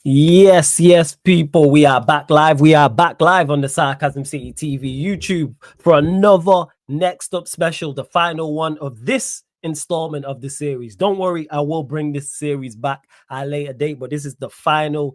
Yes, people. We are back live. We are back live on the Sarcasm City TV YouTube for another Next Up special, the final one of this installment of the series. Don't worry, I will bring this series back at a later date, but this is the final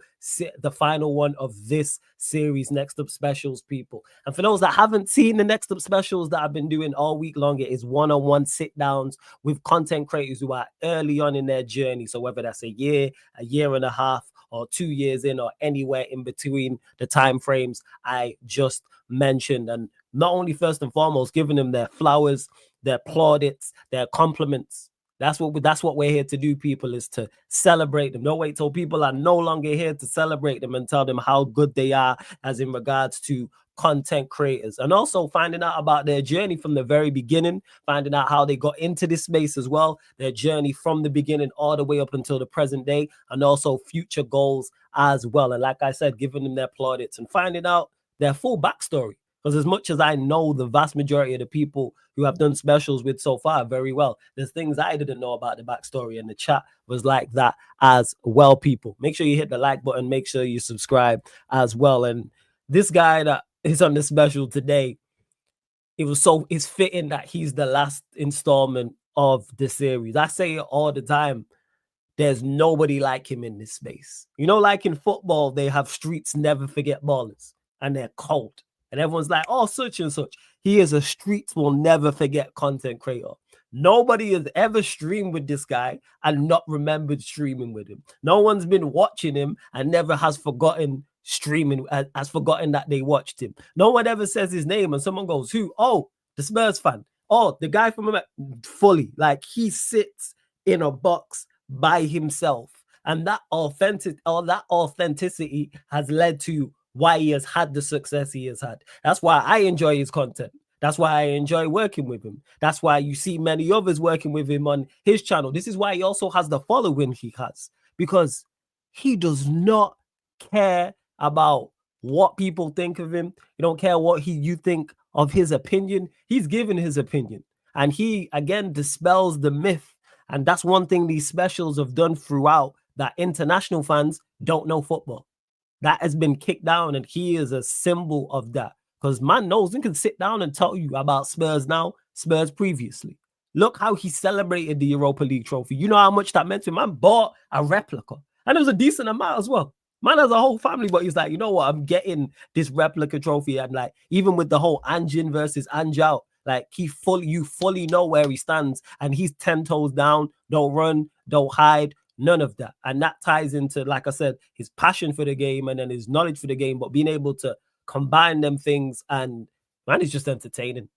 one of this series, Next Up specials, people. And for those that haven't seen the Next Up specials that I've been doing all week long, it is one-on-one sit downs with content creators who are early on in their journey. So whether that's a year and a half, or 2 years in, or anywhere in between the time frames I just mentioned. And not only first and foremost giving them their flowers, their plaudits, their compliments. That's what we're here to do, people, is to celebrate them. Don't wait till people are no longer here to celebrate them and tell them how good they are as in regards to content creators, and also finding out about their journey from the very beginning, finding out how they got into this space as well, their journey from the beginning all the way up until the present day, and also future goals as well. And like I said, giving them their plaudits and finding out their full backstory. Because as much as I know the vast majority of the people who have done specials with so far very well, there's things I didn't know about the backstory, and the chat was like that as well, people. Make sure you hit the like button, make sure you subscribe as well. And this guy that is on the special today, it's fitting that he's the last installment of the series. I say it all the time. There's nobody like him in this space. You know, like in football, they have streets never forget ballers, and they're cold. And everyone's like, oh, such and such. He is a streets will never forget content creator. Nobody has ever streamed with this guy and not remembered streaming with him. No one's been watching him and never has forgotten streaming, has forgotten that they watched him. No one ever says his name and someone goes, who? Oh, the Spurs fan. Oh, the guy from fully. Like, he sits in a box by himself. And that authenticity has led to why he has had the success he has had. That's why I enjoy his content. That's why I enjoy working with him. That's why you see many others working with him on his channel. This is why he also has the following he has, because he does not care about what people think of him. You don't care what you think of his opinion. He's given his opinion, and he again dispels the myth. And that's one thing these specials have done throughout, that international fans don't know football. That has been kicked down, and he is a symbol of that. Because man knows, he can sit down and tell you about Spurs now, Spurs previously. Look how he celebrated the Europa League trophy. You know how much that meant to him. Man bought a replica, and it was a decent amount as well. Man has a whole family, but he's like, you know what? I'm getting this replica trophy. And like, even with the whole Anjin versus Anjao, like you fully know where he stands, and he's 10 toes down. Don't run, don't hide. None of that. And that ties into, like I said, his passion for the game and then his knowledge for the game, but being able to combine them things. And man, it's just entertaining.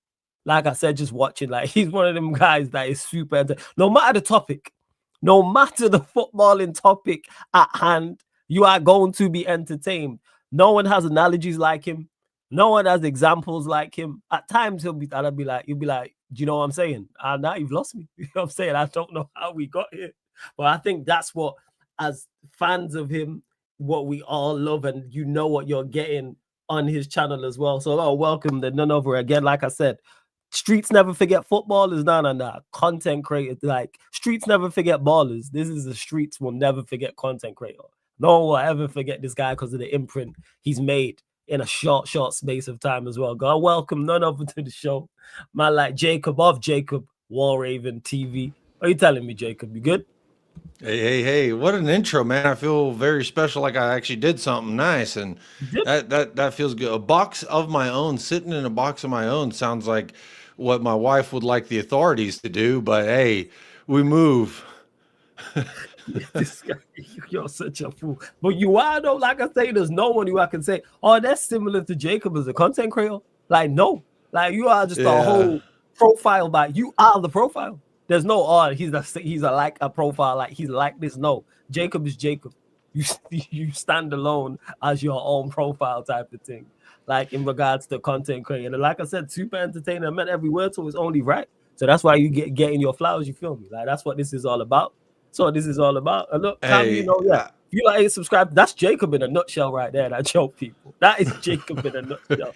Like I said, just watching, like, he's one of them guys that is super no matter the topic, no matter the footballing topic at hand, you are going to be entertained. No one has analogies like him. No one has examples like him. At times you'll be like, do you know what I'm saying? Now you've lost me. You know what I'm saying? I don't know how we got here. But I think that's what, as fans of him, what we all love, and you know what you're getting on his channel as well. So welcome the none over again. Like I said, streets never forget footballers. No. Content creators, like, streets never forget ballers. This is the streets will never forget content creator. No one will ever forget this guy because of the imprint he's made in a short space of time as well. God welcome none over to the show. Man like Jacob of Jacob Warraven TV. What are you telling me, Jacob? You good? Hey! What an intro, man! I feel very special, like I actually did something nice, and that feels good. A box of my own, sitting in a box of my own, sounds like what my wife would like the authorities to do. But hey, we move. This guy, you're such a fool. But you are, though, like I say, there's no one who I can say, oh, that's similar to Jacob as a content creator. Like, no. Like, you are just a Yeah. whole profile, but you are the profile. There's no, oh, he's a like a profile, like he's like this. No, Jacob is Jacob. You stand alone as your own profile type of thing. Like, in regards to content creating. And like I said, super entertaining. I meant every word, so it's only right. So that's why you getting your flowers, you feel me? Like, that's what this is all about. So this is all about. And look, Cam, you Hey, know, yeah. If you like ain't subscribed, that's Jacob in a nutshell right there. That joke, people. That is Jacob in a nutshell.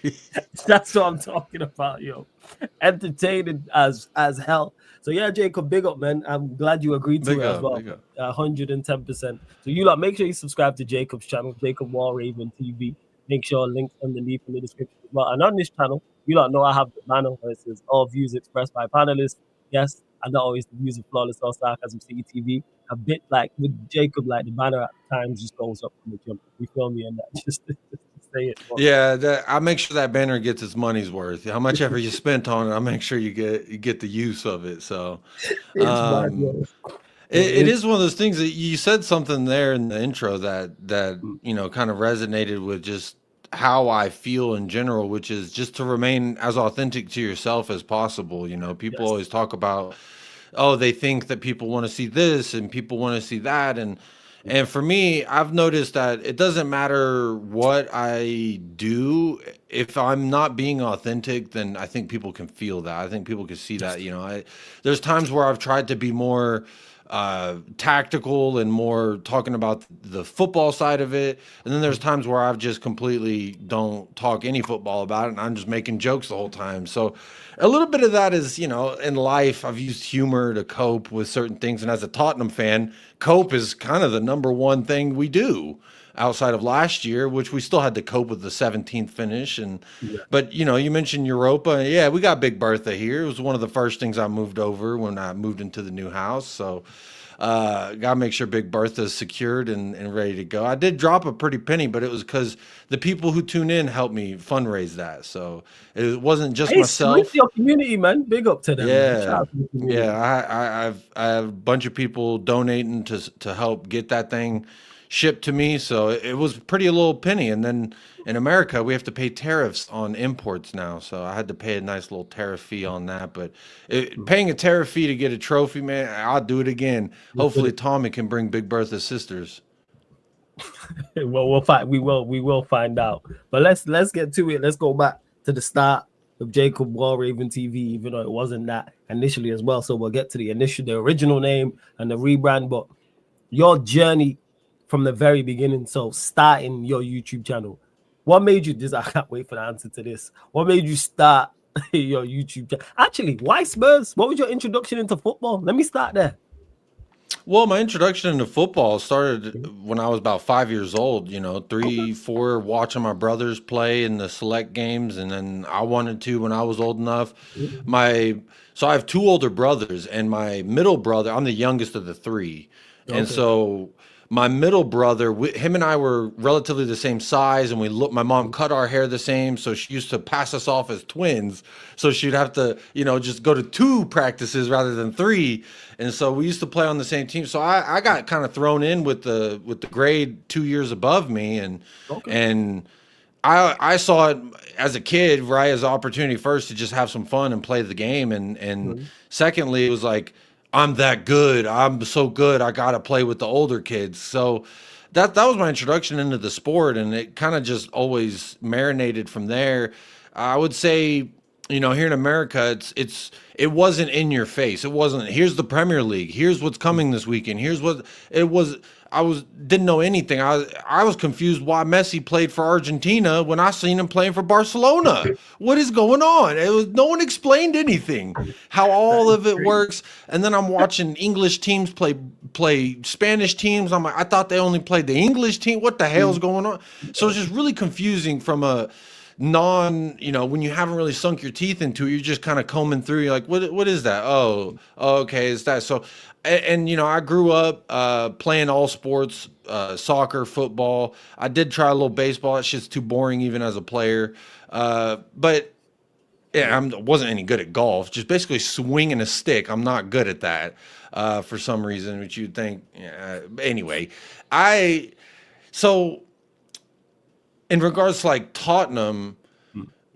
That's what I'm talking about, yo. Entertaining as hell. So yeah, Jacob, big up, man. I'm glad you agreed to Big it as up, well. big up. 110%. So you lot, make sure you subscribe to Jacob's channel, Jacob Wall Raven TV. Make sure links underneath in the description as well. And on this channel, you lot know I have the banner where it says all views expressed by panelists, guests, and not always the views of Flawless or Sarcasm City TV. A bit like with Jacob, like the banner at times just goes up from the jump. You feel me? And that just to say it. Yeah, I make sure that banner gets its money's worth. How much ever you spent on it, I make sure you get the use of it. So, It's bad, um, yo. it is one of those things that you said something there in the intro that kind of resonated with just how I feel in general, which is just to remain as authentic to yourself as possible. People Yes. always talk about, oh, they think that people want to see this and people want to see that, and for me, I've noticed that it doesn't matter what I do. If I'm not being authentic, then I think people can feel that. I think people can see that. There's times where I've tried to be more tactical and more talking about the football side of it, and then there's times where I've just completely don't talk any football about it, and I'm just making jokes the whole time. So a little bit of that is, in life, I've used humor to cope with certain things, and as a Tottenham fan, cope is kind of the number one thing we do outside of last year, which we still had to cope with the 17th finish. Yeah. But you mentioned Europa. Yeah, we got Big Bertha here. It was one of the first things I moved over when I moved into the new house. So gotta make sure Big Bertha is secured and ready to go. I did drop a pretty penny, but it was because the people who tune in helped me fundraise that. So it wasn't just Hey, salute myself. your community, man. Big up to them, man. Shout Yeah, out to the community. yeah. I have a bunch of people donating to help get that thing shipped to me. So it was pretty a little penny. And then in America, we have to pay tariffs on imports now. So I had to pay a nice little tariff fee on that. But paying a tariff fee to get a trophy, man, I'll do it again. Hopefully, Tommy can bring Big Bertha's sisters. Well, we'll find. We will find out. But let's get to it. Let's go back to the start of Jacob Wall Raven TV, even though it wasn't that initially as well. So we'll get to the original name and the rebrand. But your journey from the very beginning. So starting your YouTube channel, what made you this? I can't wait for the answer to this. What made you start your YouTube channel? Actually, why Spurs? What was your introduction into football? Let me start there. Well, my introduction into football started when I was about 5 years old, 3, 4, watching my brothers play in the select games. And then I wanted to when I was old enough. So I have two older brothers, and my middle brother, I'm the youngest of the three. Okay. And so my middle brother, him and I were relatively the same size, and my mom cut our hair the same. So she used to pass us off as twins. So she'd have to, just go to 2 practices rather than 3. And so we used to play on the same team. So I got kind of thrown in with the grade 2 years above me. And I saw it as a kid, right, as an opportunity first to just have some fun and play the game. And secondly, it was like, I'm that good. I'm so good. I got to play with the older kids. So that was my introduction into the sport. And it kind of just always marinated from there. I would say, here in America, it wasn't in your face. It wasn't, here's the Premier League. Here's what's coming this weekend. Here's what it was. Didn't know anything. I was confused why Messi played for Argentina when I seen him playing for Barcelona. What is going on? No one explained anything, how all of it works. And then I'm watching English teams play Spanish teams. I'm like, I thought they only played the English team. What the hell's going on? So it's just really confusing from a when you haven't really sunk your teeth into it. You're just kind of combing through. You're like, what is that? Oh, okay, it's that. So and I grew up playing all sports, soccer, football. I did try a little baseball. It's just too boring even as a player. But yeah, I wasn't any good at golf. Just basically swinging a stick. I'm not good at that for some reason, which you'd think. Anyway, so in regards to like Tottenham,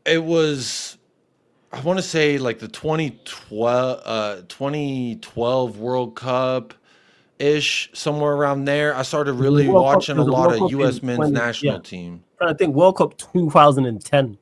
it was, I want to say like the 2012 World Cup ish, somewhere around there. I started really watching a lot of U.S. men's national team. I think World Cup 2010.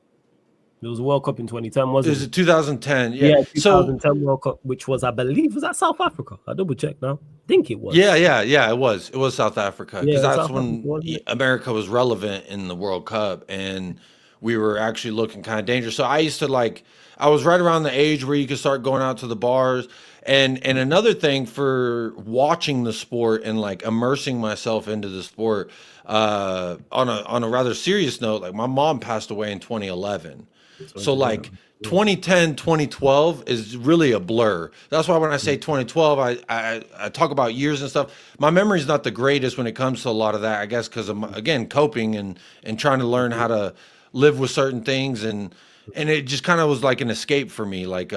There was a World Cup in 2010, wasn't Is it? it 2010? Yeah. Yeah, So 2010 World Cup, which was, I believe, was that South Africa? I double check now. I think it yeah, was. yeah, yeah. It was South Africa because Yeah, that's South Africa, when wasn't it? America was relevant in the World Cup, and we were actually looking kind of dangerous. So I used to like, I was right around the age where you could start going out to the bars, and another thing for watching the sport and like immersing myself into the sport. On a rather serious note, like my mom passed away in 2011. So like 2011. Yeah. 2010, 2012 is really a blur. That's why when I say 2012, I talk about years and stuff. My memory's not the greatest when it comes to a lot of that, I guess, because I'm again coping and trying to learn how to live with certain things, and it just kind of was like an escape for me. Like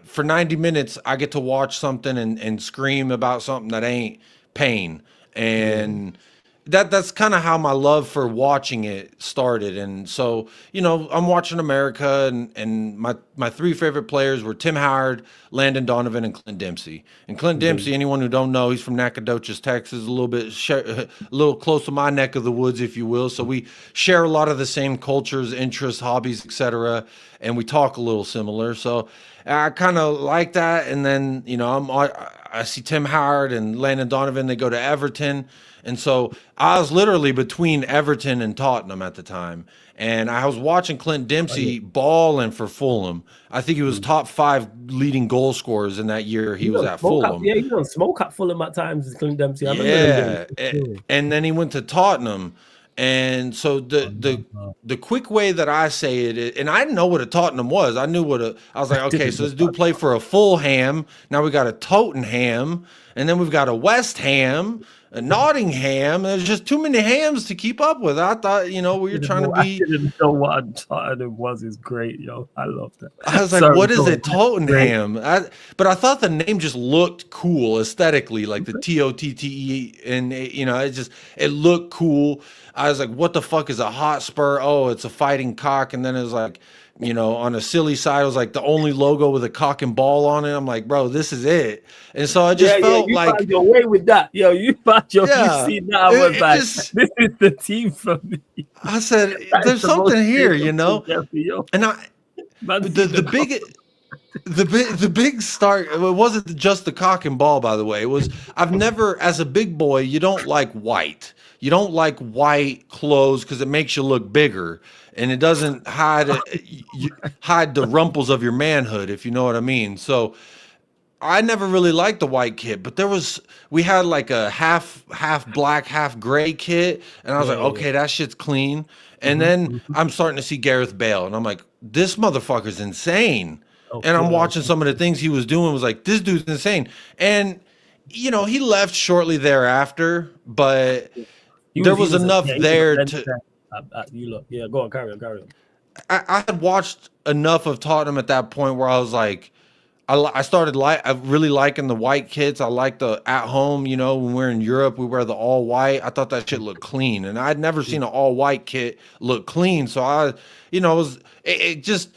for 90 minutes, I get to watch something and scream about something that ain't pain. Yeah. And that's kind of how my love for watching it started. And so, I'm watching America, and my three favorite players were Tim Howard, Landon Donovan, and Clint Dempsey. And Clint Okay. Dempsey, anyone who don't know, he's from Nacogdoches, Texas, a little bit a little close to my neck of the woods, if you will. So we share a lot of the same cultures, interests, hobbies, etc., and we talk a little similar. So I kind of like that. And then, I see Tim Howard and Landon Donovan, they go to Everton. And so I was literally between Everton and Tottenham at the time. And I was watching Clint Oh, yeah. Dempsey balling for Fulham. I think he was top 5 leading goal scorers in that year he You was don't at smoke up. Fulham. Yeah, you don't smoke up Fulham at times, Clint Dempsey. I remember them Yeah. days. And then he went to Tottenham. And so the quick way that I say it, and I didn't know what a Tottenham was. I knew I was like, okay, so this dude played for a Fulham. Now we got a Tottenham, and then we've got a West Ham, a Nottingham. There's just too many hams to keep up with. I thought, we were trying to I be. didn't know what Tottenham was. Is great, yo. I love that. I was like, Sorry, what is go a on. Great. Tottenham? But I thought the name just looked cool aesthetically, like the Totte, and it looked cool. I was like, what the fuck is a Hotspur? Oh, it's a fighting cock. And then it was like, on a silly side, it was like the only logo with a cock and ball on it. I'm like, bro, this is it. And so I just Yeah, felt you like, found your way with that. Yo, you found you yeah, seen that. I was it like, just, this is the team for me. I said, That is there's the most something here, famous thing ever, yo. and Man, the seen the the big the big start, it wasn't just the cock and ball, by the way. It was, I've never, as a big boy, you don't like white. You don't like white clothes because it makes you look bigger, and it doesn't hide the rumples of your manhood, if you know what I mean. So I never really liked the white kit, but we had like a half black, half gray kit, and I was like, Yeah. okay, that shit's clean. And then Mm-hmm. I'm starting to see Gareth Bale, and I'm like, this motherfucker's insane. And I'm Okay. watching some of the things he was doing, was like, this dude's insane. And he left shortly thereafter, but there was enough Yeah, he was a there bench to. player. You look. Yeah, go on, carry on. I had watched enough of Tottenham at that point where I was like, I started I really liking the white kits. I like the at home, when we're in Europe, we wear the all white. I thought that shit looked clean, and I'd never seen an all white kit look clean. So it was it just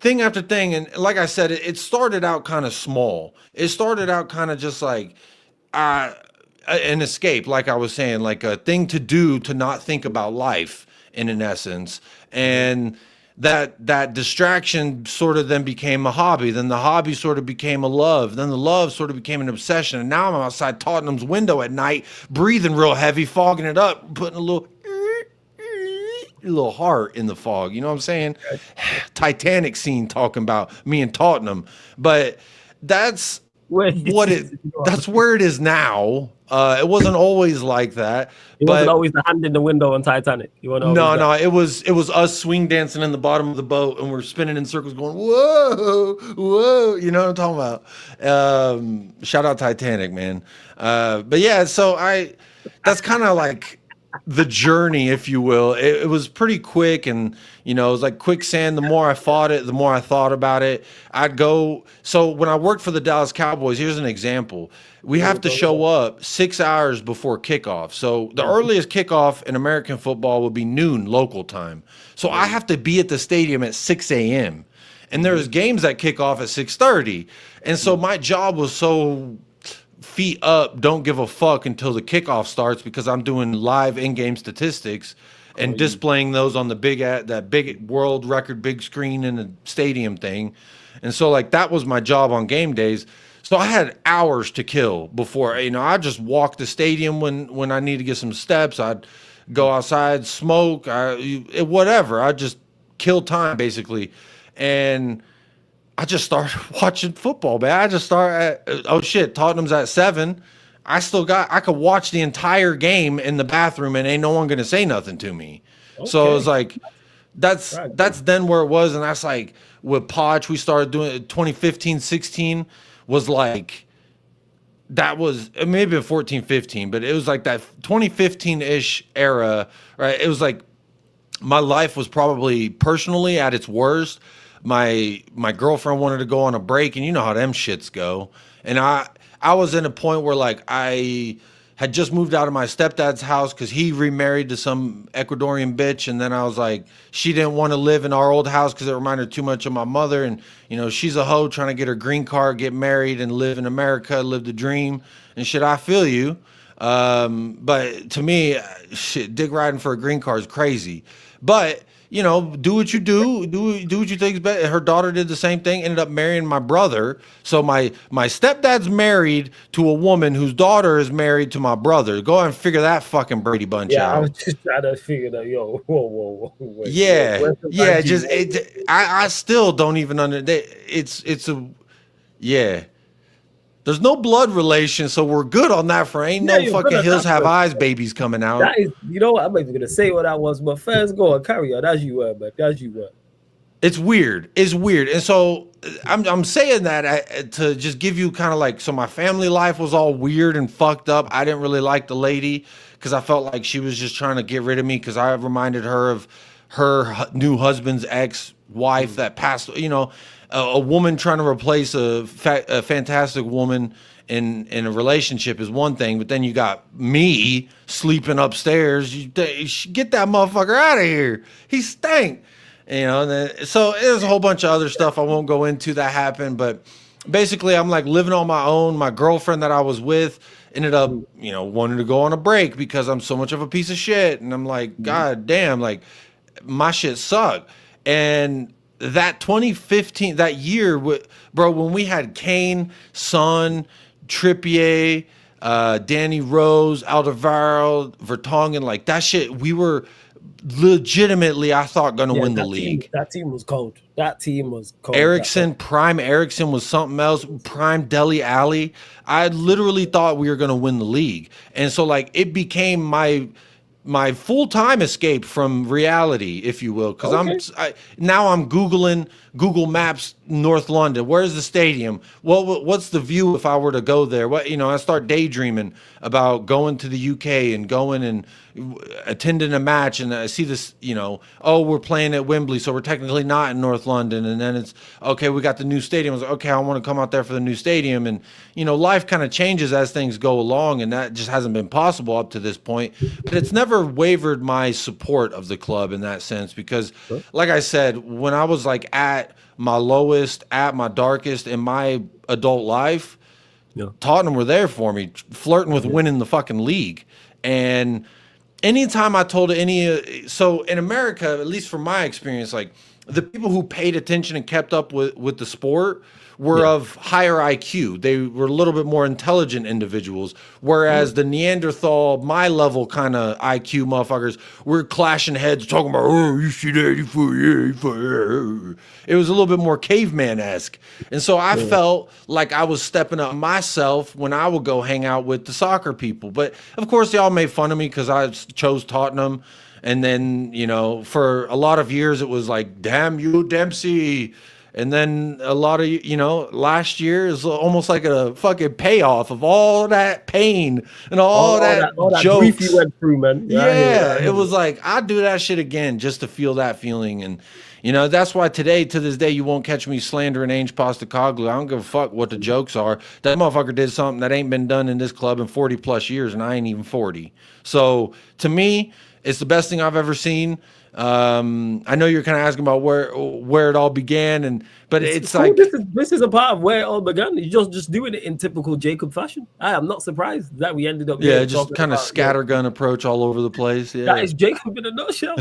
thing after thing, and like I said, it started out kind of small. It started out kind of just like uh, an escape, like I was saying, like a thing to do to not think about life in an essence, and that distraction sort of then became a hobby. Then the hobby sort of became a love. Then the love sort of became an obsession. And now I'm outside Tottenham's window at night, breathing real heavy, fogging it up, putting a little heart in the fog. You know what I'm saying? Titanic scene talking about me and Tottenham. But that's that's where it is now. It wasn't always like that. It wasn't always the hand in the window on Titanic. No, it was us swing dancing in the bottom of the boat, and we're spinning in circles, going whoa, whoa. You know what I'm talking about? Shout out Titanic, man. But yeah, so that's kind of like the journey, if you will. It was pretty quick, and it was like quicksand. The more I fought it, the more I thought about it. So when I worked for the Dallas Cowboys, here's an example. We have to show up 6 hours before kickoff. So the earliest kickoff in American football would be noon local time. So I have to be at the stadium at 6 a.m. And there's games that kick off at 6:30. And so my job was so feet up, don't give a fuck until the kickoff starts, because I'm doing live in-game statistics. and displaying those on the that big world record big screen in the stadium thing. And so like that was my job on game days. So I had hours to kill before, I just walk the stadium when I need to get some steps. I'd go outside, smoke, whatever. I just kill time basically. And I just started watching football, man. I just started oh shit, Tottenham's at 7. I could watch the entire game in the bathroom and ain't no one gonna say nothing to me. Okay. So it was like, that's then where it was. And that's like with Podge, we started doing 2015, 16 was like, that was maybe 14, 15, but it was like that 2015-ish era, right? It was like my life was probably personally at its worst. My girlfriend wanted to go on a break, and you know how them shits go. And I was in a point where like I had just moved out of my stepdad's house because he remarried to some Ecuadorian bitch, and then I was like, she didn't want to live in our old house because it reminded her too much of my mother, and she's a hoe trying to get her green card, get married, and live in America, live the dream, and shit. I feel you, but to me, shit, dick riding for a green card is crazy, but. Do what you do what you think is best. Her daughter did the same thing, ended up marrying my brother. So my stepdad's married to a woman whose daughter is married to my brother. Go ahead and figure that fucking Brady Bunch out. I was just trying to figure that, whoa. Wait, yeah. I still don't even understand. Yeah. There's no blood relation, so we're good on that front. Ain't no fucking Hills Have Eyes babies coming out. That is, I'm not even gonna say what that was, but first go on, carry on. As you were, man. As you were. It's weird. And so I'm saying that to just give you kind of like, so my family life was all weird and fucked up. I didn't really like the lady because I felt like she was just trying to get rid of me because I reminded her of her new husband's ex-wife that passed, a woman trying to replace a fantastic woman in a relationship is one thing, but then you got me sleeping upstairs. You get that motherfucker out of here. He stank. So there's a whole bunch of other stuff I won't go into that happened, but basically I'm like living on my own. My girlfriend that I was with ended up, wanting to go on a break because I'm so much of a piece of shit. And I'm like, God damn, like my shit sucked. And that 2015, that year, bro, when we had Kane, Son, Trippier, Danny Rose, Alderweireld, Vertonghen, like that shit, we were legitimately, I thought, going to win the league. That team was cold. Ericsson, prime Ericsson was something else. Prime Dele Alli. I literally thought we were going to win the league. And so, like, it became my full-time escape from reality, if you will, because now I'm Googling Google Maps North London. Where's the stadium? What's the view if I were to go there? I start daydreaming about going to the UK and going and attending a match, and I see this, we're playing at Wembley, so we're technically not in North London, and then it's, okay, we got the new stadium. I was like, okay, I want to come out there for the new stadium, and, life kind of changes as things go along, and that just hasn't been possible up to this point, but it's never wavered my support of the club in that sense, because, like I said, when I was, like, at my lowest, at my darkest in my adult life, Tottenham were there for me, flirting with winning the fucking league. And anytime I told so in America, at least from my experience, like the people who paid attention and kept up with the sport were of higher IQ. They were a little bit more intelligent individuals, whereas the Neanderthal, my level kind of IQ motherfuckers were clashing heads, talking about, oh, you see that? It was a little bit more caveman-esque. And so I felt like I was stepping up myself when I would go hang out with the soccer people. But, of course, they all made fun of me because I chose Tottenham. And then, for a lot of years, it was like, damn you, Dempsey. And then a lot of, last year is almost like a fucking payoff of all that pain and all that jokes you went through, man. Yeah, it was like, I'd do that shit again just to feel that feeling. And, that's why to this day, you won't catch me slandering Ainge Postecoglou. I don't give a fuck what the jokes are. That motherfucker did something that ain't been done in this club in 40 plus years, and I ain't even 40. So to me, It's the best thing I've ever seen. I know you're kind of asking about where it all began, but it's cool. like, This is a part of where it all began. You just doing it in typical Jacob fashion. I am not surprised that we ended up yeah, here just talking kind of about, you know, scattergun approach all over the place. that Yeah. is Jacob in a nutshell.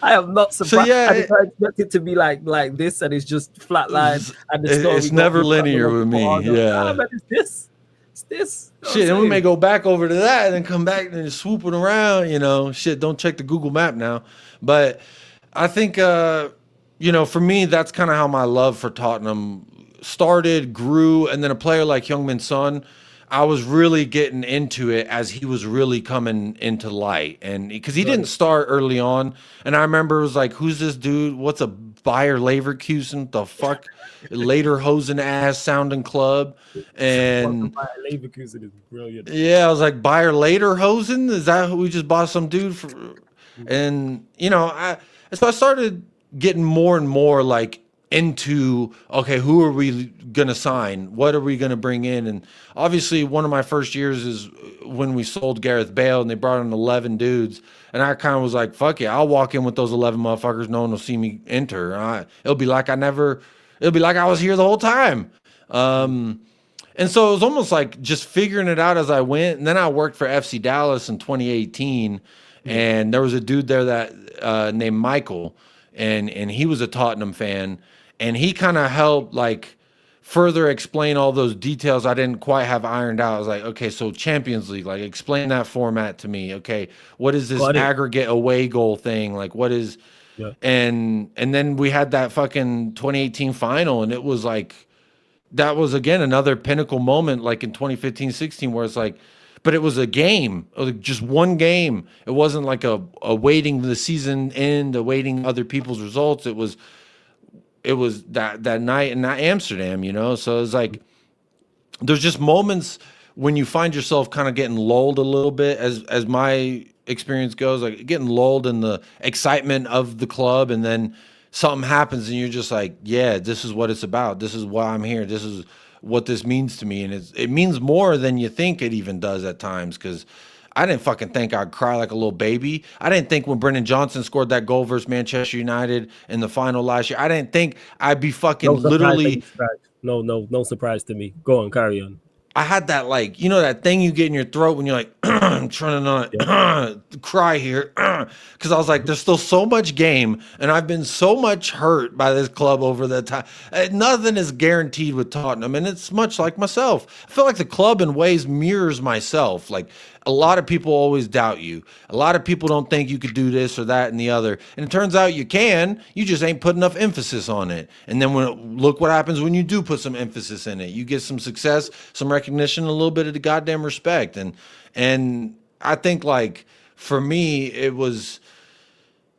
I am not So surprised. yeah, I did not expect it to be like this, and it's just flatline, and the story it's don't never move quite linear like with people me. are. Nah, Yeah. man, it's this. It's this. You know what I'm Shit, and we may saying? go back over to that and then come back and swooping around, Shit, don't check the Google map now. But I think for me, that's kind of how my love for Tottenham started, grew, and then a player like Heung-min Son, I was really getting into it as he was really coming into light. And because he Got didn't it. start early on, and I remember it was like, who's this dude? What's a Bayer Leverkusen? The fuck? Lederhosen ass sounding club. Welcome And by Leverkusen is brilliant. yeah, I was like, Bayer Lederhosen? Is that who we just bought some dude for? Mhm. And so I started getting more and more like into, okay, who are we gonna sign? What are we gonna bring in? And obviously, one of my first years is when we sold Gareth Bale and they brought in 11 dudes. And I kind of was like, fuck yeah, I'll walk in with those 11 motherfuckers. No one will see me enter. It'll be like it'll be like I was here the whole time. Um, and so it was almost like just figuring it out as I went. And then I worked for FC Dallas in 2018, Yeah. and there was a dude there that named Michael, and he was a Tottenham fan, and he kind of helped like further explain all those details I didn't quite have ironed out. I was like, okay, so Champions League, like explain that format to me. Okay, what is this Got it. aggregate away goal thing? Like what is Yeah. and then we had that fucking 2018 final, and it was like that was again another pinnacle moment like in 2015-16 where it's like, but it was a game, like just one game. It wasn't like a waiting the season end, awaiting other people's results. It was that night in Amsterdam, so it's like there's just moments when you find yourself kind of getting lulled a little bit, as my experience goes, like getting lulled in the excitement of the club, and then something happens and you're just like, yeah, this is what it's about, this is why I'm here, this is what this means to me. And it means more than you think it even does at times, because I didn't fucking think I'd cry like a little baby. I didn't think when Brendan Johnson scored that goal versus Manchester United in the final last year, I didn't think I'd be fucking No surprise that you literally. surprised. No surprise to me. Go on, carry on. I had that, like, that thing you get in your throat when you're like, I'm trying to Yeah. not cry here. Because I was like, there's still so much game, and I've been so much hurt by this club over the time. Nothing is guaranteed with Tottenham, and it's much like myself. I feel like the club in ways mirrors myself. Like, a lot of people always doubt you. A lot of people don't think you could do this or that and the other. And it turns out you can. You just ain't put enough emphasis on it. And then look what happens when you do put some emphasis in it. You get some success, some recognition, a little bit of the goddamn respect. And I think, like, for me, it was,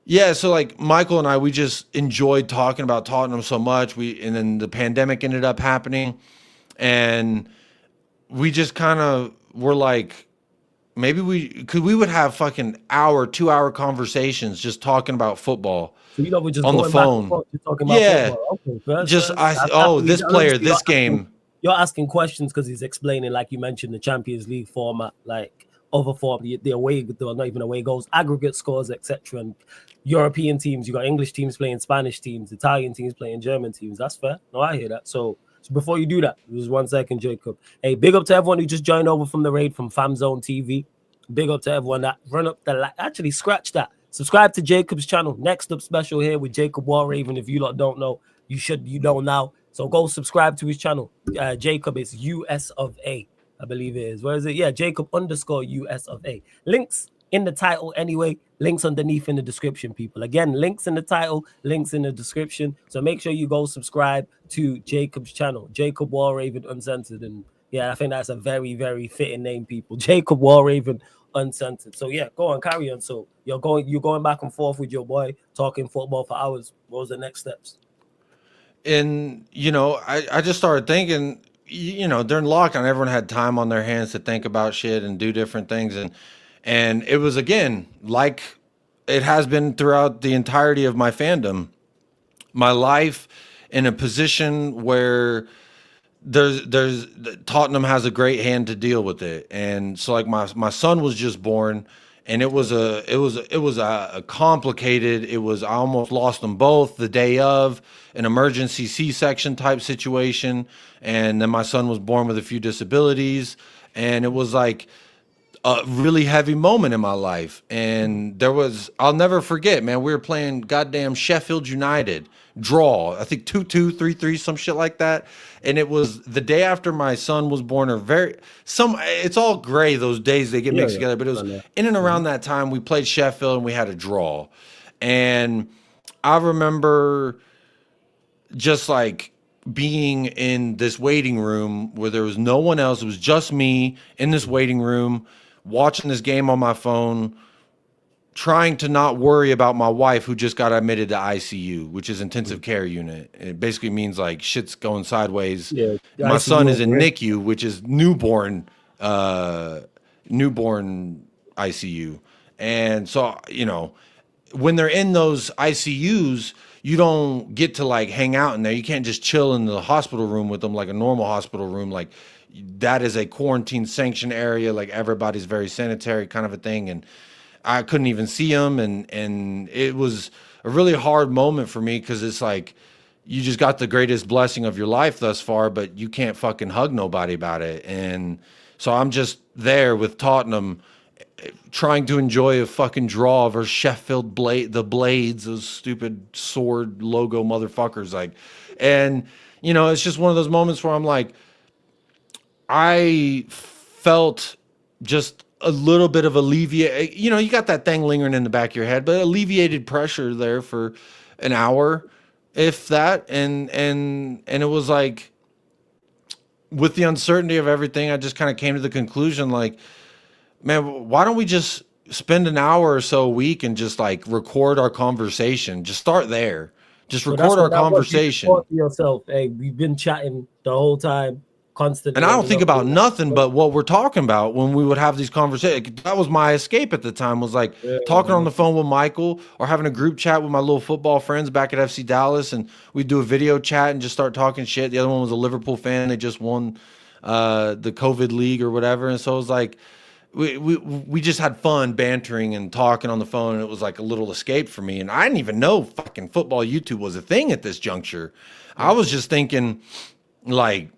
yeah, so like Michael and I, we just enjoyed talking about Tottenham so much. And then the pandemic ended up happening, and we just kind of were like, maybe we would have fucking 2-hour conversations just talking about football So we're just on the going back and phone. forth, just talking about Yeah, football. Okay, first, just first. this player, this game. You're asking questions because he's explaining, like you mentioned, the Champions League format, like other form, the away, not even away goals, aggregate scores, etc. And European teams, you got English teams playing Spanish teams, Italian teams playing German teams. That's fair. No, I hear that. So before you do that, just 1 second, Jacob. Hey, big up to everyone who just joined over from the raid from FamZone TV. Big up to everyone that run up the actually scratch that. Subscribe to Jacob's channel. Next up special here with Jacob Warraven. If you lot don't know, you know now. So go subscribe to his channel. Jacob is US of A, I believe it is. Where is it? Yeah, Jacob_US of A. Links in the title anyway. Links underneath in the description, people. Again, links in the title, links in the description. So make sure you go subscribe to Jacob's channel, Jacob Warraven Uncensored. And yeah, I think that's a very, very fitting name, people. Jacob Warraven Uncensored. So yeah, go on, carry on. So you're going back and forth with your boy, talking football for hours. What was the next steps? And I just started thinking, during lockdown, everyone had time on their hands to think about shit and do different things, and it was, again, like it has been throughout the entirety of my fandom, my life, in a position where there's Tottenham has a great hand to deal with it, and so like my son was just born, and it was a complicated. It was I almost lost them both the day of an emergency C-section type situation, and then my son was born with a few disabilities, and it was like a really heavy moment in my life. And I'll never forget, man, we were playing goddamn Sheffield United, draw, I think 2-2, 3-3, some shit like that. And it was the day after my son was born, or it's all gray those days, they get Yeah, mixed yeah. together, but it was I know. in and around that time we played Sheffield and we had a draw. And I remember just like being in this waiting room where there was no one else. It was just me in this waiting room watching this game on my phone, trying to not worry about my wife who just got admitted to ICU, which is intensive care unit. It basically means like shit's going sideways. Yeah, the My son ICU is in over here. NICU, which is newborn ICU. And so, when they're in those ICUs, you don't get to like hang out in there. You can't just chill in the hospital room with them like a normal hospital room. Like that is a quarantine sanctioned area. Like everybody's very sanitary kind of a thing. And I couldn't even see them. And it was a really hard moment for me because it's like you just got the greatest blessing of your life thus far, but you can't fucking hug nobody about it. And so I'm just there with Tottenham trying to enjoy a fucking draw versus Sheffield the Blades, those stupid sword logo motherfuckers. Like, and it's just one of those moments where I'm like, I felt just a little bit of alleviate. You got that thing lingering in the back of your head, but alleviated pressure there for an hour, if that. And it was like, with the uncertainty of everything, I just kind of came to the conclusion, like, man, why don't we just spend an hour or so a week and just like record our conversation? Just start there. Just So that's record our what that was. You conversation. thought to yourself, hey, we've been chatting the whole time, And constantly I on don't and think off. about nothing but what we're talking about when we would have these conversations. That was my escape at the time, was like Yeah, talking on the phone with Michael or having a group chat with my little football friends back at FC Dallas. And we'd do a video chat and just start talking shit. The other one was a Liverpool fan. They just won the COVID league or whatever. And so it was like, we just had fun bantering and talking on the phone, and it was like a little escape for me. And I didn't even know fucking football YouTube was a thing at this juncture. I was just thinking, like,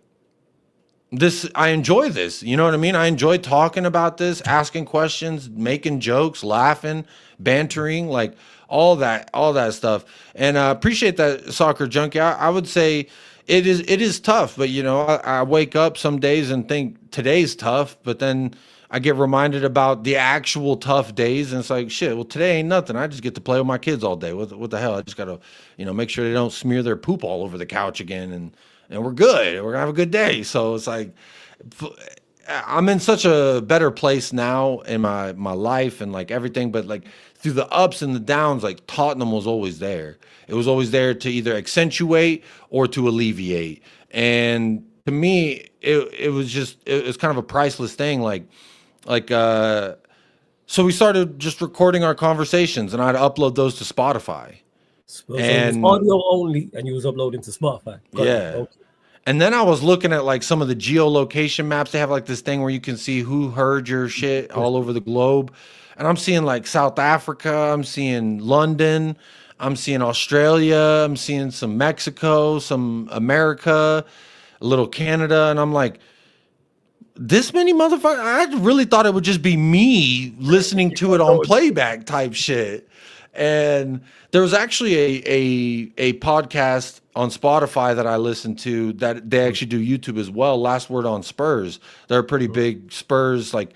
I enjoy this. You know what I mean? I enjoy talking about this, asking questions, making jokes, laughing, bantering, like all that stuff. And I appreciate that, Soccer Junkie. I would say it is tough, but I wake up some days and think today's tough, but then I get reminded about the actual tough days, and it's like, shit, well, today ain't nothing. I just get to play with my kids all day. What the hell? I just gotta, make sure they don't smear their poop all over the couch again, and we're good. We're gonna have a good day. So it's like, I'm in such a better place now in my life and like everything, but like through the ups and the downs, like Tottenham was always there. It was always there to either accentuate or to alleviate. And to me, it was kind of a priceless thing. So we started just recording our conversations, and I'd upload those to Spotify. So it was audio only, and you was uploading to Spotify. Got it. Yeah. Okay. And then I was looking at like some of the geolocation maps. They have like this thing where you can see who heard your shit all over the globe. And I'm seeing like South Africa, I'm seeing London, I'm seeing Australia, I'm seeing some Mexico, some America, a little Canada, and I'm like, this many motherfuckers? I really thought it would just be me listening to it on playback type shit. And there was actually a podcast on Spotify that I listened to that they actually do YouTube as well. Last Word on Spurs. They're a pretty big Spurs, like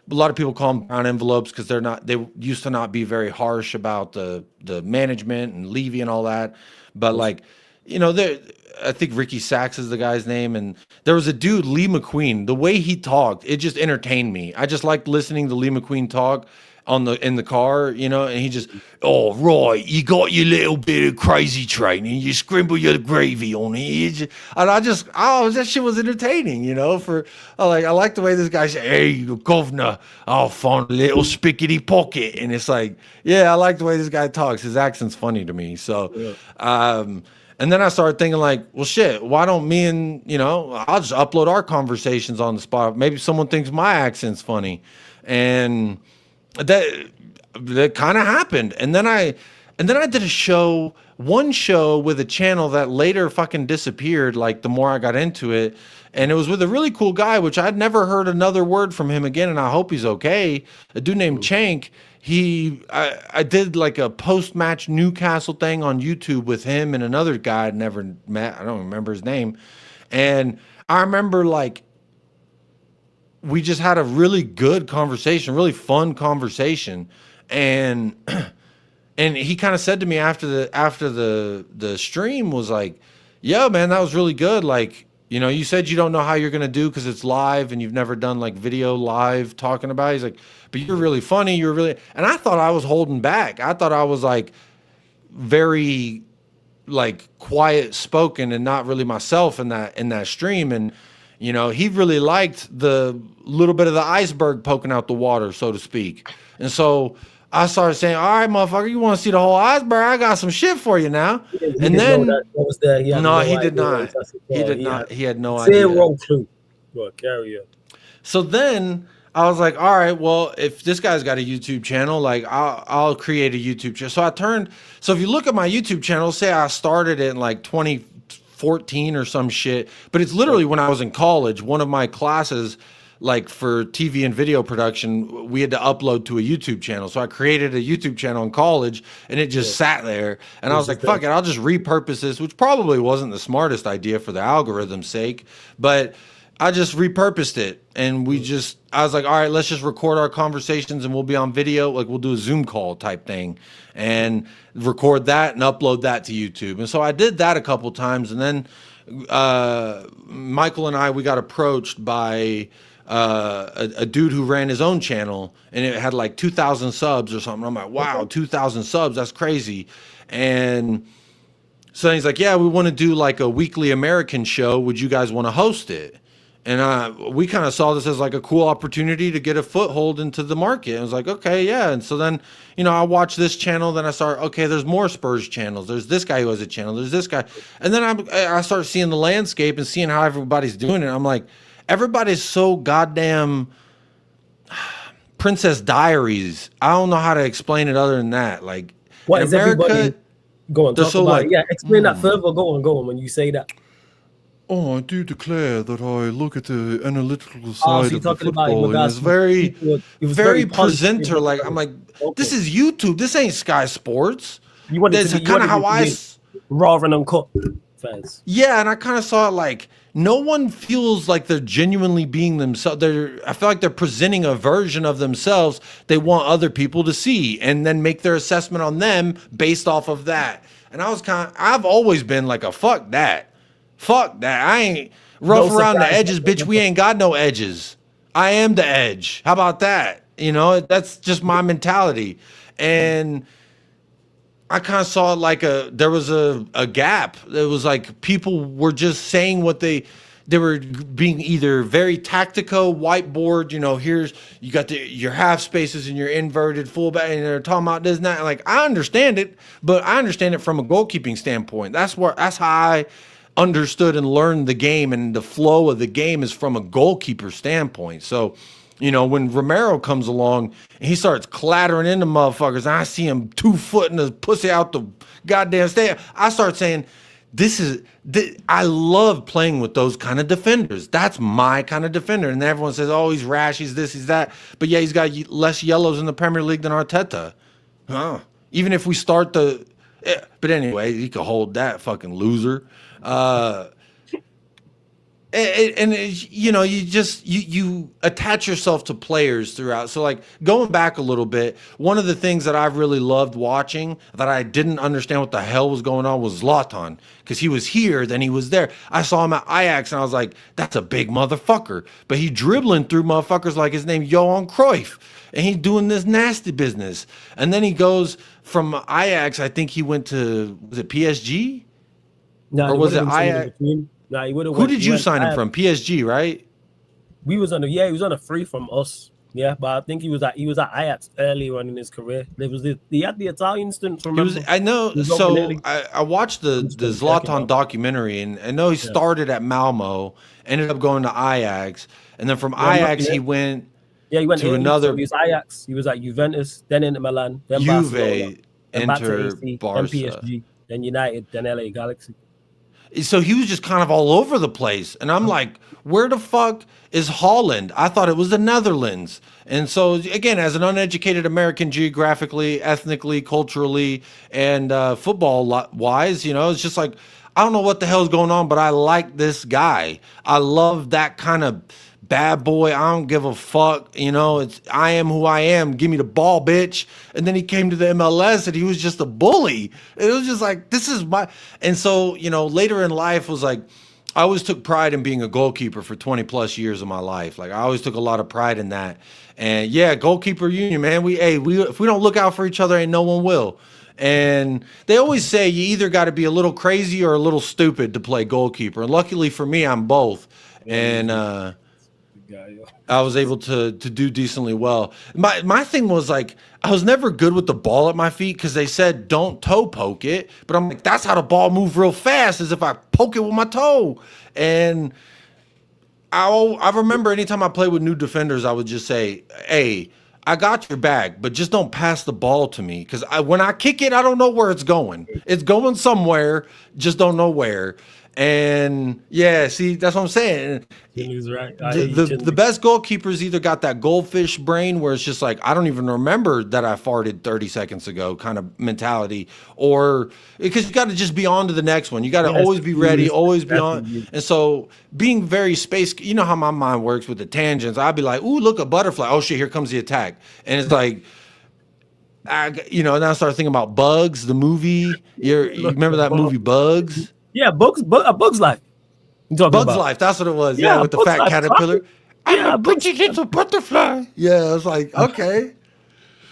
a lot of people call them brown envelopes because they used to not be very harsh about the management and Levy and all that. But like, I think Ricky Sachs is the guy's name, and there was a dude, Lee McQueen. The way he talked, it just entertained me. I just liked listening to Lee McQueen talk in the car, and he just, oh right, you got your little bit of crazy training, you scribble your gravy on it, and that shit was entertaining, I like the way this guy said, hey, governor, I'll find a little spickety pocket, and it's like, yeah, I like the way this guy talks. His accent's funny to me, so, and And then I started thinking like, well, shit, why don't me and, I'll just upload our conversations on the spot. Maybe someone thinks my accent's funny. And that kind of happened. And then I did one show with a channel that later fucking disappeared, like the more I got into it. And it was with a really cool guy, which I'd never heard another word from him again, and I hope he's okay. A dude named Chank. I did like a post-match Newcastle thing on YouTube with him and another guy I'd never met. I don't remember his name. And I remember like we just had a really good conversation, really fun conversation. And and he kind of said to me after the stream was like, "Yo, man, that was really good. Like, you said you don't know how you're gonna do because it's live and you've never done like video live talking about it." He's like, "But you're really funny. You're really," and I thought I was holding back. I thought I was like very like quiet spoken and not really myself in that stream. And he really liked the little bit of the iceberg poking out the water, so to speak. And so I started saying, "All right, motherfucker, you want to see the whole iceberg? I got some shit for you now." And then that was there. no, he did not. He did not. He had no idea. Zero clue. Go carry it. So then I was like, all right, well, if this guy's got a YouTube channel, like I'll create a YouTube channel. So if you look at my YouTube channel, say I started it in like 2014 or some shit, but it's literally when I was in college, one of my classes, like for TV and video production, we had to upload to a YouTube channel. So I created a YouTube channel in college and it just sat there. And I was like, fuck it, I'll just repurpose this, which probably wasn't the smartest idea for the algorithm's sake, but I just repurposed it. And I was like, all right, let's just record our conversations and we'll be on video. Like we'll do a Zoom call type thing and record that and upload that to YouTube. And so I did that a couple times. And then Michael and I, we got approached by a dude who ran his own channel and it had like 2,000 subs or something. I'm like, wow, 2,000 subs, that's crazy. And so he's like, yeah, we want to do like a weekly American show. Would you guys want to host it? And we kind of saw this as like a cool opportunity to get a foothold into the market. I was like, okay, yeah. And so then, I watched this channel. Then I started, okay, there's more Spurs channels. There's this guy who has a channel. There's this guy. And then I started seeing the landscape and seeing how everybody's doing it. I'm like, everybody's so goddamn Princess Diaries. I don't know how to explain it other than that. Like, what in is America, everybody? Go on, talk so about like, it. Yeah, explain that further. Go on when you say that. Oh, I do declare that I look at the analytical side so of the talking about football and it's very, it was very polished. presenter. Like, I'm like, this is YouTube. This ain't Sky Sports. You want it That's to be kind of how raw and uncut fans. Yeah, and I kind of saw it like no one feels like they're genuinely being themselves. I feel like they're presenting a version of themselves they want other people to see and then make their assessment on them based off of that. And I've always been like a fuck that. Fuck that. I ain't rough around the edges, bitch. We ain't got no edges. I am the edge. How about that? That's just my mentality. And I kind of saw it like there was a gap. It was like people were just saying what they were being either very tactical, whiteboard, here's, you got your half spaces and your inverted fullback, and they're talking about this and that. Like, I understand it, but I understand it from a goalkeeping standpoint. That's how I understood and learned the game, and the flow of the game is from a goalkeeper standpoint. So, when Romero comes along and he starts clattering into motherfuckers and I see him 2 foot in the pussy out the goddamn stand, I start saying, I love playing with those kind of defenders. That's my kind of defender. And everyone says, oh, he's rash, he's this, he's that. But yeah, he's got less yellows in the Premier League than Arteta. Even if we start but anyway, he could hold that fucking loser. You attach yourself to players throughout. So like going back a little bit, one of the things that I really loved watching that I didn't understand what the hell was going on was Zlatan, because he was here, then he was there. I saw him at Ajax and I was like, that's a big motherfucker. But he dribbling through motherfuckers like his name Johan Cruyff, and he doing this nasty business. And then he goes from Ajax, I think he went to, was it PSG? No, or was it Ajax? Nah, he would have. Who did you sign him from? PSG, right? He was on a free from us. Yeah, but I think he was at Ajax early on in his career. He had the Italian stints, He was, remember? I know. He was over in So Italy. I watched I'm the just gonna check it Zlatan out. documentary, and I know he Yeah. started at Malmo, ended up going to Ajax, and then from Yeah, I'm Ajax looking he at went Yeah, he went to to Italy. So another he was Ajax, he was at Juventus, then Inter Milan, then Barcelona, Juve, then back to enter AC, then Barca. PSG, then United, then LA Galaxy. So he was just kind of all over the place. And I'm like, where the fuck is Holland? I thought it was the Netherlands. And so, again, as an uneducated American, geographically, ethnically, culturally, and football wise, it's just like, I don't know what the hell's going on, but I like this guy. I love that kind of bad boy. I don't give a fuck. It's I am who I am. Give me the ball, bitch. And then he came to the MLS and he was just a bully. It was just like, this is my. And so, later in life was like, I always took pride in being a goalkeeper for 20 plus years of my life. Like I always took a lot of pride in that. And yeah, goalkeeper union, man. We if we don't look out for each other, ain't no one will. And they always say you either got to be a little crazy or a little stupid to play goalkeeper. And luckily for me, I'm both. Yeah, And good guy, yo. I was able to do decently well. My thing was like I was never good with the ball at my feet because they said don't toe poke it, but I'm like that's how the ball move real fast is if I poke it with my toe. And I remember anytime I played with new defenders, I would just say, "Hey, I got your back, but just don't pass the ball to me because when I kick it, I don't know where it's going. It's going somewhere, just don't know where." And yeah, see, that's what I'm saying. Jimmy's right. I the, hear you, the the Jimmy. best goalkeepers either got that goldfish brain where it's just like I don't even remember that I farted 30 seconds ago kind of mentality, or because you got to just be on to the next one. You got to Yes, always be ready, serious. always be on. Definitely. And so being very space, you know how my mind works with the tangents. I'd be like, "Ooh, look, a butterfly! Oh shit, here comes the attack!" And it's like. And I started thinking about Bugs, the movie. You Look, remember that movie Bugs? yeah, Bugs Life. You talking Bugs about? Life, that's what it was. Yeah, Yeah, with the Bugs fat Life. caterpillar. Classic. I'm a Yeah, Bugs. pretty little butterfly. Yeah, I was like, okay.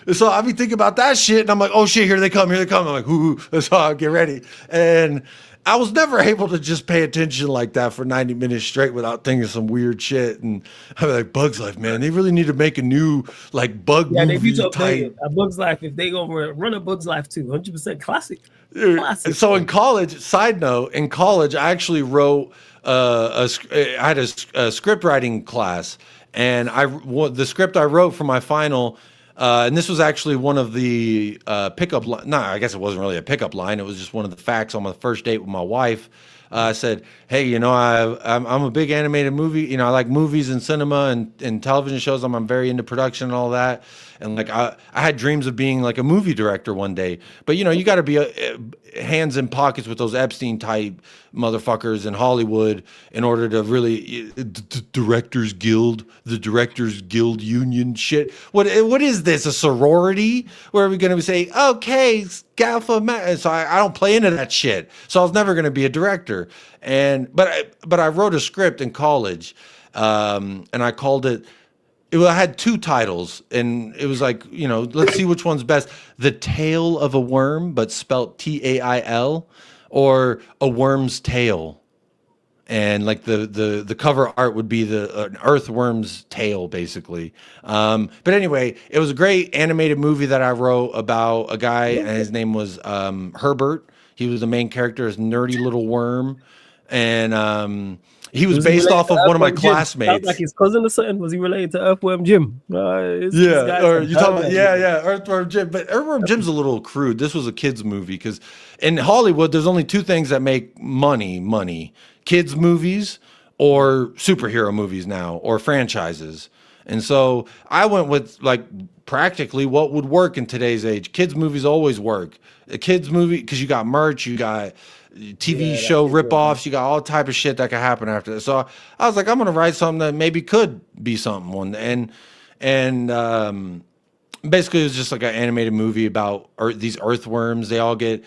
And so I be thinking about that shit, and I'm like, oh shit, here they come, here they come. I'm like, ooh, so I'll get ready. And I was never able to just pay attention like that for 90 minutes straight without thinking some weird shit. And I'm like, Bugs Life, man, they really need to make a new like bug Yeah, they need movie to update type. it. A Bugs Life, if they gonna run a Bugs Life too, 100% classic. Dude, Classic. so in college, side note, in college, I actually wrote I had a script writing class, and the script I wrote for my final, and this was actually one of the pickup line. No, I guess it wasn't really a pickup line. It was just one of the facts on my first date with my wife. I said, "Hey, I'm a big animated movie. I like movies and cinema and television shows. I'm very into production and all that. And like I had dreams of being like a movie director one day. But you got to be hands in pockets with those Epstein type motherfuckers in Hollywood in order to really the Directors Guild Union shit. What is this? A sorority? Where are we going to say, okay, Galfa? So I don't play into that shit. So I was never going to be a director. But I wrote a script in college, and I called it. I had two titles, and it was like, let's see which one's best. The Tale of a Worm, but spelt Tail, or A Worm's Tale. And like the cover art would be an earthworm's tail, basically. But anyway, it was a great animated movie that I wrote about a guy, and his name was Herbert. He was the main character, his nerdy little worm, and he was Was he based related off to of one of my Earthworm Jim? Sounds like classmates. his cousin or something. Was he related to Earthworm Jim? This Yeah, guy's or a you talking about Herbert. yeah, Earthworm Jim. But Earthworm Jim's a little crude. This was a kids movie because in Hollywood, there's only two things that make money: kids movies or superhero movies now, or franchises. And so I went with like practically what would work in today's age. Kids movies always work. A kids movie because you got merch, you got TV Yeah, that show is good, man. ripoffs, you got all type of shit that could happen after that. So I was like, I'm gonna write something that maybe could be something one, and basically it was just like an animated movie about these earthworms. They all get,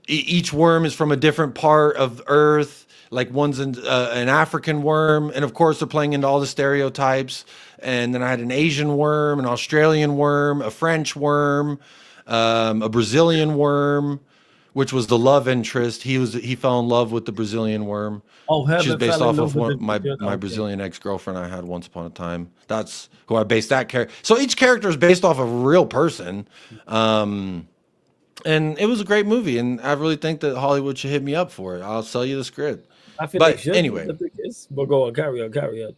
each worm is from a different part of Earth. Like one's an African worm, and of course they're playing into all the stereotypes. And then I had an Asian worm, an Australian worm, a French worm, a Brazilian worm, which was the love interest. He fell in love with the Brazilian worm. Oh, She's Herbert based fell in off love of with one the my okay. Brazilian ex-girlfriend I had once upon a time. That's who I based that character. So each character is based off of a real person. And it was a great movie, and I really think that Hollywood should hit me up for it. I'll sell you the script. I think they But should. anyway, The thing is, but go on, carry on, carry on.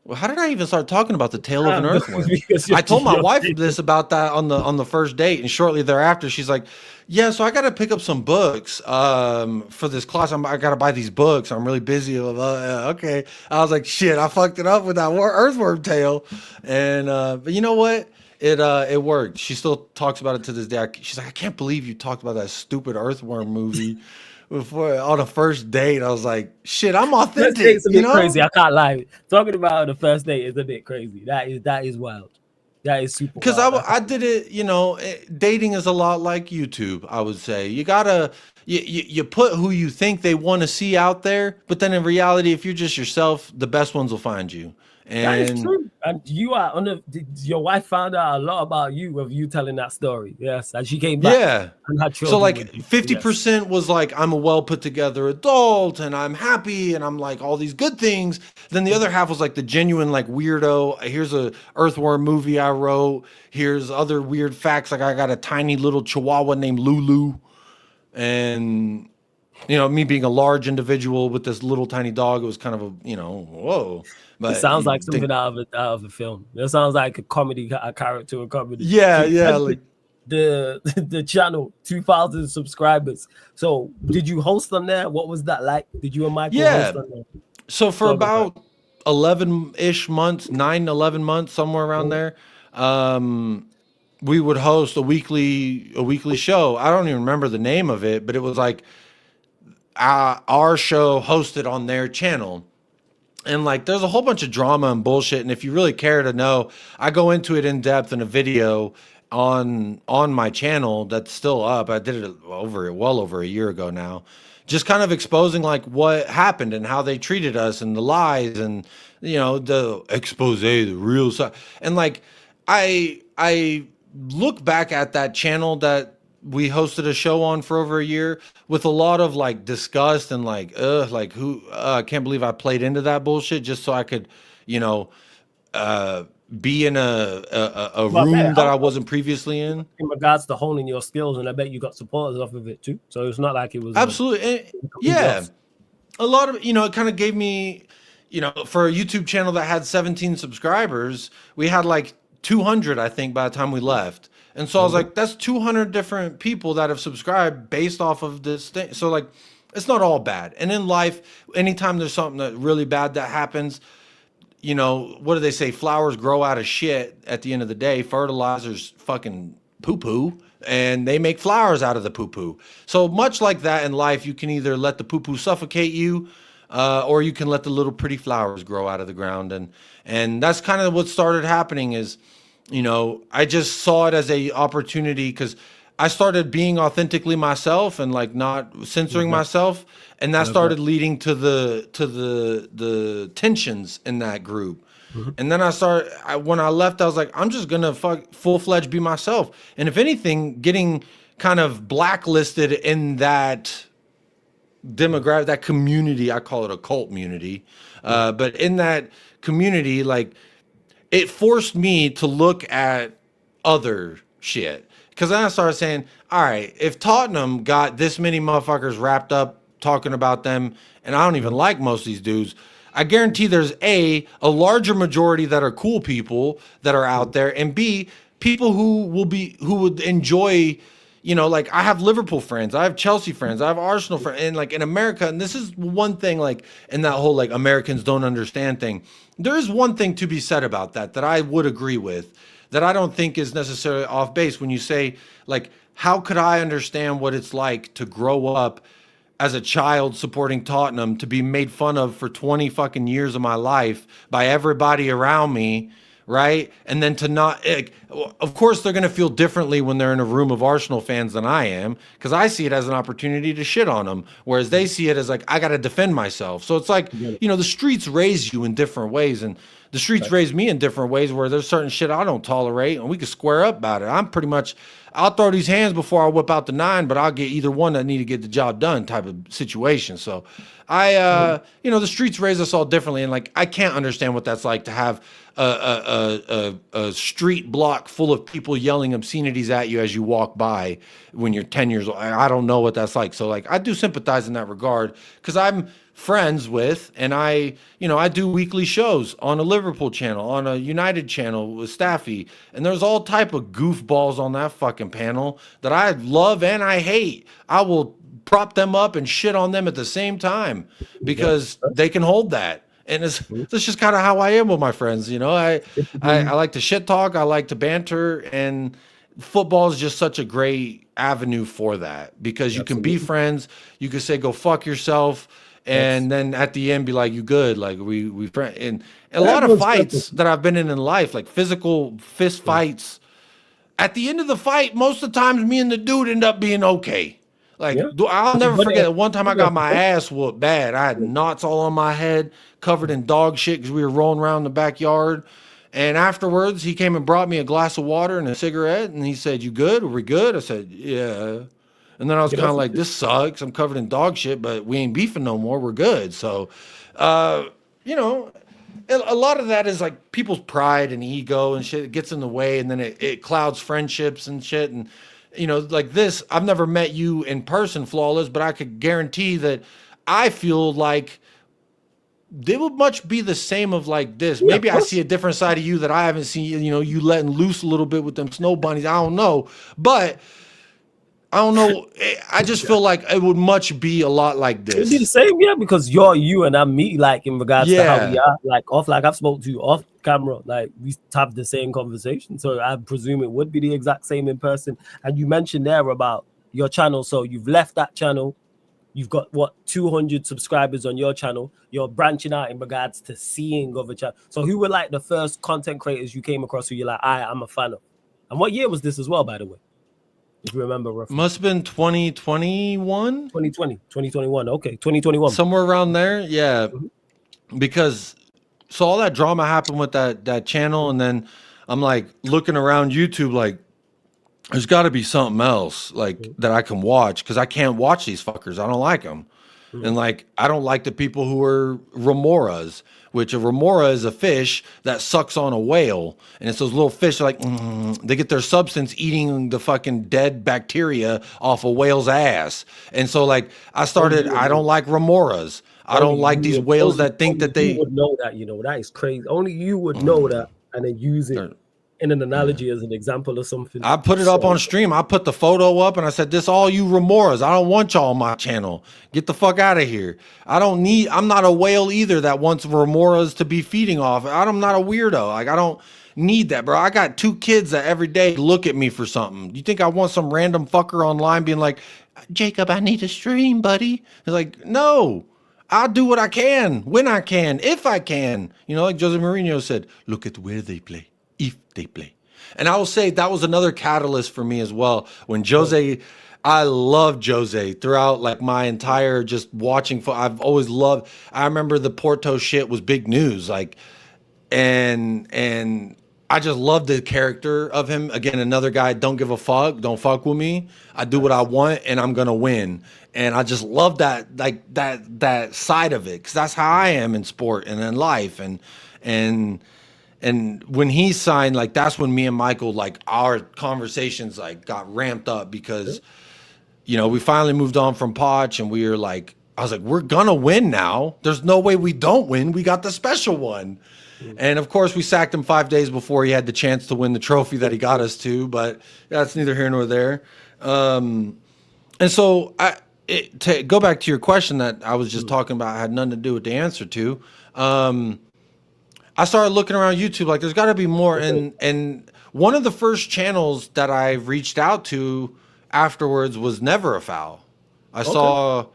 well, how did I even start talking about the tale of an earthworm? Because I told my you're wife this about that on the first date, and shortly thereafter, she's like, "Yeah, so I got to pick up some books for this class. I got to buy these books. I'm really busy." Okay, I was like, "Shit, I fucked it up with that earthworm tale," and but you know what? It worked. She still talks about it to this day. She's like, "I can't believe you talked about that stupid earthworm movie." Before on a first date, I was like, "Shit, I'm First authentic," date's a you bit know? crazy. I can't lie. Talking about the first date is a bit crazy. That is wild. That is super Because wild. I did it, dating is a lot like YouTube, I would say. You gotta, you put who you think they want to see out there, but then in reality, if you're just yourself, the best ones will find you. That is And true. And you are on the your wife found out a lot about you of you telling that story. Yes. And she came back yeah. and had So children with like you. Yes. 50% was like I'm a well put together adult and I'm happy and I'm like all these good things. Then the other half was like the genuine like weirdo. Here's a earthworm movie I wrote. Here's other weird facts like I got a tiny little chihuahua named Lulu and me being a large individual with this little tiny dog, it was kind of whoa. It But sounds you like something think, out of a film. It sounds like a comedy, a character in comedy. So yeah, you yeah, mentioned like the channel, 2,000 subscribers. So did you host on there? What was that like? Did you and Michael yeah. host on there? So for Tell me about about 11-ish months, 9, 11 months, somewhere around it. there, we would host a weekly show. I don't even remember the name of it, but it was like our show hosted on their channel. And like there's a whole bunch of drama and bullshit, and if you really care to know, I go into it in depth in a video on my channel that's still up. I did it well over a year ago now, just kind of exposing like what happened and how they treated us and the lies and the expose, the real side. And like I look back at that channel that we hosted a show on for over a year with a lot of like disgust and like who I can't believe I played into that bullshit just so I could, you know, uh, be in a But I bet it room that I helped wasn't previously in. in regards to honing your skills, and I bet you got supporters off of it too. So it's not like it was a Absolutely. complete Yeah. loss. A lot of, it kind of gave me, for a YouTube channel that had 17 subscribers, we had like 200, I think, by the time we left. And so I was Mhm. like, that's 200 different people that have subscribed based off of this thing. So, like, it's not all bad. And in life, anytime there's something that really bad that happens, what do they say? Flowers grow out of shit at the end of the day. Fertilizer's fucking poo poo, and they make flowers out of the poo poo. So, much like that in life, you can either let the poo poo suffocate you, or you can let the little pretty flowers grow out of the ground. And that's kind of what started happening is, I just saw it as a opportunity because I started being authentically myself and like not censoring Love myself, and that that. started leading to the tensions in that group. Mhm. And then when I left, I was like, I'm just gonna full fledged be myself. And if anything, getting kind of blacklisted in that demographic, that community, I call it a cult community, but in that community, like it forced me to look at other shit. Because then I started saying, all right, if Tottenham got this many motherfuckers wrapped up talking about them, and I don't even like most of these dudes, I guarantee there's a larger majority that are cool people that are out there, and B, people who would enjoy, like I have Liverpool friends, I have Chelsea friends, I have Arsenal friends, and like in America, and this is one thing, like in that whole like Americans don't understand thing. There is one thing to be said about that I would agree with, that I don't think is necessarily off base when you say like, how could I understand what it's like to grow up as a child supporting Tottenham, to be made fun of for 20 fucking years of my life by everybody around me, right? And then to not, of course, they're going to feel differently when they're in a room of Arsenal fans than I am, because I see it as an opportunity to shit on them, whereas they see it as like, I got to defend myself. So it's like, Get it. the streets raise you in different ways. And The streets raised me in different ways where there's certain shit I don't tolerate, and we can square up about it. I'm pretty much, I'll throw these hands before I whip out the 9, but I'll get either one that need to get the job done type of situation. So the streets raise us all differently, and like I can't understand what that's like to have a street block full of people yelling obscenities at you as you walk by when you're 10 years old. I don't know what that's like. So like I do sympathize in that regard because I'm friends with, and I do weekly shows on a Liverpool channel, on a United channel with Staffy, and there's all type of goofballs on that fucking panel that I love and I hate. I will prop them up and shit on them at the same time because they can hold that. And it's just kind of how I am with my friends. I like to shit talk. I like to banter, and football is just such a great avenue for that because you can be friends. You can say, go fuck yourself. And then at the end, be like, you good. Like we and a lot of fights that I've been in life, like physical fist fights. At the end of the fight, most of the times me and the dude end up being okay. Like I'll never forget one time I got my ass whooped bad. I had knots all on my head, covered in dog shit because we were rolling around the backyard. And afterwards, he came and brought me a glass of water and a cigarette, and he said, "You good? Are we good?" I said, "Yeah." And then I was kind of like, "This sucks. I'm covered in dog shit, but we ain't beefing no more. We're good." So, a lot of that is like people's pride and ego and shit. It gets in the way, and then it clouds friendships and shit. And like this, I've never met you in person, Flawless, but I could guarantee that I feel like they would much be the same of like this. Maybe I see a different side of you that I haven't seen. You letting loose a little bit with them snow bunnies. I don't know, but I don't know. I just feel like it would much be a lot like this. It'd be the same, because you're you and I'm me, like in regards to how we are, like off, like I've spoken to you off camera, like we have the same conversation. So I presume it would be the exact same in person. And you mentioned there about your channel. So you've left that channel. You've got 200 subscribers on your channel. You're branching out in regards to seeing other channels. So who were like the first content creators you came across who you're like, I'm a fan of? And what year was this as well, by the way? If you remember roughly. Must have been 2021? 2021. Okay, 2021. Somewhere around there, yeah. Because so all that drama happened with that channel, and then I'm like looking around YouTube like there's got to be something else like that I can watch because I can't watch these fuckers. I don't like them. And like I don't like the people who are remoras, which a remora is a fish that sucks on a whale, and it's those little fish like they get their substance eating the fucking dead bacteria off a whale's ass. And so like I don't like remoras. I don't like these whales that think that they would know that. That is crazy. Only you would know that and then use it in an analogy as an example or something. I put it up on stream. I put the photo up and I said, this all you remoras. I don't want y'all on my channel. Get the fuck out of here. I'm not a whale either that wants remoras to be feeding off. I'm not a weirdo. Like I don't need that, bro. I got 2 kids that every day look at me for something. You think I want some random fucker online being like, Jacob, I need to stream, buddy? It's like, no. I'll do what I can, when I can, if I can. Like Jose Mourinho said, look at where they play. If they play. And I will say that was another catalyst for me as well. When Jose, I loved Jose throughout like my entire just watching. I've always loved, I remember the Porto shit was big news. Like, and I just loved the character of him. Again, another guy, don't give a fuck, don't fuck with me. I do what I want and I'm going to win. And I just love that, like that side of it. Cause that's how I am in sport and in life. And when he signed, like that's when me and Michael, like our conversations like got ramped up because, we finally moved on from Poch and we were like, I was like, we're gonna win now. There's no way we don't win. We got the special one. And of course we sacked him 5 days before he had the chance to win the trophy that he got us to, but that's neither here nor there. And so to go back to your question that I was just talking about, had nothing to do with the answer to, I started looking around YouTube, like there's got to be more. And one of the first channels that I reached out to afterwards was Never a Foul. I saw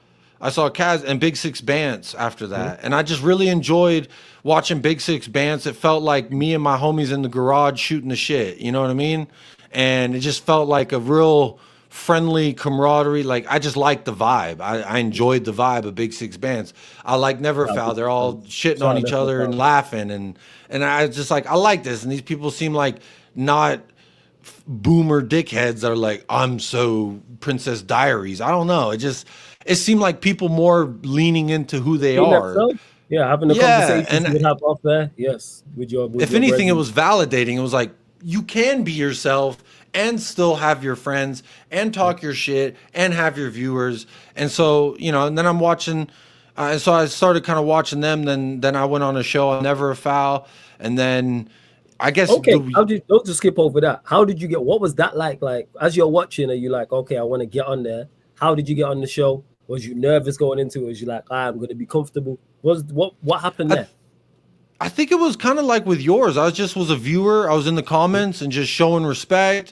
Kaz and Big Six Bants after that. And I just really enjoyed watching Big Six Bants. It felt like me and my homies in the garage shooting the shit. You know what I mean? And it just felt like a real friendly camaraderie. Like I just like the vibe. I enjoyed the vibe of Big Six Bants. I like Never Foul. They're all shitting on each other and laughing, and I just like I like this. And these people seem like not boomer dickheads that are like, I'm so Princess Diaries. I don't know. It seemed like people more leaning into who they are. Yeah, having the conversation you would have off there. Yes, if anything, it was validating. It was like you can be yourself and still have your friends and talk your shit and have your viewers. And so, you know, and then I'm watching. And so I started kind of watching them. Then I went on a show on Never a Foul, and then I guess don't just skip over that. How did you get? What was that like? Like as you're watching, are you like, okay, I want to get on there? How did you get on the show? Was you nervous going into it? Was you like, I'm going to be comfortable? What happened there? I think it was kind of like with yours. I was a viewer. I was in the comments and just showing respect,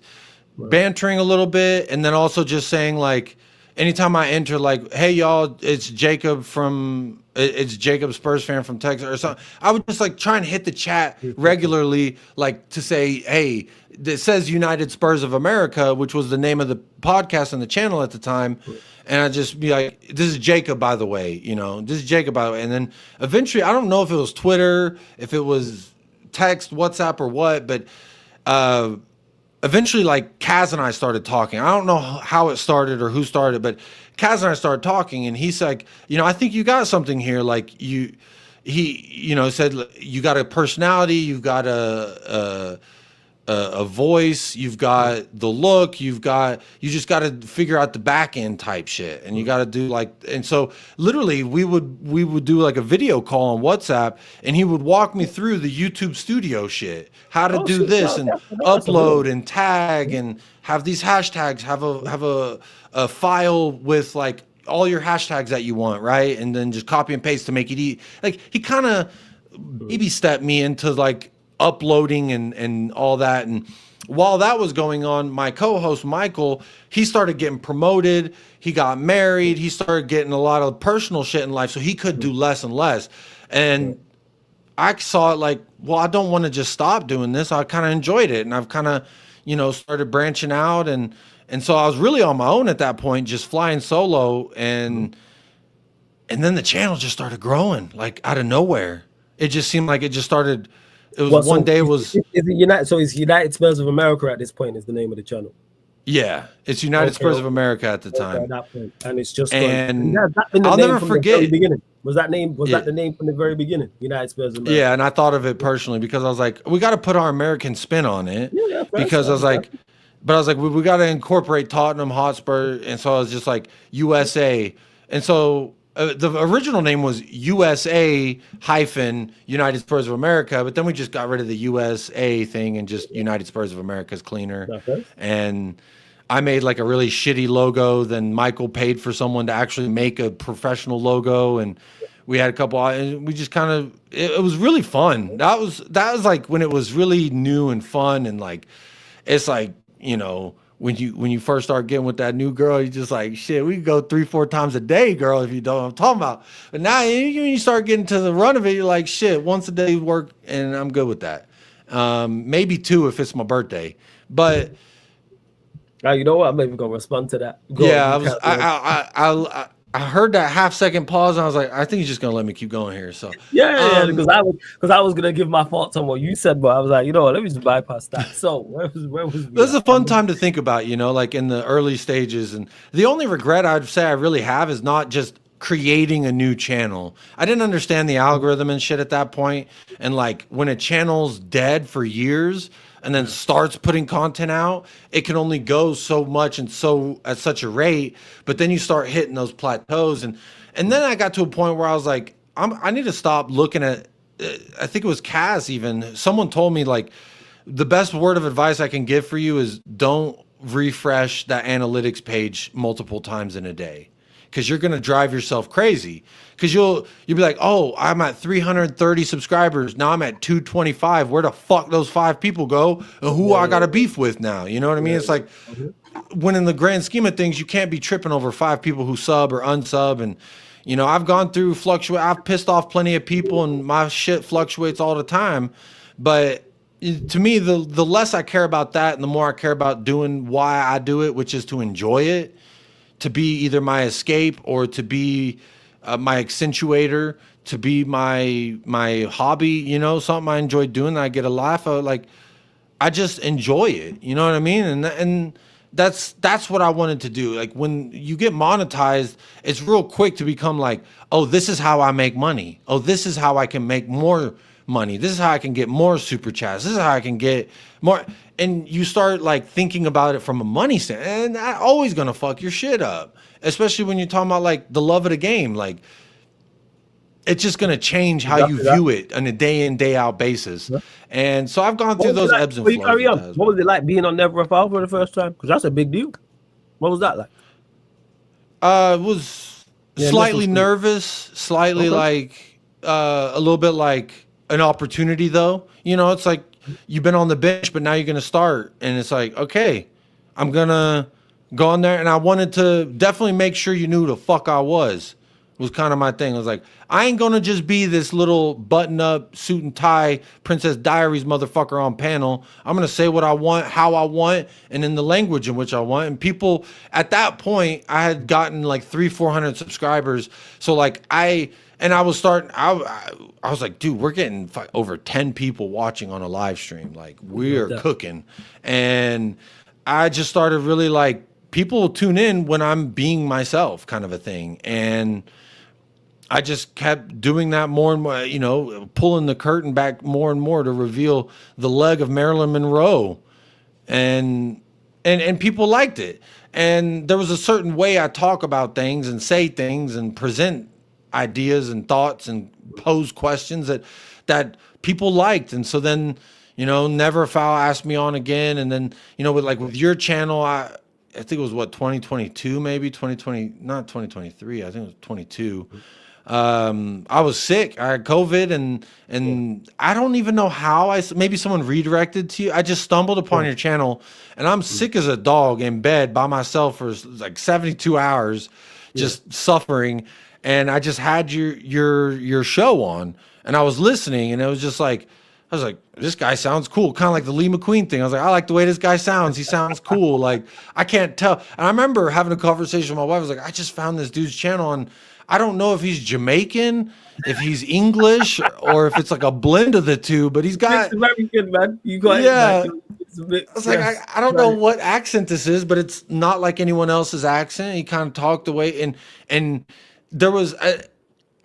bantering a little bit, and then also just saying like, anytime I enter, like, hey y'all, it's Jacob Spurs fan from Texas or something. I would just like try and hit the chat regularly, like to say, hey, it says United Spurs of America, which was the name of the podcast and the channel at the time. And I'd just be like, this is Jacob, by the way, you know, this is Jacob, by the way. And then eventually, I don't know if it was Twitter, if it was text, WhatsApp or what, but eventually like Kaz and I started talking. I don't know how it started or who started, but Kaz and I started talking, and he's like, you know, I think you got something here. Like he, you know, said you got a personality, you've got a voice, you've got the look, you just got to figure out the back end type shit, and you got to do like, and so literally we would do like a video call on WhatsApp, and he would walk me through the YouTube studio shit, how to do this and upload and tag and have these hashtags, have a file with like all your hashtags that you want, right? And then just copy and paste to make it easy. Like he kind of baby stepped me into like uploading and all that. And while that was going on, my co-host Michael, he started getting promoted, he got married, he started getting a lot of personal shit in life, so he could do less and less. And I saw it like, well, I don't want to just stop doing this. I kind of enjoyed it, and I've kind of, you know, started branching out, and so I was really on my own at that point, just flying solo, and then the channel just started growing like out of nowhere. It just seemed like it just started. It was one day. Is it United? So it's United Spurs of America at this point is the name of the channel. Yeah, it's United Spurs of America at the time. At that point. And it's just and I'll never forget. Was that the name from the very beginning? United Spurs of America. Yeah, and I thought of it personally because I was like, we got to put our American spin on it. Yeah, because I was like, we got to incorporate Tottenham Hotspur, and so I was just like USA, and so. The original name was USA hyphen United Spurs of America, but then we just got rid of the USA thing and just United Spurs of America is cleaner. Okay. And I made like a really shitty logo. Then Michael paid for someone to actually make a professional logo, and we had a couple. And we just kind of it was really fun. That was like when it was really new and fun, and like it's like, you know. When you first start getting with that new girl, you're just like, shit, we can go 3-4 times a day, girl, if you don't know what I'm talking about. But now you start getting to the run of it, you're like, shit, once a day work, and I'm good with that. Maybe 2 if it's my birthday. But you know what? I'm maybe gonna respond to that. I heard that half-second pause, and I was like, I think he's just gonna let me keep going here. So yeah, because I was gonna give my thoughts on what you said, but I was like, you know what, let me just bypass that. So where was this is a fun time to think about, you know, like in the early stages. And the only regret I'd say I really have is not just creating a new channel. I didn't understand the algorithm and shit at that point. And like when a channel's dead for years and then starts putting content out, it can only go so much and so at such a rate, but then you start hitting those plateaus. And then I got to a point where I was like, I need to stop looking at, I think it was Kaz even, someone told me like, the best word of advice I can give for you is don't refresh that analytics page multiple times in a day, because you're going to drive yourself crazy. Because you'll be like, oh, I'm at 330 subscribers. Now I'm at 225. Where the fuck those 5 people go? And who I got a beef with now? You know what I mean? It's like, when in the grand scheme of things, you can't be tripping over 5 people who sub or unsub. And, you know, I've gone through I've pissed off plenty of people, and my shit fluctuates all the time. But to me, the less I care about that and the more I care about doing why I do it, which is to enjoy it, to be either my escape or to be my accentuator, to be my hobby, you know, something I enjoy doing that I get a laugh out. Like, I just enjoy it. You know what I mean? And that's what I wanted to do. Like, when you get monetized, it's real quick to become like, oh, this is how I make money. Oh, this is how I can make more money. This is how I can get more super chats. This is how I can get more. And you start like thinking about it from a money standpoint, and that always gonna fuck your shit up. Especially when you're talking about like the love of the game. Like, it's just going to change how you view it on a day in, day out basis. Yeah. And so I've gone through those ebbs and flows. Carry on. What was it like being on Never a Foul for the first time? Because that's a big deal. What was that like? It was slightly nervous, slightly like a little bit like an opportunity, though. You know, it's like you've been on the bench, but now you're going to start. And it's like, okay, I'm going to go on there. And I wanted to definitely make sure you knew who the fuck I was kind of my thing. I was like, I ain't gonna just be this little button-up suit and tie Princess Diaries motherfucker on panel. I'm gonna say what I want, how I want, and in the language in which I want. And people at that point, I had gotten like 300-400 subscribers. So like I was like, dude, we're getting over 10 people watching on a live stream. Like, we are cooking. And I just started really like, people will tune in when I'm being myself, kind of a thing. And I just kept doing that more and more, you know, pulling the curtain back more and more to reveal the leg of Marilyn Monroe. And people liked it. And there was a certain way I talk about things and say things and present ideas and thoughts and pose questions that people liked. And so then, you know, Never Foul asked me on again. And then, you know, with your channel, I think it was 2022, maybe 2020, not 2023. I think it was 22. I was sick. I had COVID and I don't even know how maybe someone redirected to you. I just stumbled upon your channel and I'm sick as a dog in bed by myself for like 72 hours, just suffering. And I just had your show on and I was listening and it was just like, I was like, this guy sounds cool. Kind of like the Lee McQueen thing. I was like, I like the way this guy sounds. He sounds cool. Like, I can't tell. And I remember having a conversation with my wife. I was like, I just found this dude's channel and I don't know if he's Jamaican, if he's English, or if it's like a blend of the two, but he's got American, man. You got yeah. It, I was like, I don't know what accent this is, but it's not like anyone else's accent. He kind of talked away, and there was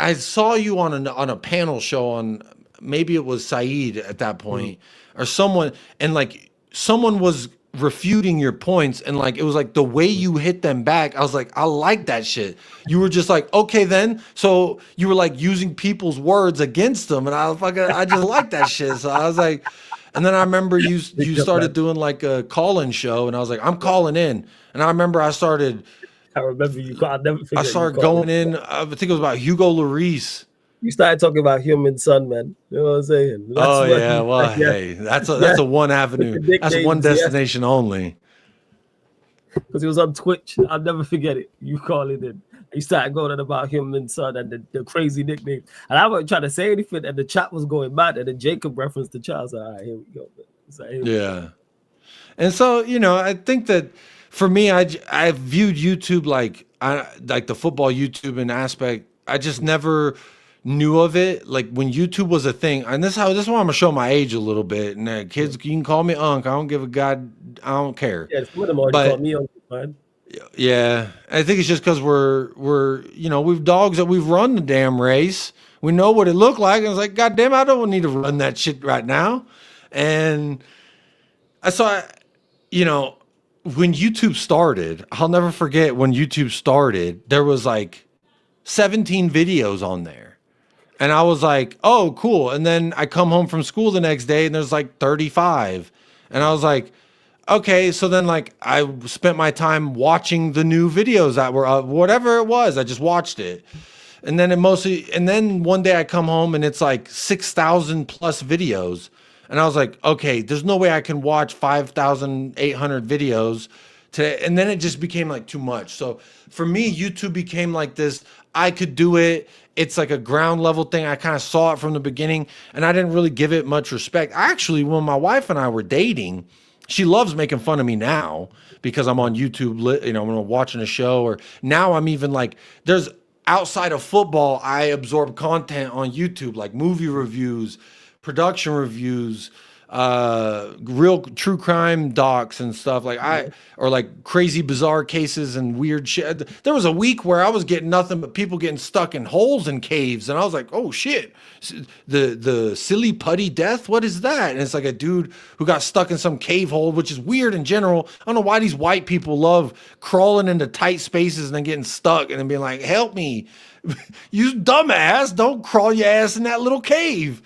I saw you on a panel show on, maybe it was Saeed at that point, or someone, and like someone was refuting your points, and like it was like the way you hit them back. I was like, I like that shit. You were just like, okay then. So you were like using people's words against them, and I just like that shit. So I was like, and then I remember you started doing like a call-in show, and I was like, I'm calling in. And I remember I remember you. I started going in. I think it was about Hugo Lloris. You started talking about Human Son, man. You know what I'm saying? Hey, that's a one avenue. That's one destination only. Because he was on Twitch. I'll never forget it. You call it in. You started going on about Human Son and the crazy nickname. And I wasn't trying to say anything, and the chat was going mad. And then Jacob referenced the chat. I was like, all right, here we go. Yeah. And so, you know, I think that for me, I viewed YouTube like the football YouTube in aspect. I just never knew of it, like when YouTube was a thing. And this is why I'm gonna show my age a little bit. And kids, you can call me Unc. I don't give a god. I don't care. Yeah, some of them already call me Unc, man. Yeah, I think it's just because we're you know, we've dogs that we've run the damn race. We know what it looked like. And I was like, God damn, I don't need to run that shit right now. And I saw, you know, when YouTube started, I'll never forget when YouTube started. There was like 17 videos on there. And I was like, oh, cool. And then I come home from school the next day and there's like 35. And I was like, okay. So then like I spent my time watching the new videos that were up, whatever it was. I just watched it. And then one day I come home and it's like 6,000 plus videos. And I was like, okay, there's no way I can watch 5,800 videos today. And then it just became like too much. So for me, YouTube became like this. I could do it. It's like a ground level thing. I kind of saw it from the beginning, and I didn't really give it much respect. Actually, when my wife and I were dating, she loves making fun of me now because I'm on YouTube, you know, when I'm watching a show, or now I'm even like, there's outside of football, I absorb content on YouTube, like movie reviews, production reviews, real true crime docs and stuff or like crazy bizarre cases and weird shit. There was a week where I was getting nothing but people getting stuck in holes in caves, and I was like, oh shit, the silly putty death, what is that? And it's like a dude who got stuck in some cave hole, which is weird in general. I don't know why these white people love crawling into tight spaces and then getting stuck and then being like, help me. You dumbass, don't crawl your ass in that little cave.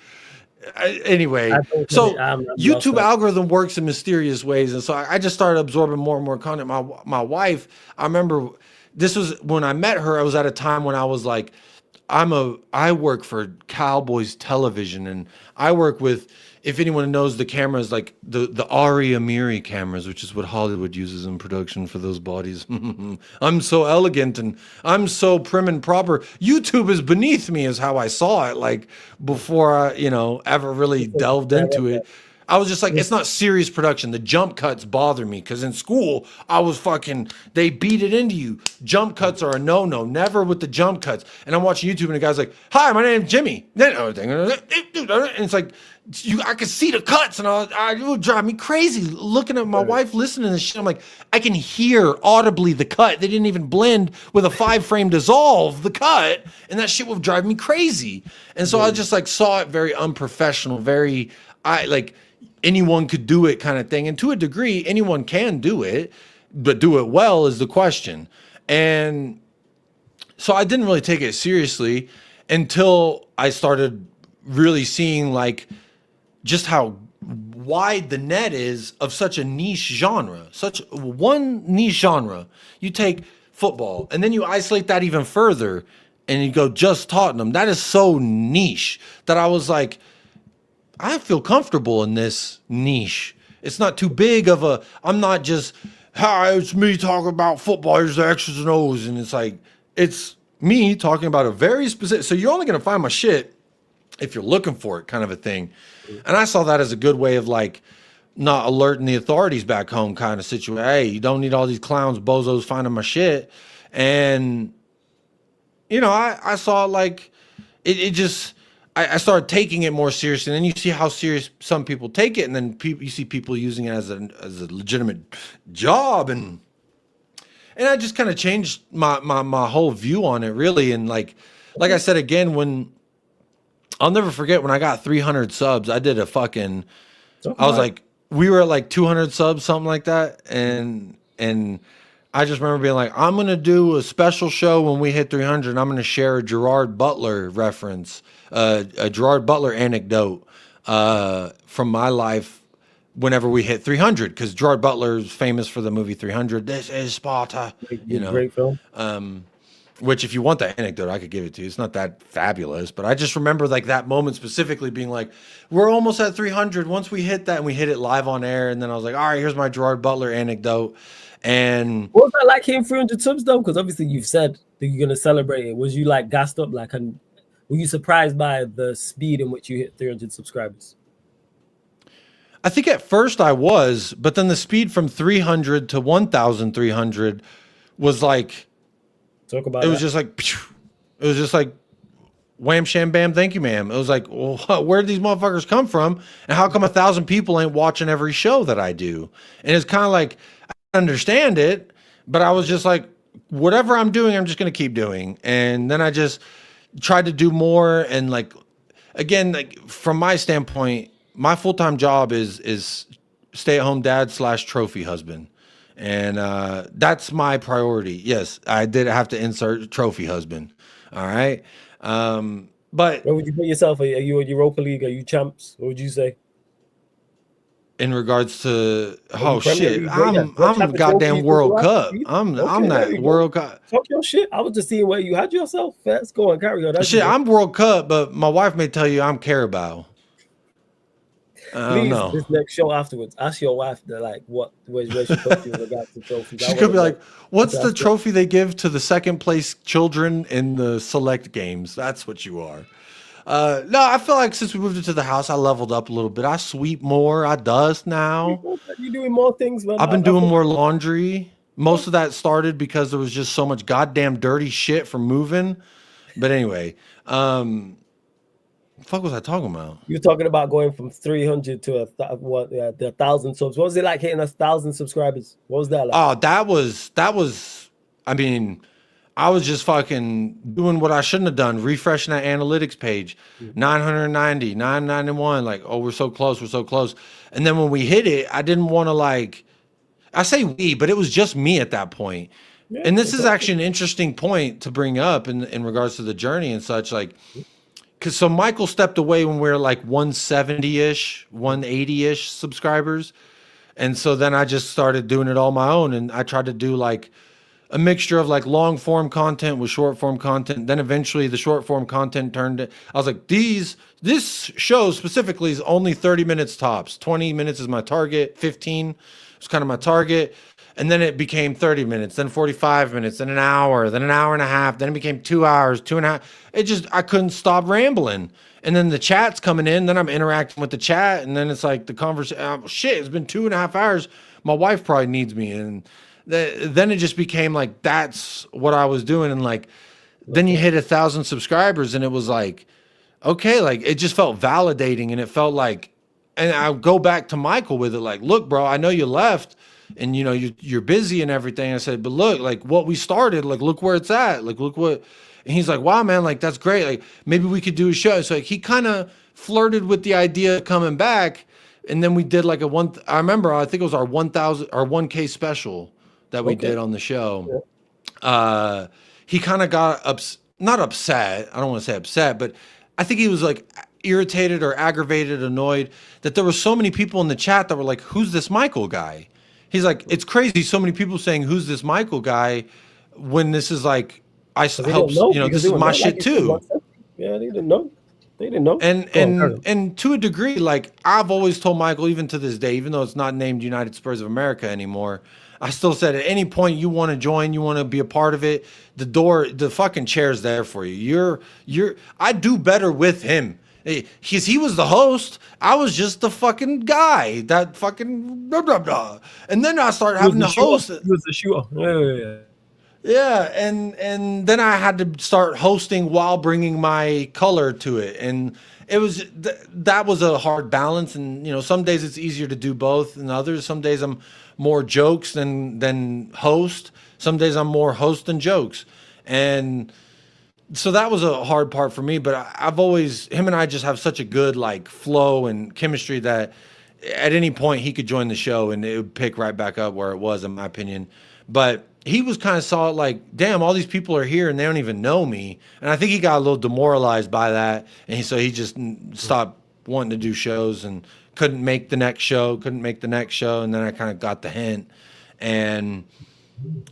Anyway, so YouTube algorithm works in mysterious ways, and so I just started absorbing more and more content. My wife, I remember this was when I met her. I was at a time when I was like, I work for Cowboys Television, and I work with, if anyone knows the cameras, like the Ari Amiri cameras, which is what Hollywood uses in production for those bodies. I'm so elegant and I'm so prim and proper. YouTube is beneath me, is how I saw it. Like before I, ever really delved into it. I was just like, it's not serious production. The jump cuts bother me because in school, they beat it into you. Jump cuts are a no-no, never with the jump cuts. And I'm watching YouTube and the guy's like, hi, my name's Jimmy. And it's like, I could see the cuts and it would drive me crazy looking at my wife listening to this shit. I'm like, I can hear audibly the cut. They didn't even blend with a 5-frame dissolve the cut. And that shit would drive me crazy. And so I just like saw it very unprofessional, anyone could do it kind of thing. And to a degree, anyone can do it, but do it well is the question. And so I didn't really take it seriously until I started really seeing like just how wide the net is of such a niche genre, such one niche genre. You take football and then you isolate that even further and you go just Tottenham. That is so niche that I was like, I feel comfortable in this niche. It's not too big of a, I'm not just, hi, it's me talking about football, here's the X's and O's. And it's like, it's me talking about a very specific, so you're only going to find my shit if you're looking for it, kind of a thing. And I saw that as a good way of like, not alerting the authorities back home kind of situation. Hey, you don't need all these clowns, bozos finding my shit. And, I saw like, it just, I started taking it more seriously, and then you see how serious some people take it, and then you see people using it as a legitimate job, and I just kind of changed my whole view on it, really. And like I said again, when I'll never forget when I got 300 subs, I did I was like, we were at like 200 subs, something like that, and I just remember being like, I'm gonna do a special show when we hit 300, and I'm gonna share a Gerard Butler reference. A Gerard Butler anecdote from my life whenever we hit 300, because Gerard Butler is famous for the movie 300. This is Sparta, Great film. Which if you want that anecdote, I could give it to you. It's not that fabulous, but I just remember like that moment specifically being like, we're almost at 300. Once we hit that, and we hit it live on air, and then I was like, all right, here's my Gerard Butler anecdote. And what was that like hitting 300 subs though? Because obviously you've said that you're gonna celebrate it. Was you like gassed up, were you surprised by the speed in which you hit 300 subscribers? I think at first I was, but then the speed from 300 to 1,300 was like, talk about it was just like, it was just like, wham, sham, bam, thank you, ma'am. It was like, well, where did these motherfuckers come from? And how come 1,000 people ain't watching every show that I do? And it's kind of like, I understand it, but I was just like, whatever I'm doing, I'm just going to keep doing. And then I just tried to do more. And like, again, like from my standpoint, my full-time job is stay-at-home dad / trophy husband. And that's my priority. Yes, I did have to insert trophy husband. All right. But where would you put yourself? Are you a Europa League? Are you champs? What would you say? In regards to shit, I'm goddamn World Cup. I'm that World Cup. Talk your shit. I was just seeing where you had yourself. Let's go and carry on. Shit, I'm World Cup, but my wife may tell you I'm Carabao. I don't Please, know. this next show afterwards, ask your wife where she puts you in regards to trophies. I She's want gonna to be know. like, "What's the That's what. trophy they give to the second place children in the select games?" That's what you are. No, I feel like since we moved into the house, I leveled up a little bit. I sweep more. I dust now. You're doing more things, man. I've been I doing think. more laundry. Most of that started because there was just so much goddamn dirty shit from moving. But anyway, fuck was I talking about? You're talking about going from 300 to the 1,000 subs. What was it like hitting 1,000 subscribers? What was that like? Oh, that was. I mean, I was just fucking doing what I shouldn't have done, refreshing that analytics page. 990, 991, like, oh, we're so close, we're so close. And then when we hit it, I didn't want to like I say we, but it was just me at that point. Yeah, And this it's is okay. actually an interesting point to bring up in regards to the journey and such. Like, because so Michael stepped away when we were like 170 ish, 180 ish subscribers. And so then I just started doing it all my own. And I tried to do like a mixture of like long form content with short form content. Then eventually the short form content turned it. I was like, this show specifically is only 30 minutes tops. 20 minutes is my target. 15 was kind of my target. And then it became 30 minutes, then 45 minutes, then an hour and a half. Then it became 2 hours, 2.5. It just, I couldn't stop rambling. And then the chat's coming in, then I'm interacting with the chat. And then it's like the conversation, oh, shit, it's been 2.5 hours. My wife probably needs me. And then it just became like, that's what I was doing. And like, then you hit 1,000 subscribers and it was like, okay, like it just felt validating. And it felt like, and I go back to Michael with it, like, look, bro, I know you left and you know, you're busy and everything. I said, but look, like what we started, like, look where it's at. Like, look what, and he's like, wow, man, like, that's great. Like maybe we could do a show. So like, he kind of flirted with the idea of coming back. And then we did like I remember, I think it was our 1,000 or 1K special that we did on the show. He kind of got not upset. I don't want to say upset, but I think he was like irritated or aggravated, annoyed that there were so many people in the chat that were like, who's this Michael guy? He's like, it's crazy. So many people saying, who's this Michael guy? When this is like, I help, you know, this is my shit too. Yeah, they didn't know. They didn't know. And to a degree, like I've always told Michael, even to this day, even though it's not named United Spurs of America anymore, I still said at any point you want to join, you want to be a part of it, the fucking chair's there for you. I do better with him. He was the host. I was just the fucking guy that fucking blah, blah, blah. And then I started having to host it. He was the shooter. Yeah. Yeah, and then I had to start hosting while bringing my color to it, and it was that was a hard balance. And you know, some days it's easier to do both than others. Some days I'm more jokes than host. Some days I'm more host than jokes, and so that was a hard part for me. But I've always him and I just have such a good like flow and chemistry that at any point he could join the show and it would pick right back up where it was, in my opinion. But he was kind of saw it like, damn, all these people are here and they don't even know me. And I think he got a little demoralized by that. And so he just stopped wanting to do shows and couldn't make the next show. And then I kind of got the hint. And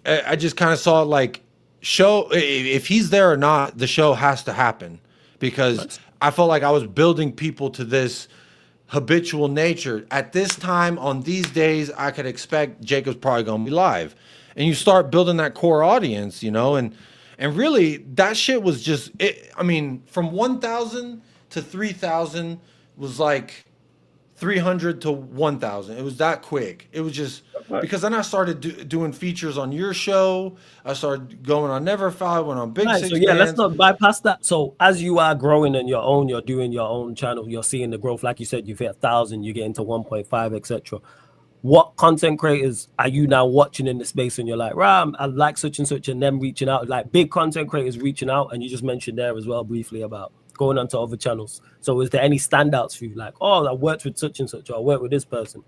I just kind of saw it like, show, if he's there or not, the show has to happen. Because I felt like I was building people to this habitual nature. At this time, on these days, I could expect Jacob's probably going to be live. And you start building that core audience, you know, and really that shit was just, I mean, from 1,000 to 3,000 was like 300 to 1,000. It was that quick. It was just, because then I started doing features on your show. I started going on Neverfly, went on Big Six. So yeah, let's not bypass that. So as you are growing on your own, you're doing your own channel, you're seeing the growth. Like you said, you've hit 1,000, you get into 1.5, etc. What content creators are you now watching in the space and you're like, Ram, I like such and such, and them reaching out, like big content creators reaching out? And you just mentioned there as well briefly about going onto other channels. So is there any standouts for you? Like, oh, I worked with such and such, or I worked with this person.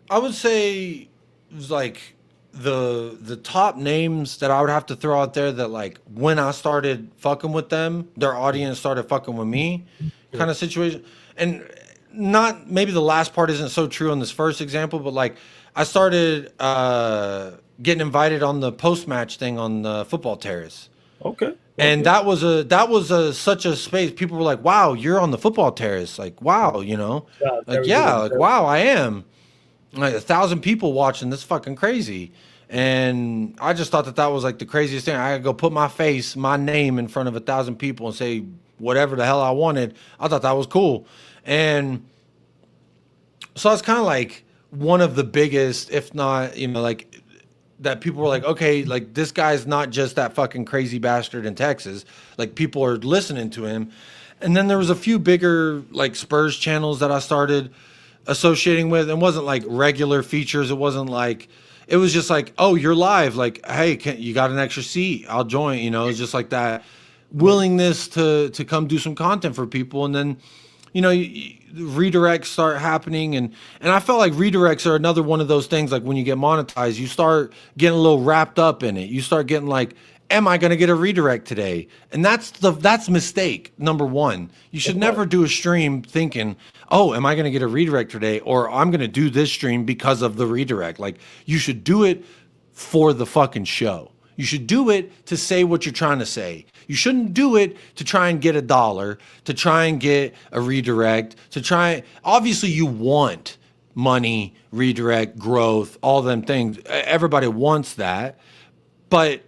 I would say it was like the top names that I would have to throw out there that like when I started fucking with them, their audience started fucking with me kind of situation. And not maybe the last part isn't so true on this first example, but like I started getting invited on the post-match thing on the Football Terrace. Okay. And that was such a space. People were like, "Wow, you're on the football terrace." Like, "Wow, you know." Yeah, Like, very yeah, good. like, "Wow, I am." Like 1,000 people watching. That's fucking crazy. And I just thought that was like the craziest thing. I could go put my face, my name in front of 1,000 people and say whatever the hell I wanted. I thought that was cool. And so it's kind of like one of the biggest, if not, like that people were like, okay, like this guy's not just that fucking crazy bastard in Texas. Like people are listening to him. And then there was a few bigger like Spurs channels that I started associating with. It wasn't like regular features. It wasn't like, it was just like, oh, you're live. Like, hey, you got an extra seat? I'll join. It's just like that willingness to come do some content for people. And then, redirects start happening. And I felt like redirects are another one of those things. Like when you get monetized, you start getting a little wrapped up in it. You start getting like, am I going to get a redirect today? And that's mistake number one. You should never do a stream thinking, oh, am I going to get a redirect today? Or I'm going to do this stream because of the redirect. Like you should do it for the fucking show. You should do it to say what you're trying to say. You shouldn't do it to try and get $1, to try and get a redirect, obviously you want money, redirect, growth, all them things. Everybody wants that, but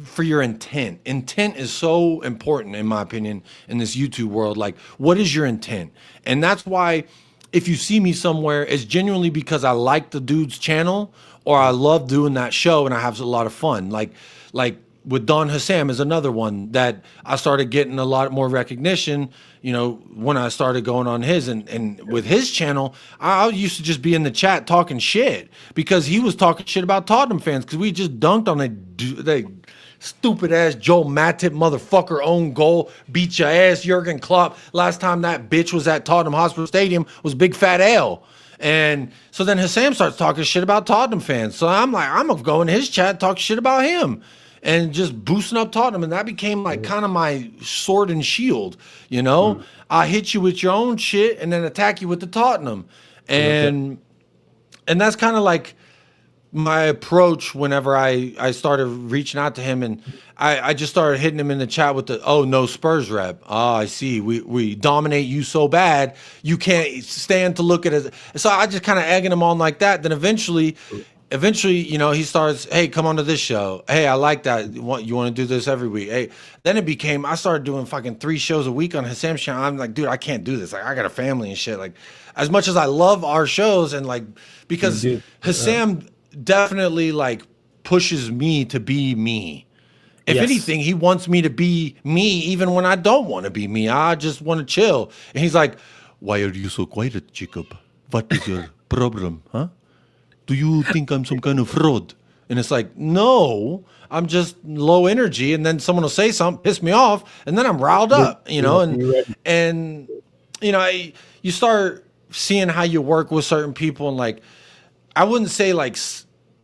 for your intent. Intent is so important, in my opinion, in this YouTube world. Like, what is your intent? And that's why if you see me somewhere, it's genuinely because I like the dude's channel or I love doing that show and I have a lot of fun. Like with Don Hussam is another one that I started getting a lot more recognition, when I started going on his and with his channel, I used to just be in the chat talking shit because he was talking shit about Tottenham fans because we just dunked on they stupid ass Joe Matip motherfucker own goal, beat your ass Jurgen Klopp. Last time that bitch was at Tottenham Hotspur Stadium was Big Fat L. And so then Hussam starts talking shit about Tottenham fans. So I'm like, I'm gonna go in his chat, talk shit about him and just boosting up Tottenham. And that became like kind of my sword and shield, I hit you with your own shit and then attack you with the Tottenham. And that's kind of like my approach whenever I started reaching out to him, and I just started hitting him in the chat with the, oh, no Spurs rep. Oh, I see. We dominate you so bad you can't stand to look at it. So I just kind of egging him on like that. Then eventually, he starts, hey, come on to this show. Hey, I like that. You want to do this every week? Hey, then I started doing fucking 3 shows a week on Husam'S channel. I'm like, dude, I can't do this. Like, I got a family and shit. Like, as much as I love our shows and like, because Hussam definitely like pushes me to be me. If anything, he wants me to be me even when I don't want to be me. I just want to chill. And he's like, why are you so quiet, Jacob? What is your problem, huh? Do you think I'm some kind of fraud? And it's like, no, I'm just low energy. And then someone will say something, piss me off, and then I'm riled up, and you start seeing how you work with certain people. And like, I wouldn't say like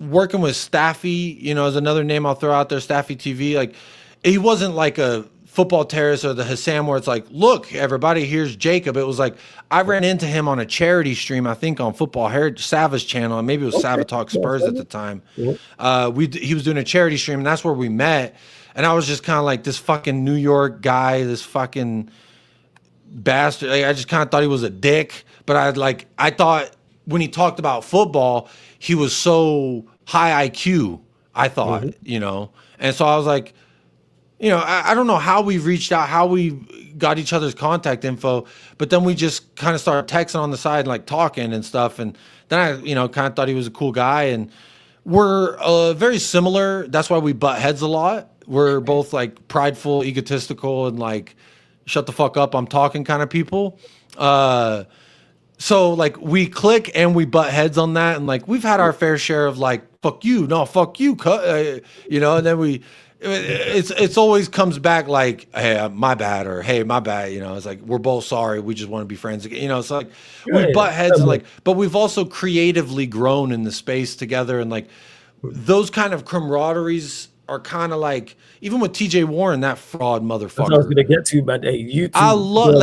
working with Staffy, is another name I'll throw out there, Staffy TV. Like, he wasn't like a Football Terrace or the Hussam where it's like, look, everybody, here's Jacob. It was like, I ran into him on a charity stream, I think on Football Heritage, Sava's channel, and maybe it was Sava Talk Spurs at the time. He was doing a charity stream, and that's where we met. And I was just kind of like this fucking New York guy, this fucking bastard. Like, I just kind of thought he was a dick. But I thought when he talked about football, he was so high IQ, I thought, And so I was like, I don't know how we reached out, how we got each other's contact info, but then we just kind of started texting on the side and like talking and stuff. And then I, kind of thought he was a cool guy. And we're very similar. That's why we butt heads a lot. We're both like prideful, egotistical, and like, shut the fuck up, I'm talking kind of people. So like we click and we butt heads on that. And like, we've had our fair share of like, fuck you, no, fuck you, and then it's always comes back like, hey, my bad, or hey, my bad, it's like, we're both sorry, we just want to be friends again, it's like we butt heads and like, but we've also creatively grown in the space together. And like those kind of camaraderies are kind of like, even with TJ Warren, that fraud motherfucker. That's what I was gonna get to, man. Hey, YouTube, I love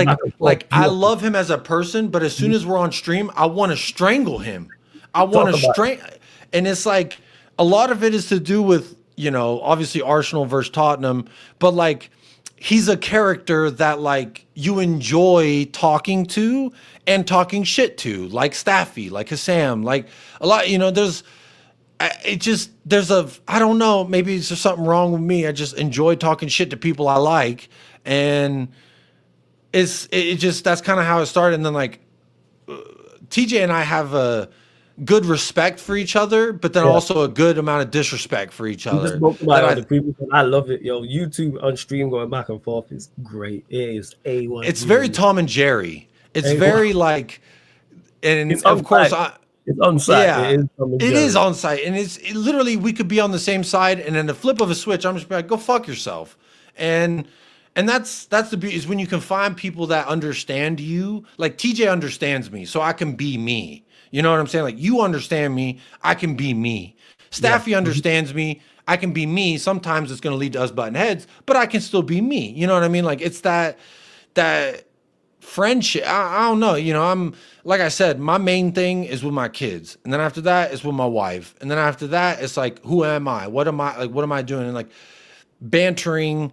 I love him as a person, but as soon as we're on stream, I want to strangle him. I want to strangle, and it's like a lot of it is to do with obviously Arsenal versus Tottenham, but like he's a character that like you enjoy talking to and talking shit to, like Staffy, like Hussam, like a lot, I don't know, maybe it's just something wrong with me. I just enjoy talking shit to people I like. And that's kind of how it started. And then like TJ and I have a good respect for each other, but then also a good amount of disrespect for each other. The previous one. I love it, yo. YouTube on stream going back and forth is great. It is A1. It's very Tom and Jerry. It's A1. Very like, and it's of course, it's on site. Yeah, it is on site, and it literally we could be on the same side, and then the flip of a switch, I'm just like, go fuck yourself, and that's the beauty is when you can find people that understand you. Like TJ understands me, so I can be me. You know what I'm saying? Like you understand me, I can be me. Staffy understands me, I can be me. Sometimes it's going to lead to us butting heads, but I can still be me. You know what I mean? Like it's that friendship. I don't know. I'm like I said, my main thing is with my kids, and then after that is with my wife, and then after that it's like, who am I? What am I doing? And like bantering.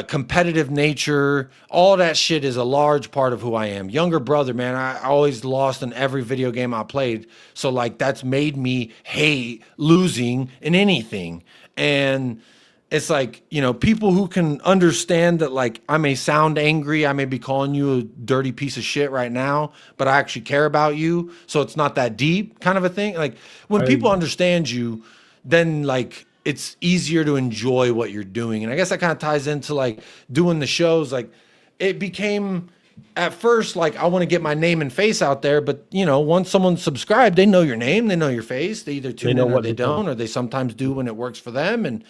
Competitive nature, all that shit is a large part of who I am. Younger brother, man, I always lost in every video game I played. So like that's made me hate losing in anything. And it's like, people who can understand that like I may sound angry, I may be calling you a dirty piece of shit right now, but I actually care about you. So it's not that deep kind of a thing. Like when people understand you, then like it's easier to enjoy what you're doing. And I guess that kind of ties into like doing the shows. Like it became at first, like I want to get my name and face out there, but once someone subscribed, they know your name, they know your face. They either tune in or they don't, or they sometimes do when it works for them. And,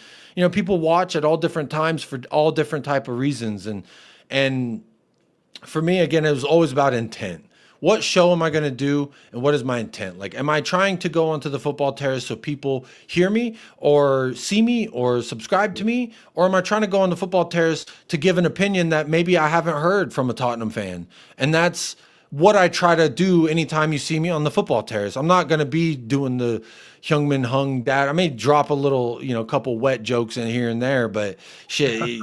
people watch at all different times for all different type of reasons. And for me, again, it was always about intent. What show am I going to do, and what is my intent? Like, am I trying to go onto the Football Terrace so people hear me or see me or subscribe to me? Or am I trying to go on the Football Terrace to give an opinion that maybe I haven't heard from a Tottenham fan? And that's what I try to do anytime you see me on the Football Terrace. I'm not going to be doing the Hyungmin Hung dad. I may drop a little, couple wet jokes in here and there, but shit.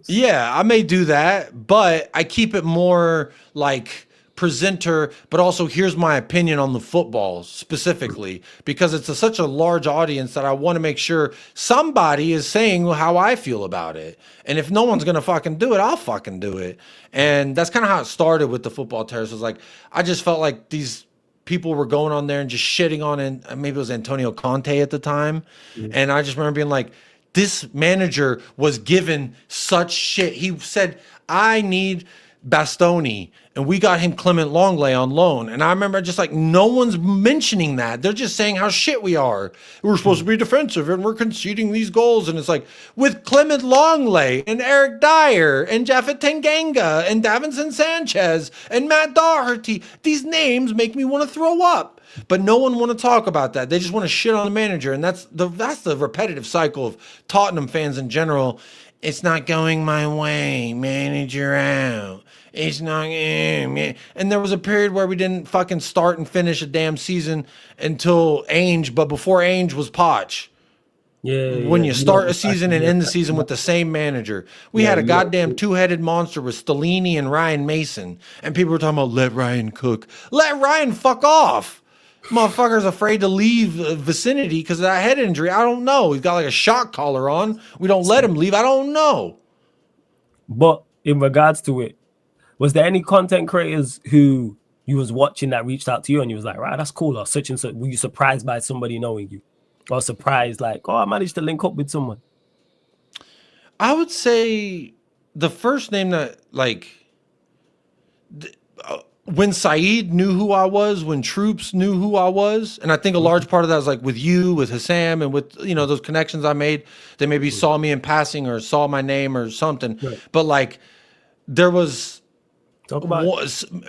Yeah, I may do that, but I keep it more like presenter, but also here's my opinion on the football specifically, because it's such a large audience that I want to make sure somebody is saying how I feel about it. And if no one's going to fucking do it, I'll fucking do it. And that's kind of how it started with the Football Terrace. It was like, I just felt like these people were going on there and just shitting on, and maybe it was Antonio Conte at the time. And I just remember being like, this manager was given such shit. He said, I need Bastoni, and we got him Clement Longley on loan. And I remember just like, no one's mentioning that. They're just saying how shit we are. We're supposed to be defensive and we're conceding these goals. And it's like, with Clement Longley and Eric Dyer and Japhet Tanganga and Davinson Sanchez and Matt Doherty, these names make me want to throw up. But no one want to talk about that. They just want to shit on the manager. And that's the repetitive cycle of Tottenham fans in general. It's not going my way, manager out. It's not, and there was a period where we didn't fucking start and finish a damn season until Ainge, but before Ainge was Poch. When you start a season and end the season with the same manager. We had a goddamn two-headed monster with Stellini and Ryan Mason, and people were talking about let Ryan cook. Let Ryan fuck off. Motherfucker's afraid to leave the vicinity because of that head injury. I don't know. He's got like a shock collar on. We don't let him leave. I don't know. But in regards to it, was there any content creators who you was watching that reached out to you and you was like, right, that's cool, or such and such? Were you surprised by somebody knowing you? Or surprised like, oh, I managed to link up with someone? I would say the first name that like... when Saeed knew who I was, when Troops knew who I was, and I think a large part of that was like with you, with Hussam, and with those connections I made. They maybe saw me in passing or saw my name or something. Right. But like there was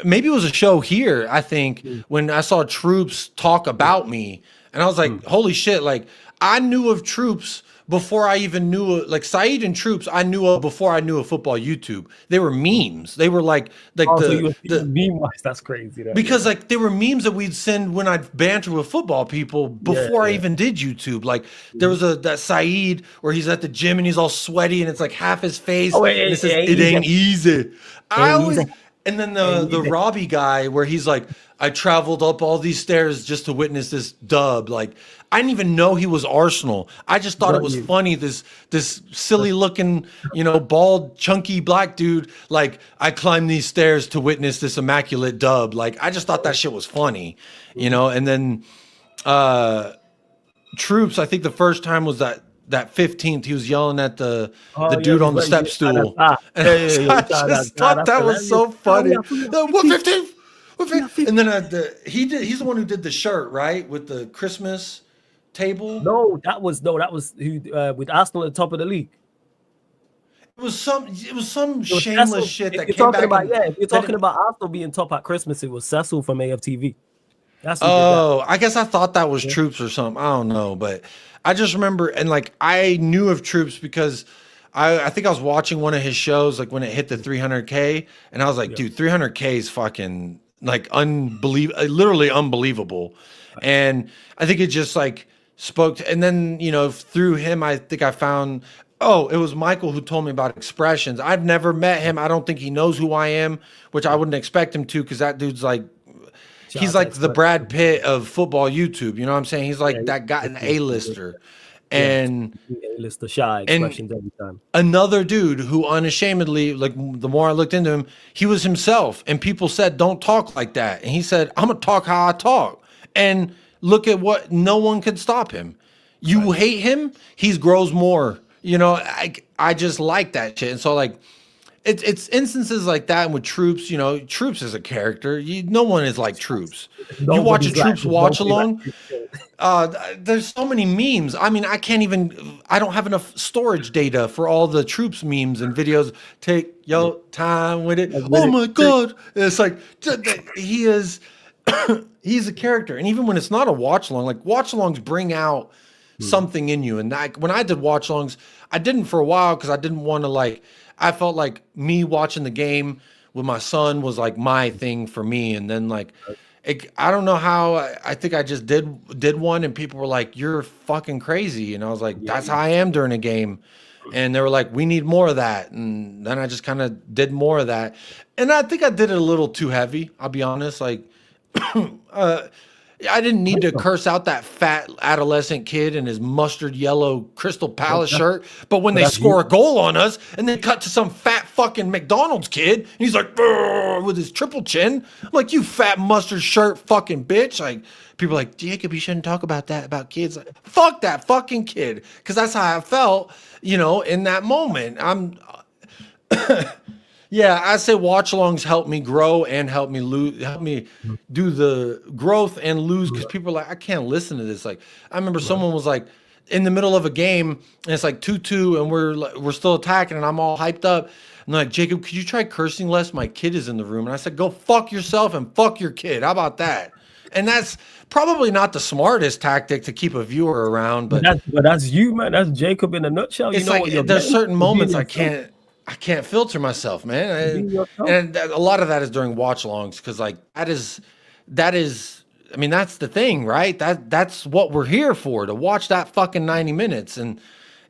maybe it was a show here, I think, when I saw Troops talk about me, and I was like, holy shit, like I knew of Troops before I even knew like Saeed and Troops. I knew of before I knew of football YouTube. They were memes. They were like Oh, so you were the meme wise. That's crazy. because like they were memes that we'd send when I'd banter with football people before I even did YouTube. Like there was that Saeed where he's at the gym and he's all sweaty and it's like half his face Oh, and it says it ain't easy. I always and then the Robbie guy where he's like, I traveled up all these stairs just to witness this dub. Like I didn't even know he was Arsenal. I just thought it was funny. This silly looking, bald, chunky black dude. Like I climbed these stairs to witness this immaculate dub. Like I just thought that shit was funny, And then Troops. I think the first time was that 15th. He was yelling at the dude on the step stool. I just thought that was so funny. What 15th? And then he's the one who did the shirt, right, with the Christmas table. No, that was who with Arsenal at the top of the league. It was some shameless shit that came back. If you're talking about Arsenal being top at Christmas, it was Cecil from AFTV. I guess I thought that was Troops or something. I don't know, but I just remember and like I knew of Troops because I think I was watching one of his shows like when it hit the 300K, and I was like, dude, 300K is fucking like literally unbelievable. And I think it just like spoke to, and then through him I think I found it was Michael who told me about Expressions. I've never met him. I don't think he knows who I am, which I wouldn't expect him to, because that dude's like he's like the Brad Pitt of football YouTube, you know what I'm saying? He's like that guy, an A-lister. And A-lister shy Expressions every time. Another dude who unashamedly, like the more I looked into him, he was himself. And people said, don't talk like that. And he said, I'm gonna talk how I talk. And look at what, no one could stop him. You hate him, he grows more. I just like that shit. And so like it's instances like that. And with Troops, Troops is a character. No one is like Troops. You watch a Troops watch along. There's so many memes. I mean, I don't have enough storage data for all the Troops memes and videos. Take your time with it. Oh my God. It's like, he's a character. And even when it's not a watch along, like watch alongs bring out something in you. And when I did watch alongs, I didn't for a while because I didn't want to I felt like me watching the game with my son was like my thing for me. And then I don't know how, I think I just did one and people were like, you're fucking crazy. And I was like, that's how I am during a game. And they were like, we need more of that. And then I just kind of did more of that. And I think I did it a little too heavy. I'll be honest. Like, I didn't need to curse out that fat adolescent kid in his mustard yellow Crystal Palace shirt. But when they score a goal on us and then cut to some fat fucking McDonald's kid, and he's like, with his triple chin, I'm like, you fat mustard shirt fucking bitch. Like, people are like, Jacob, you shouldn't talk about that, about kids. Like, fuck that fucking kid. Because that's how I felt, in that moment. Yeah, I say watch alongs help me grow and help me do the growth and lose, because people are like, I can't listen to this. Like, I remember someone was like in the middle of a game and it's like 2-2 and we're still attacking and I'm all hyped up. And they're like, Jacob, could you try cursing less? My kid is in the room. And I said, go fuck yourself and fuck your kid. How about that? And that's probably not the smartest tactic to keep a viewer around, but that's you, man. That's Jacob in a nutshell. It's there's certain moments I can't filter myself, man. And a lot of that is during watch alongs, because like that is, I mean, that's the thing, right? That's what we're here for, to watch that fucking 90 minutes. And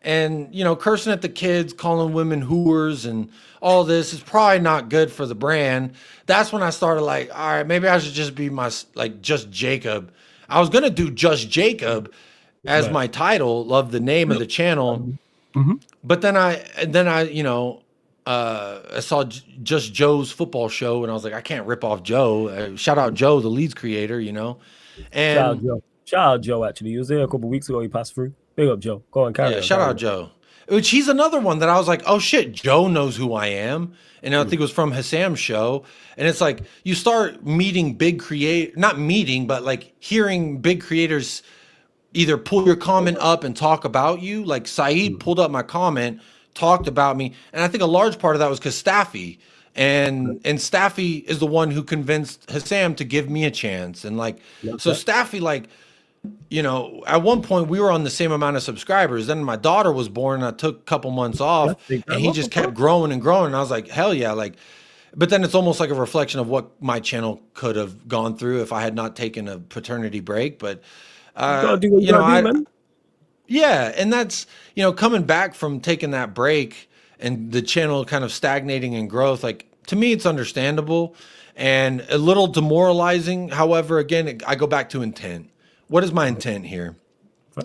cursing at the kids, calling women whores and all this is probably not good for the brand. That's when I started like, all right, maybe I should just be just Jacob. I was gonna do just Jacob as my title of the name of the channel. But then I saw Just Joe's football show, and I was like, I can't rip off Joe. Shout out Joe, the Leeds creator, And shout out Joe. Actually, he was there a couple weeks ago. He passed through. Big up Joe. Go on, carry on. Shout out Joe. Which he's another one that I was like, oh shit, Joe knows who I am. And I think it was from Husam'S show. And it's like you start meeting not meeting, but like hearing big creators either pull your comment up and talk about you. Like Saeed pulled up my comment, talked about me. And I think a large part of that was because Staffy. And Staffy is the one who convinced Hussam to give me a chance. And like, so Staffy, like, you know, at one point we were on the same amount of subscribers. Then my daughter was born and I took a couple months off That's big and time. he What the just kept fuck? growing and growing. And I was like, hell yeah. Like, but then it's almost like a reflection of what my channel could have gone through if I had not taken a paternity break. But, You gotta do what you you know, gotta do, man. yeah. And that's, you know, coming back from taking that break and the channel kind of stagnating in growth, like to me, it's understandable and a little demoralizing. However, again, I go back to intent. What is my intent here?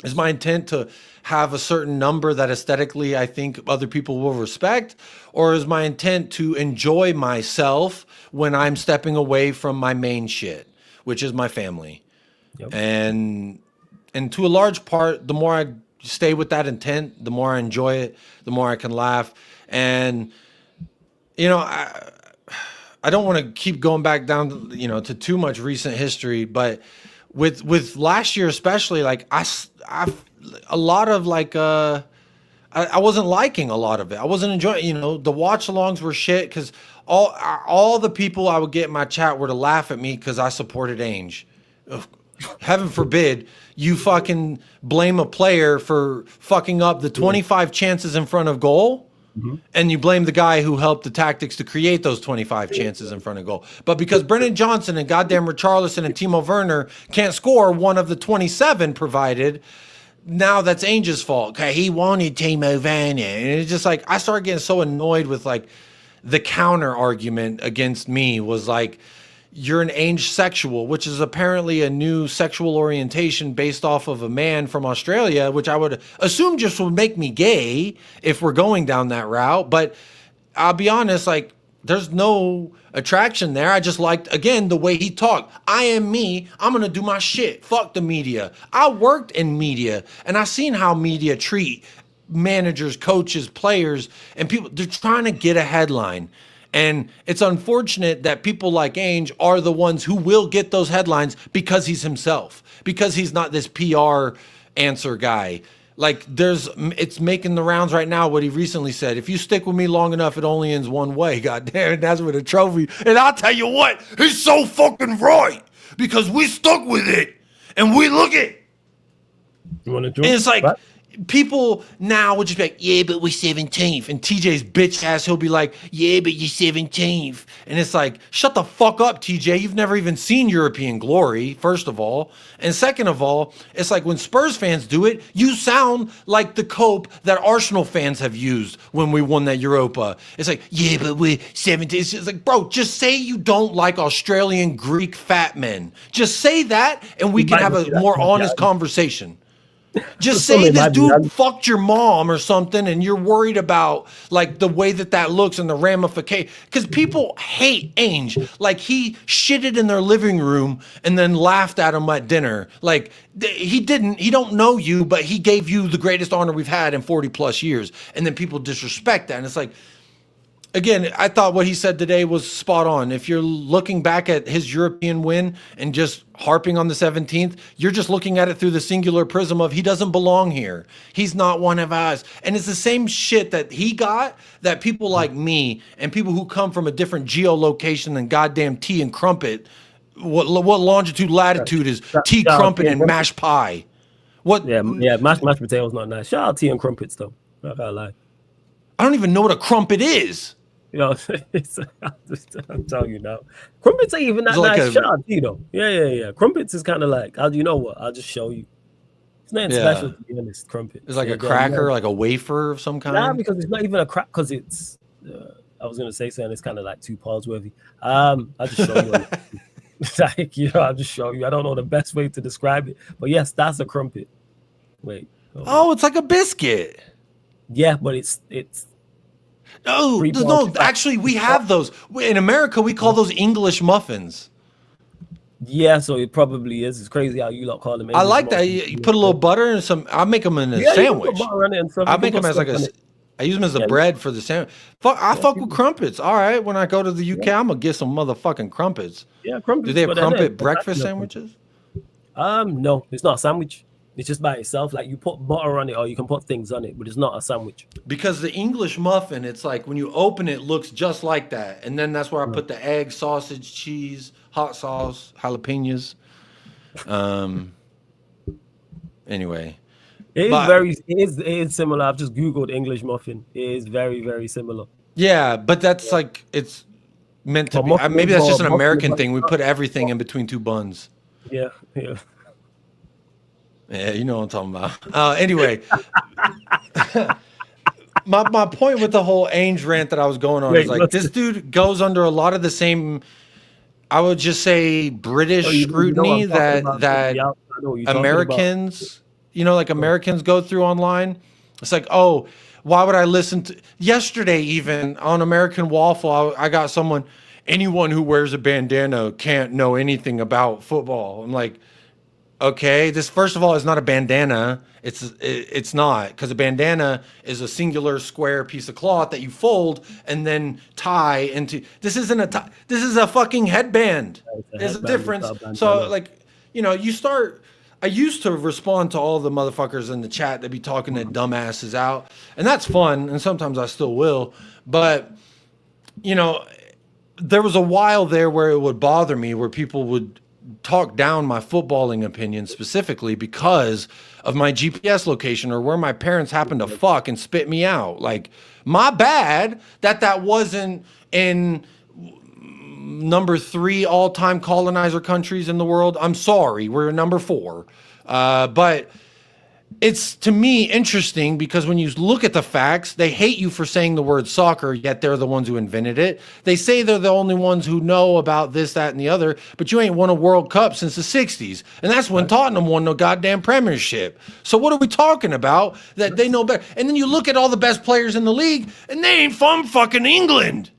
Is my intent to have a certain number that aesthetically I think other people will respect? Or is my intent to enjoy myself when I'm stepping away from my main shit, which is my family? Yep. And to a large part, the more I stay with that intent, the more I enjoy it, the more I can laugh. And, you know, I don't want to keep going back down, you know, to too much recent history, but with last year especially, like I a lot of like I wasn't liking a lot of it. I wasn't enjoying, you know, the watch alongs were shit because all the people I would get in my chat were to laugh at me because I supported Ainge. Ugh, heaven forbid you fucking blame a player for fucking up the 25 chances in front of goal. And you blame the guy who helped the tactics to create those 25 chances in front of goal. But because Brennan Johnson and goddamn Richarlison and Timo Werner can't score one of the 27 provided, now that's Ainge's fault. Okay, he wanted Timo Werner. And it's just like, I started getting so annoyed with like the counter argument against me was like, you're an Ainge sexual, which is apparently a new sexual orientation based off of a man from Australia, which I would assume just would make me gay if we're going down that route. But I'll be honest, like, there's no attraction there. I just liked, again, the way he talked. I am me. I'm going to do my shit. Fuck the media. I worked in media and I seen how media treat managers, coaches, players, and people. They're trying to get a headline. And it's unfortunate that people like Ainge are the ones who will get those headlines because he's himself, because he's not this PR answer guy. Like it's making the rounds right now what he recently said. If you stick with me long enough, it only ends one way. God damn it, that's with a trophy. And I'll tell you what, he's so fucking right because we stuck with it and we look at. You want to do? And it's like, what? People now would just be like, yeah, but we're 17th. And TJ's bitch ass, he'll be like, yeah, but you're 17th. And it's like, shut the fuck up, TJ. You've never even seen European glory, first of all. And second of all, it's like when Spurs fans do it, you sound like the cope that Arsenal fans have used when we won that Europa. It's like, yeah, but we're 17th. It's just like, bro, just say you don't like Australian Greek fat men. Just say that and we can have a more honest conversation. Just say this dude fucked your mom or something and you're worried about like the way that looks and the ramification. Because people hate Ainge. Like he shitted in their living room and then laughed at him at dinner. Like he don't know you, but he gave you the greatest honor we've had in 40 plus years. And then people disrespect that. And it's like, again, I thought what he said today was spot on. If you're looking back at his European win and just harping on the 17th, you're just looking at it through the singular prism of he doesn't belong here. He's not one of us. And it's the same shit that he got that people like me and people who come from a different geolocation than goddamn tea and crumpet. What longitude, latitude is tea, crumpet, and mashed pie. What? Yeah, mashed potatoes not nice. Shout out tea and crumpets though. Not gonna lie. I don't even know what a crumpet is. You know, I'm telling you now. Crumpets ain't even that nice. Shout out to you though. Yeah. Crumpets is kind of like, you know what? I'll just show you. It's nothing special to be honest. Crumpet. It's like a cracker, like a wafer of some kind. Nah, because it's not even a crack. Because it's. I was gonna say something. It's kind of like too Paulsworthy. I'll just show you. Like I'll just show you. I don't know the best way to describe it, but yes, that's a crumpet. Wait. Oh, it's like a biscuit. Yeah, but it's. No, actually, we have those. In America, we call those English muffins. Yeah, so it probably is. It's crazy how you lot call them English I like that. You put a little butter and some. I make them in a sandwich. I make them as like I use them as a bread for the sandwich. I fuck with crumpets. All right, when I go to the UK, I'm gonna get some motherfucking crumpets. Yeah, crumpets. Do they have crumpet breakfast sandwiches? No, it's not a sandwich. It's just by itself. Like you put butter on it or you can put things on it, but it's not a sandwich. Because the English muffin, it's like when you open it, looks just like that. And then that's where I put the egg, sausage, cheese, hot sauce, jalapenos. Anyway, It is but very, it is similar. I've just Googled English muffin. It is very, very similar. yeah, but that's Yeah. like it's meant to But be. muffin is Maybe that's more, just an muffin is American like, thing. We put everything in between two buns. yeah, yeah. Yeah, you know what I'm talking about. Anyway, my point with the whole Ainge rant that I was going on is Wait, like what's this the, dude goes under a lot of the same, I would just say, oh, British you know what I'm scrutiny talking that about. Though. Yeah, that I know what you're talking about. Americans, you know, like Go on. Americans go through online. It's like, oh, why would I listen to yesterday even on American Waffle? I got anyone who wears a bandana can't know anything about football. I'm like, okay, this first of all is not a bandana. It's not, because a bandana is a singular square piece of cloth that you fold and then tie into. This isn't a tie. This is a fucking headband. It's a There's a headband. It's difference. not a So bandana. like, you start. I used to respond to all the motherfuckers in the chat that be talking their dumbasses out, and that's fun. And sometimes I still will, but you know, there was a while there where it would bother me where people would talk down my footballing opinion specifically because of my GPS location or where my parents happened to fuck and spit me out. Like, my bad that wasn't in number 3 all-time colonizer countries in the world. I'm sorry, we're number 4. But it's, to me, interesting because when you look at the facts, they hate you for saying the word soccer, yet they're the ones who invented it. They say they're the only ones who know about this, that, and the other, but you ain't won a World Cup since the 60s. And that's when Tottenham won the goddamn Premiership. So what are we talking about that they know better? And then you look at all the best players in the league, and they ain't from fucking England.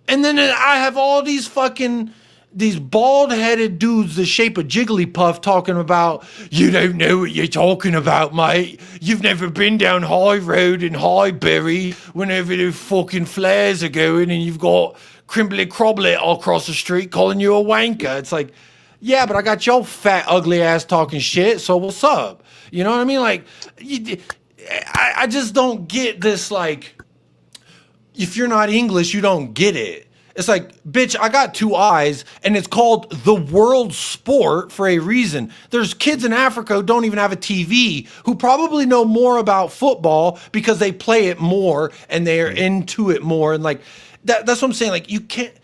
And then I have all these bald-headed dudes the shape of Jigglypuff talking about, you don't know what you're talking about, mate. You've never been down High Road in Highbury whenever the fucking flares are going and you've got Crimbly Croblet all across the street calling you a wanker. It's like, yeah, but I got your fat, ugly ass talking shit, so what's up? You know what I mean? Like, I just don't get this, like, if you're not English, you don't get it. It's like, bitch, I got 2 eyes, and it's called the world sport for a reason. There's kids in Africa who don't even have a TV who probably know more about football because they play it more and they are into it more. And like, that's what I'm saying. Like, you can't,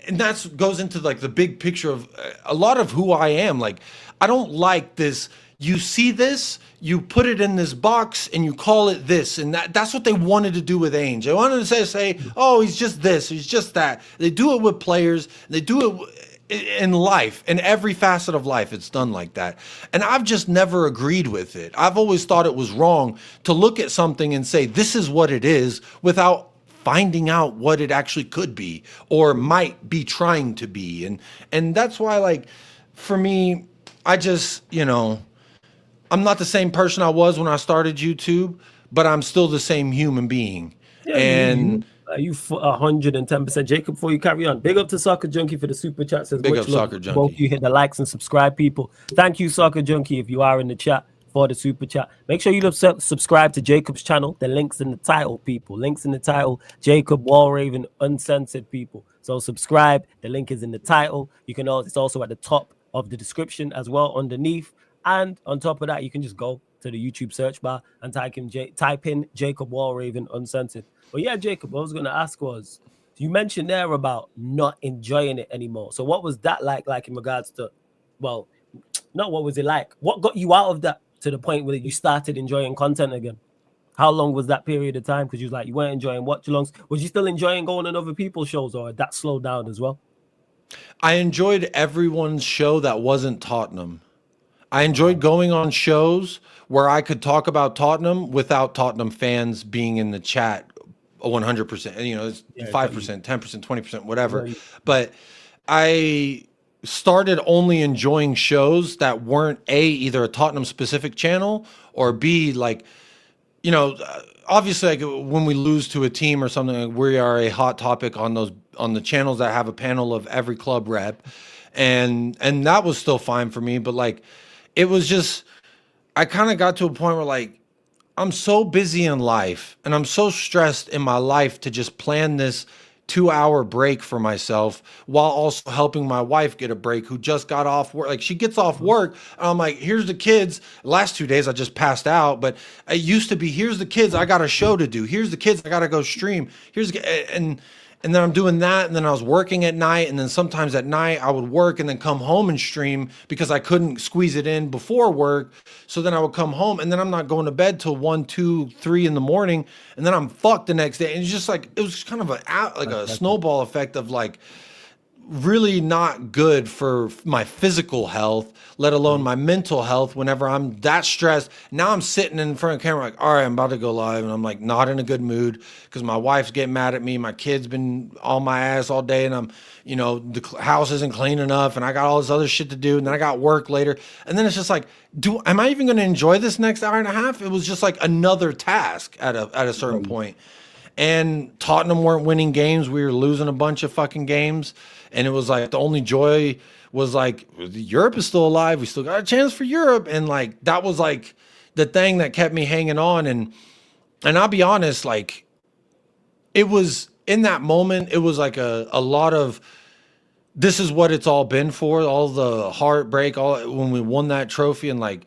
and that goes into like the big picture of a lot of who I am. Like, I don't like this. You see this, you put it in this box, and you call it this, and that's what they wanted to do with Ainge. They wanted to say, oh, he's just this, he's just that. They do it with players, they do it in life, in every facet of life. It's done like that, and I've just never agreed with it. I've always thought it was wrong to look at something and say this is what it is without finding out what it actually could be or might be trying to be, and that's why, like, for me, I just, I'm not the same person I was when I started YouTube, but I'm still the same human being. Yeah, And you 110%. Jacob, before you carry on, big up to Soccer Junkie for the super chat. Says, big much up, love. Soccer Both Junkie. you hit the likes and subscribe, people. Thank you, Soccer Junkie, if you are in the chat for the super chat. Make sure you subscribe to Jacob's channel. The link's in the title, people. Links in the title. Jacob Wallraven Uncensored, people. So subscribe. The link is in the title. You can also, it's also at the top of the description as well, underneath. And on top of that, you can just go to the YouTube search bar and type in Jacob Wallraven Uncensored. But yeah, Jacob, what I was going to ask was, you mentioned there about not enjoying it anymore. So what was that like in regards to, well, not what was it like? What got you out of that to the point where you started enjoying content again? How long was that period of time? Because you was like, you weren't enjoying watch alongs. Was you still enjoying going on other people's shows, or that slowed down as well? I enjoyed everyone's show that wasn't Tottenham. I enjoyed going on shows where I could talk about Tottenham without Tottenham fans being in the chat 100%. It's 5%, 10%, 20%, whatever. But I started only enjoying shows that weren't either a Tottenham specific channel or B, like, obviously, like, when we lose to a team or something, like, we are a hot topic on the channels that have a panel of every club rep, and that was still fine for me. But like, it was just, I kind of got to a point where, like, I'm so busy in life and I'm so stressed in my life to just plan this 2-hour break for myself while also helping my wife get a break who just got off work. Like she gets off work. And I'm like, here's the kids. Last 2 days I just passed out, but it used to be, here's the kids. I got a show to do. Here's the kids. I got to go stream. And then I'm doing that, and then I was working at night, and then sometimes at night I would work and then come home and stream because I couldn't squeeze it in before work. So then I would come home, and then I'm not going to bed till 1, 2, 3 in the morning, and then I'm fucked the next day. And it's just like it was kind of a snowball effect of like really not good for my physical health, let alone my mental health. Whenever I'm that stressed, now I'm sitting in front of the camera like, all right, I'm about to go live, and I'm like not in a good mood because my wife's getting mad at me, my kid's been on my ass all day, and I'm, the house isn't clean enough, and I got all this other shit to do, and then I got work later, and then it's just like, am I even going to enjoy this next hour and a half? It was just like another task at a certain point. And Tottenham weren't winning games. We were losing a bunch of fucking games. And it was like the only joy was like Europe is still alive. We still got a chance for Europe. And like that was like the thing that kept me hanging on. And I'll be honest, like it was in that moment, it was like a lot of this is what it's all been for, all the heartbreak, all when we won that trophy. And like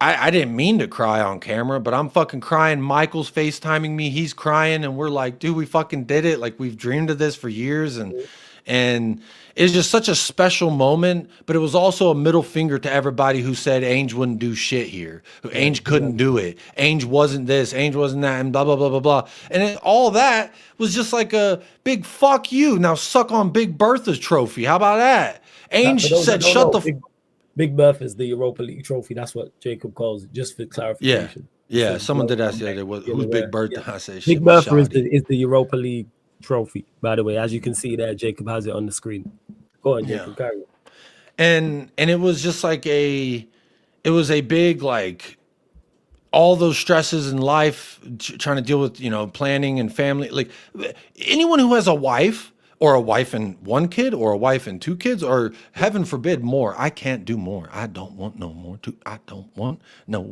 I didn't mean to cry on camera, but I'm fucking crying. Michael's FaceTiming me. He's crying. And we're like, dude, we fucking did it. Like we've dreamed of this for years. And it's just such a special moment, but it was also a middle finger to everybody who said Ainge wouldn't do shit here. Ainge couldn't do it. Ainge wasn't this. Ainge wasn't that, and blah, blah, blah, blah, blah. And all that was just like a big fuck you. Now suck on Big Bertha's trophy. How about that? Ainge said, shut the... Big Bertha is the Europa League trophy. That's what Jacob calls it, just for clarification. Yeah. Someone did ask the other day, who's Big Bertha? Yeah. I said, Big Bertha is the Europa League trophy, by the way. As you can see there, Jacob has it on the screen. Go on, Jacob, carry on. And it was just like it was a big, like, all those stresses in life, trying to deal with, planning and family. Like anyone who has a wife, or a wife and 1 kid, or a wife and 2 kids, or heaven forbid more. I can't do more. I don't want no more. I don't want no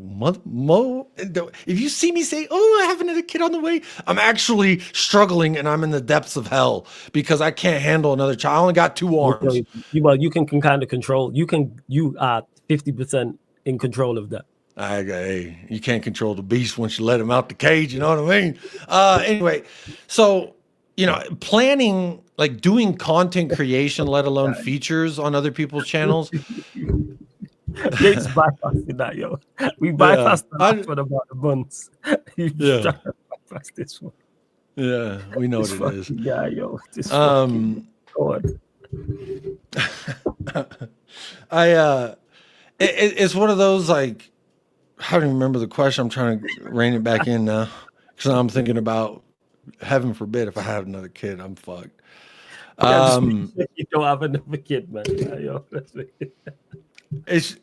more. If you see me say, "Oh, I have another kid on the way," I'm actually struggling, and I'm in the depths of hell because I can't handle another child. I only got 2 arms. Well, you can kind of control. You are 50% in control of that. Hey, you can't control the beast once you let him out the cage. You know what I mean? Anyway, so. Planning, like doing content creation, let alone features on other people's channels. Jake's bypassing that, yo. We bypassed that one about the Bants. Yeah. Bypass this one. Yeah, we know this what it is. Yeah, yo. It's one of those, like, I don't even remember the question. I'm trying to rein it back in now because I'm thinking about, heaven forbid, if I have another kid, I'm fucked. You don't have another kid, man. Yo, it's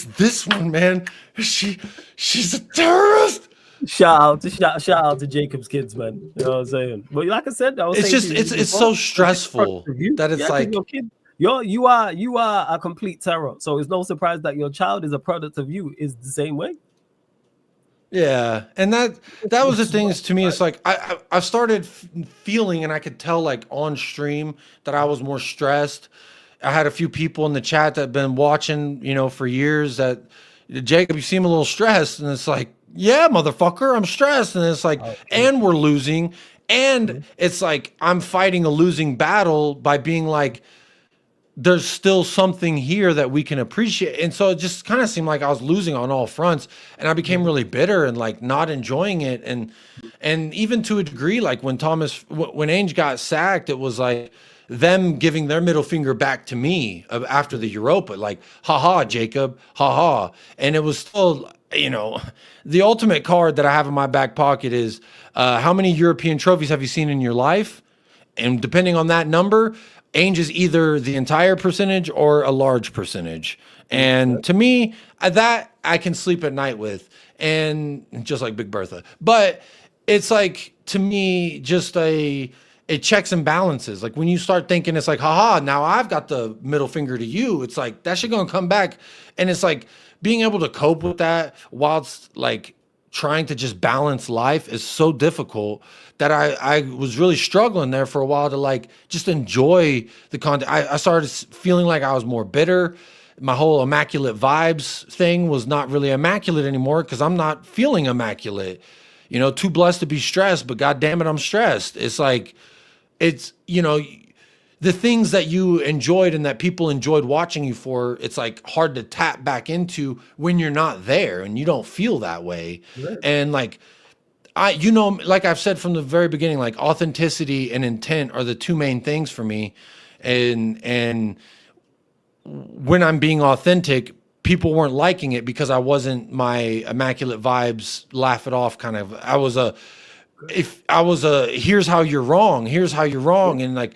this one, man. She's a terrorist. Shout out to Jacob's kids, man. You know what I'm saying? But like I said, it's so stressful that it's like your kid. You are a complete terror. So it's no surprise that your child is a product of you. Is the same way. Yeah, and that was the thing. Is to me, it's like I started feeling, and I could tell, like on stream, that I was more stressed. I had a few people in the chat that have been watching, for years. That Jacob, you seem a little stressed, and it's like, yeah, motherfucker, I'm stressed, and it's like, and we're losing, and it's like I'm fighting a losing battle by being like, there's still something here that we can appreciate. And so it just kind of seemed like I was losing on all fronts, and I became really bitter and like not enjoying it. And even to a degree, like when Ainge got sacked, it was like them giving their middle finger back to me after the Europa, like, haha, Jacob, haha. And it was still, the ultimate card that I have in my back pocket is, how many European trophies have you seen in your life? And depending on that number, Ainge is either the entire percentage or a large percentage. And to me, that I can sleep at night with, and just like Big Bertha. But it's like, to me, just it checks and balances. Like when you start thinking it's like, haha, now I've got the middle finger to you. It's like, that shit gonna come back. And it's like being able to cope with that whilst like trying to just balance life is so difficult that I was really struggling there for a while to like just enjoy the content. I started feeling like I was more bitter. My whole immaculate vibes thing was not really immaculate anymore because I'm not feeling immaculate. You know, too blessed to be stressed, but God damn it, I'm stressed. It's like, it's, you know, the things that you enjoyed and that people enjoyed watching you for, it's like hard to tap back into when you're not there and you don't feel that way. Right. And like, you know, like I've said from the very beginning, like authenticity and intent are the two main things for me. And when I'm being authentic, people weren't liking it because I wasn't my immaculate vibes, laugh it off kind of. Here's how you're wrong. Here's how you're wrong. And like,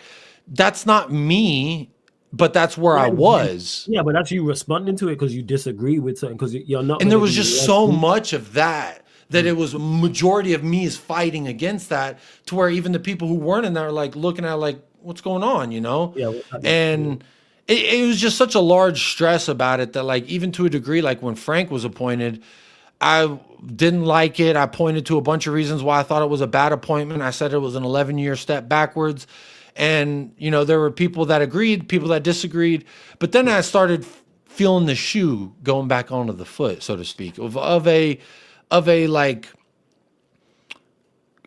that's not me, but that's where I was. Yeah, but that's you responding to it because you disagree with something because you're not. And there was just so much of that it was a majority of me is fighting against that to where even the people who weren't in there are like looking at like, what's going on, you know? Yeah. And it was just such a large stress about it that like, even to a degree, like when Frank was appointed, I didn't like it. I pointed to a bunch of reasons why I thought it was a bad appointment. I said it was an 11-year step backwards. And, you know, there were people that agreed, people that disagreed. But then I started feeling the shoe going back onto the foot, so to speak, of a like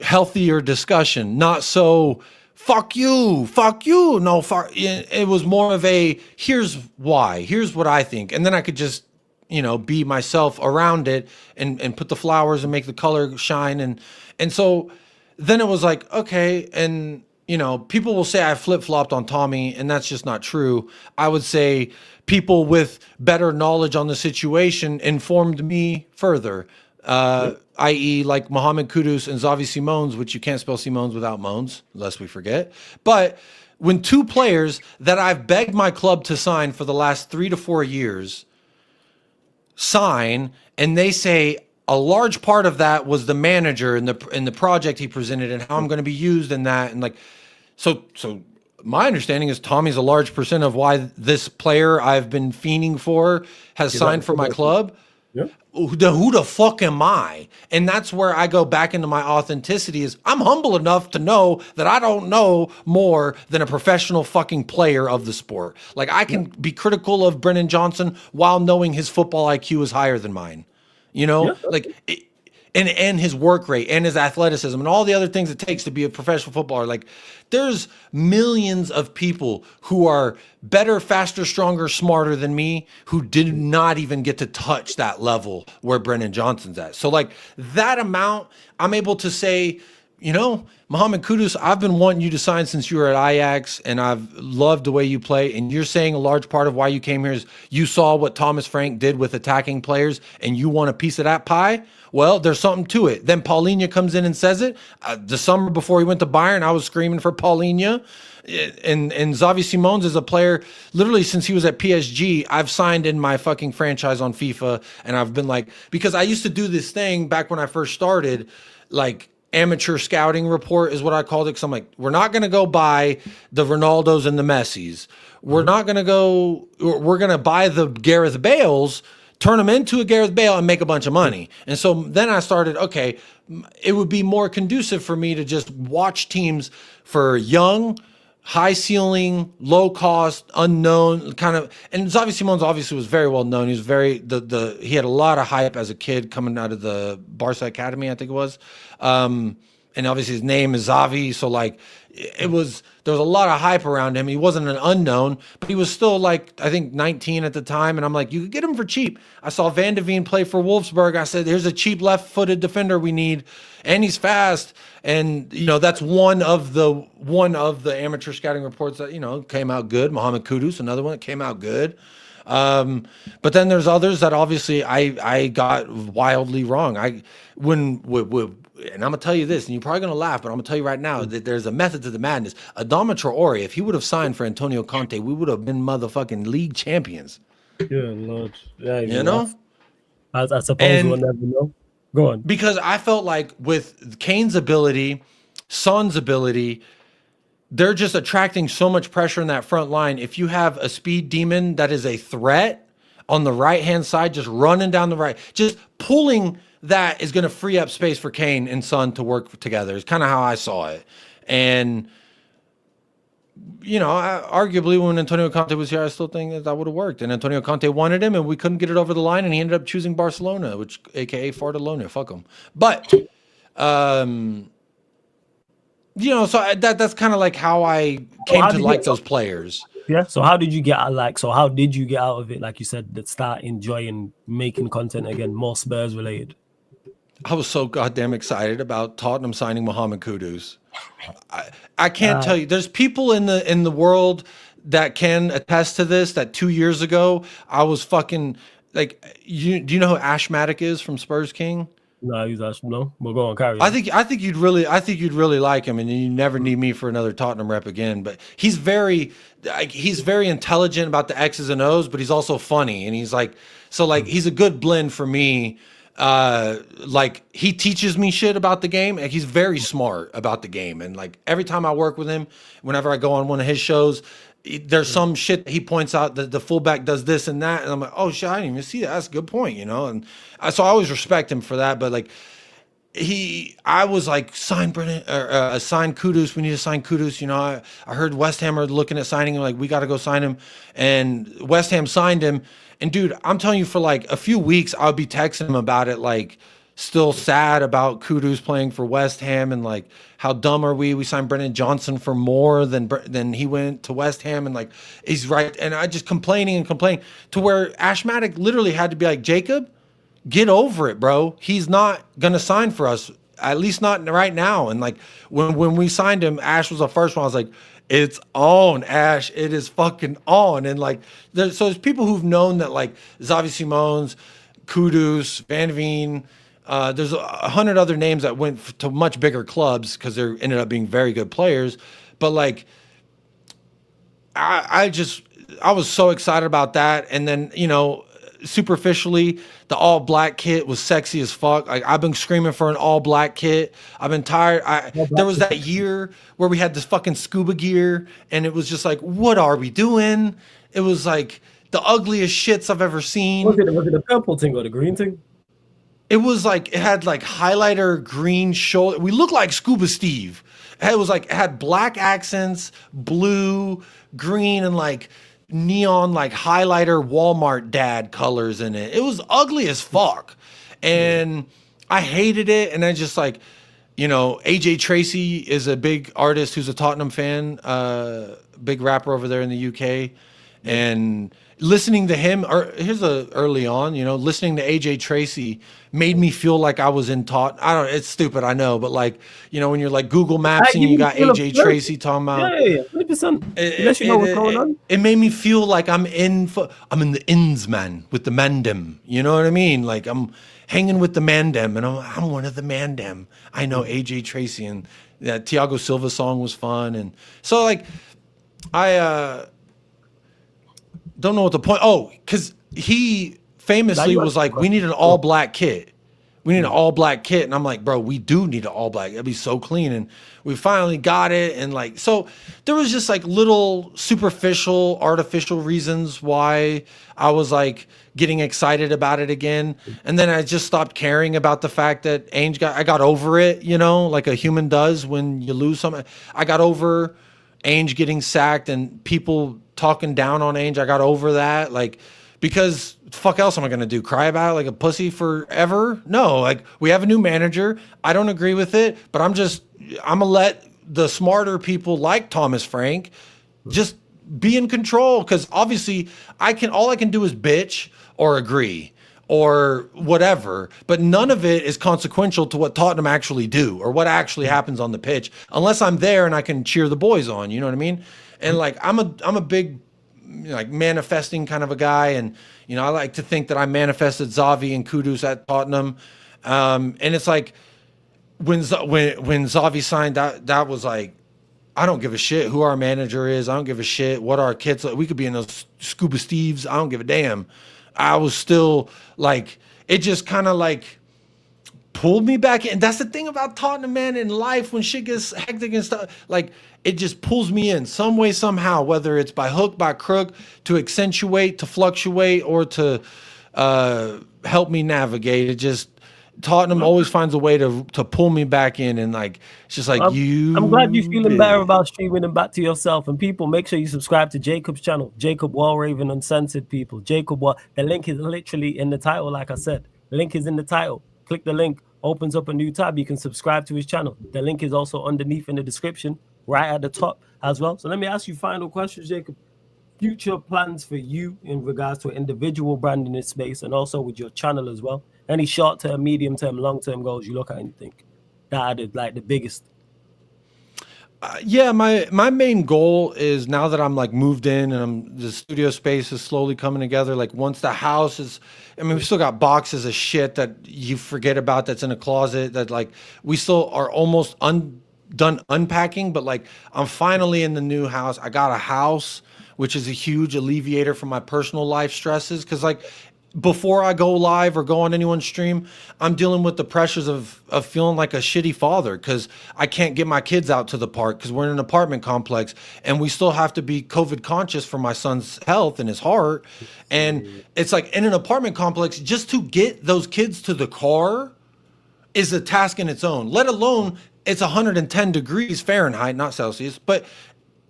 healthier discussion, not so fuck you. No, fuck. It was more of a here's why, here's what I think. And then I could just, you know, be myself around it and put the flowers and make the color shine. And so then it was like, okay. And, you know, people will say I flip-flopped on Tommy, and that's just not true. I would say people with better knowledge on the situation informed me further, i.e. like Mohamed Kudus and Xavi Simons, which you can't spell Simons without Moans, lest we forget. But when two players that I've begged my club to sign for the last 3 to 4 years sign, and they say a large part of that was the manager and the project he presented and how I'm going to be used in that, and like, so my understanding is Tommy's a large percent of why this player I've been fiending for has signed for my club. Yeah. Who the fuck am I? And that's where I go back into my authenticity is I'm humble enough to know that I don't know more than a professional fucking player of the sport. Like I can be critical of Brennan Johnson while knowing his football IQ is higher than mine, you know, and his work rate and his athleticism and all the other things it takes to be a professional footballer. Like there's millions of people who are better, faster, stronger, smarter than me who did not even get to touch that level where Brennan Johnson's at. So like that amount, I'm able to say, you know, Mohamed Kudus, I've been wanting you to sign since you were at Ajax, and I've loved the way you play. And you're saying a large part of why you came here is you saw what Thomas Frank did with attacking players, and you want a piece of that pie? Well, there's something to it. Then Paulinho comes in and says it. The summer before he went to Bayern, I was screaming for Paulinho. And Xavi Simons is a player, literally since he was at PSG, I've signed in my fucking franchise on FIFA. And I've been like, because I used to do this thing back when I first started, like, amateur scouting report is what I called it. Cause I'm like, we're not going to go buy the Ronaldos and the Messis. We're not going to go, we're going to buy the Gareth Bales, turn them into a Gareth Bale and make a bunch of money. And so then I started, okay, it would be more conducive for me to just watch teams for young, high ceiling, low cost, unknown kind of. And Xavi Simons obviously was very well known. He was very he had a lot of hype as a kid coming out of the Barca Academy, I think it was. And obviously his name is Xavi, so like there was a lot of hype around him. He wasn't an unknown, but he was still like I think 19 at the time. And I'm like, you could get him for cheap. I saw Van de Veen play for Wolfsburg. I said, here's a cheap left-footed defender we need, and he's fast. And you know that's one of the amateur scouting reports that came out good. Mohamed Kudus, another one that came out good. But then there's others that obviously I got wildly wrong. And I'm gonna tell you this, and you're probably gonna laugh, but I'm gonna tell you right now that there's a method to the madness. Adama Traore, if he would have signed for Antonio Conte, we would have been motherfucking league champions. Yeah, Lord. Yeah, you know. I suppose we'll never know. Go on. Because I felt like with Kane's ability, Son's ability, they're just attracting so much pressure in that front line. If you have a speed demon that is a threat on the right-hand side, just running down the right, just pulling that is going to free up space for Kane and Son to work together. It's kind of how I saw it. And, arguably when Antonio Conte was here, I still think that would have worked. And Antonio Conte wanted him, and we couldn't get it over the line, and he ended up choosing Barcelona, which AKA Fartalonia. Fuck him. But, so that's kind of like how I came to like those players. Yeah. So how did you get out of it? Like you said, that start enjoying making content again, more Spurs related. I was so goddamn excited about Tottenham signing Mohamed Kudus. I can't tell you. There's people in the world that can attest to this. That 2 years ago, I was fucking like, do you know who Ashmatic is from Spurs King? No, he's actually no. We'll go on, carry. I think you'd really like him, and you never need me for another Tottenham rep again. But he's very intelligent about the X's and O's, but he's also funny, and he's he's a good blend for me. He teaches me shit about the game, and he's very smart about the game. And like every time I work with him, whenever I go on one of his shows, there's some shit that he points out that the fullback does this and that, and I'm like, oh shit, I didn't even see that. That's a good point, And so I always respect him for that. But like I was like, sign Brennan or sign Kudus. We need to sign Kudus. I heard West Ham are looking at signing him. Like, we got to go sign him. And West Ham signed him. And dude, I'm telling you, for like a few weeks, I'll be texting him about it. Like, still sad about Kudus playing for West Ham, and like, how dumb are we? We signed Brennan Johnson for more than he went to West Ham, and like, he's right. And I just complaining to where Ashmatic literally had to be like, Jacob, get over it, bro. He's not gonna sign for us, at least not right now. And like when we signed him, Ash was the first one. I was like, it's on, Ash. It is fucking on. And like, there's people who've known that, like Xavi Simons, Kudus, Van Veen. There's 100 other names that went to much bigger clubs because they ended up being very good players. But like, I was so excited about that. And then, superficially, the all black kit was sexy as fuck. Like, I've been screaming for an all black kit. I've been tired. There was that year where we had this fucking scuba gear, and it was just like, what are we doing? It was like the ugliest shits I've ever seen. Was it the purple thing or the green thing? It was like, it had like highlighter green shoulder. We looked like Scuba Steve. It had black accents, blue, green, and like neon, like highlighter Walmart dad colors in it. It was ugly as fuck. And I hated it. And I just like, AJ Tracy is a big artist who's a Tottenham fan, big rapper over there in the UK. And listening to him, early on, listening to AJ Tracy made me feel like I was in it's stupid, I know, but like, when you're like Google Maps and you got AJ Tracy talking about, 100%. You know what's going on. It made me feel like I'm in the ins, man, with the Mandem. You know what I mean? Like, I'm hanging with the Mandem, and I'm one of the Mandem. I know AJ Tracy, and that Thiago Silva song was fun, and so like, I don't know what the point. Oh, because he famously was like, we need an all black kit. We need an all black kit. And I'm like, bro, we do need an all black. It'd be so clean. And we finally got it. And like, so there was just like little superficial, artificial reasons why I was like getting excited about it again. And then I just stopped caring about the fact that I got over it, like a human does when you lose something. I got over Ainge getting sacked and people talking down on Ainge. I got over that, like, because fuck else am I gonna do? Cry about it like a pussy forever? No, like, we have a new manager. I don't agree with it, but I'm gonna let the smarter people like Thomas Frank just be in control, because obviously all I can do is bitch or agree or whatever, but none of it is consequential to what Tottenham actually do or what actually happens on the pitch, unless I'm there and I can cheer the boys on. You know what I mean? And like, I'm a big, like, manifesting kind of a guy, and I like to think that I manifested Xavi and Kudus at Tottenham, and it's like when Xavi signed, that was like, I don't give a shit who our manager is. I don't give a shit what our kids. We could be in those Scuba Steves. I don't give a damn. I was still like, it just kind of like pulled me back in. That's the thing about Tottenham, man, in life, when shit gets hectic and stuff, like, it just pulls me in some way, somehow, whether it's by hook, by crook, to accentuate, to fluctuate, or to help me navigate. Tottenham always finds a way to pull me back in, and like it's just like I'm glad you're you feeling did better it. about streaming and back to yourself. And people, make sure you subscribe to Jacob's channel, Jacob Wallraven Uncensored. People, the link is literally in the title. Like I said, the link is in the title. Click the link, opens up a new tab. You can subscribe to his channel. The link is also underneath in the description, right at the top as well. So let me ask you final questions, Jacob. Future plans for you in regards to individual brand in this space, and also with your channel as well. Any short-term, medium-term, long-term goals you look at and you think that are like the biggest? Yeah, my main goal is, now that I'm like moved in and the studio space is slowly coming together. Like once the house is, I mean, we still got boxes of shit that you forget about that's in a closet that like we still are almost done unpacking. But like I'm finally in the new house. I got a house, which is a huge alleviator from my personal life stresses. Cause like before I go live or go on anyone's stream, I'm dealing with the pressures of feeling like a shitty father because I can't get my kids out to the park because we're in an apartment complex and we still have to be COVID conscious for my son's health and his heart. And it's like in an apartment complex, just to get those kids to the car is a task in its own, let alone it's 110 degrees Fahrenheit, not Celsius, but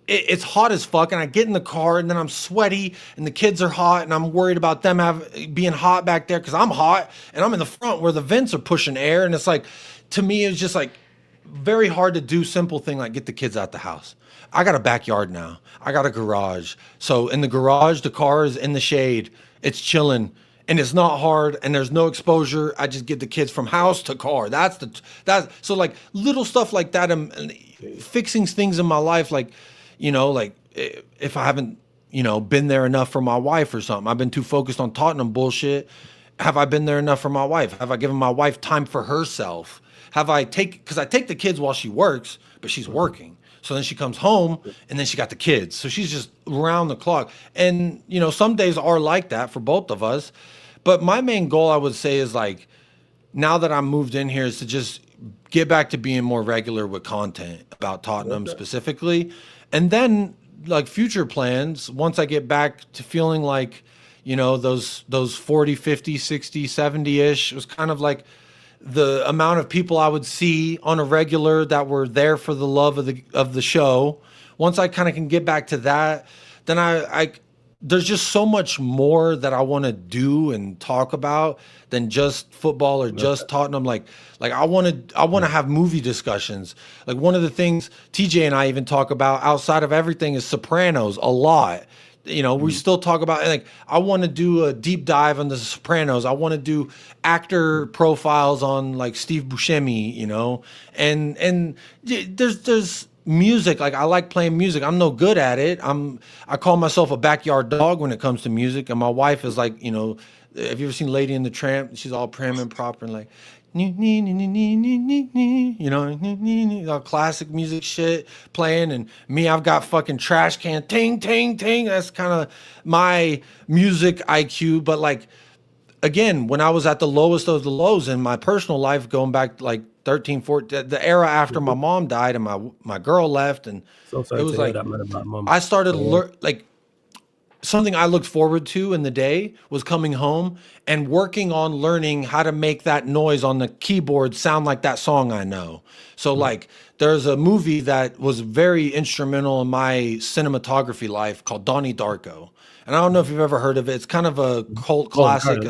it's hot as fuck, and I get in the car and then I'm sweaty and the kids are hot and I'm worried about them being hot back there because I'm hot and I'm in the front where the vents are pushing air. And it's like, to me, it's just like very hard to do simple thing like get the kids out the house. I got a backyard now. I got a garage. So in the garage, the car is in the shade. It's chilling and it's not hard and there's no exposure. I just get the kids from house to car. So like little stuff like that. I'm fixing things in my life, like, like if I haven't, been there enough for my wife or something, I've been too focused on Tottenham bullshit. Have I been there enough for my wife? Have I given my wife time for herself? Because I take the kids while she works, but she's working. So then she comes home and then she got the kids. So she's just around the clock. And, some days are like that for both of us. But my main goal, I would say, is like, now that I'm moved in here, is to just get back to being more regular with content about Tottenham specifically. And then like future plans, once I get back to feeling like, those 40, 50, 60, 70-ish, it was kind of like the amount of people I would see on a regular that were there for the love of the show. Once I kind of can get back to that, then I there's just so much more that I want to do and talk about than just football or just Tottenham. Like I want to have movie discussions. Like one of the things TJ and I even talk about outside of everything is Sopranos a lot. We still talk about, like, I want to do a deep dive on the Sopranos. I want to do actor profiles on like Steve Buscemi, and there's music. Like I like playing music. I'm no good at it. I call myself a backyard dog when it comes to music. And my wife is like, have you ever seen Lady and the Tramp? She's all prim and proper and like, all classic music shit playing. And me, I've got fucking trash can, ting, ting, ting. That's kind of my music IQ. But like, again, when I was at the lowest of the lows in my personal life, going back like 13, 14, the era after my mom died and my girl left, and So sorry it was to hear like that, man, about mom. I started like something I looked forward to in the day was coming home and working on learning how to make that noise on the keyboard sound like that song I know. So like there's a movie that was very instrumental in my cinematography life called Donnie Darko. And I don't know if you've ever heard of it. It's kind of a cult classic.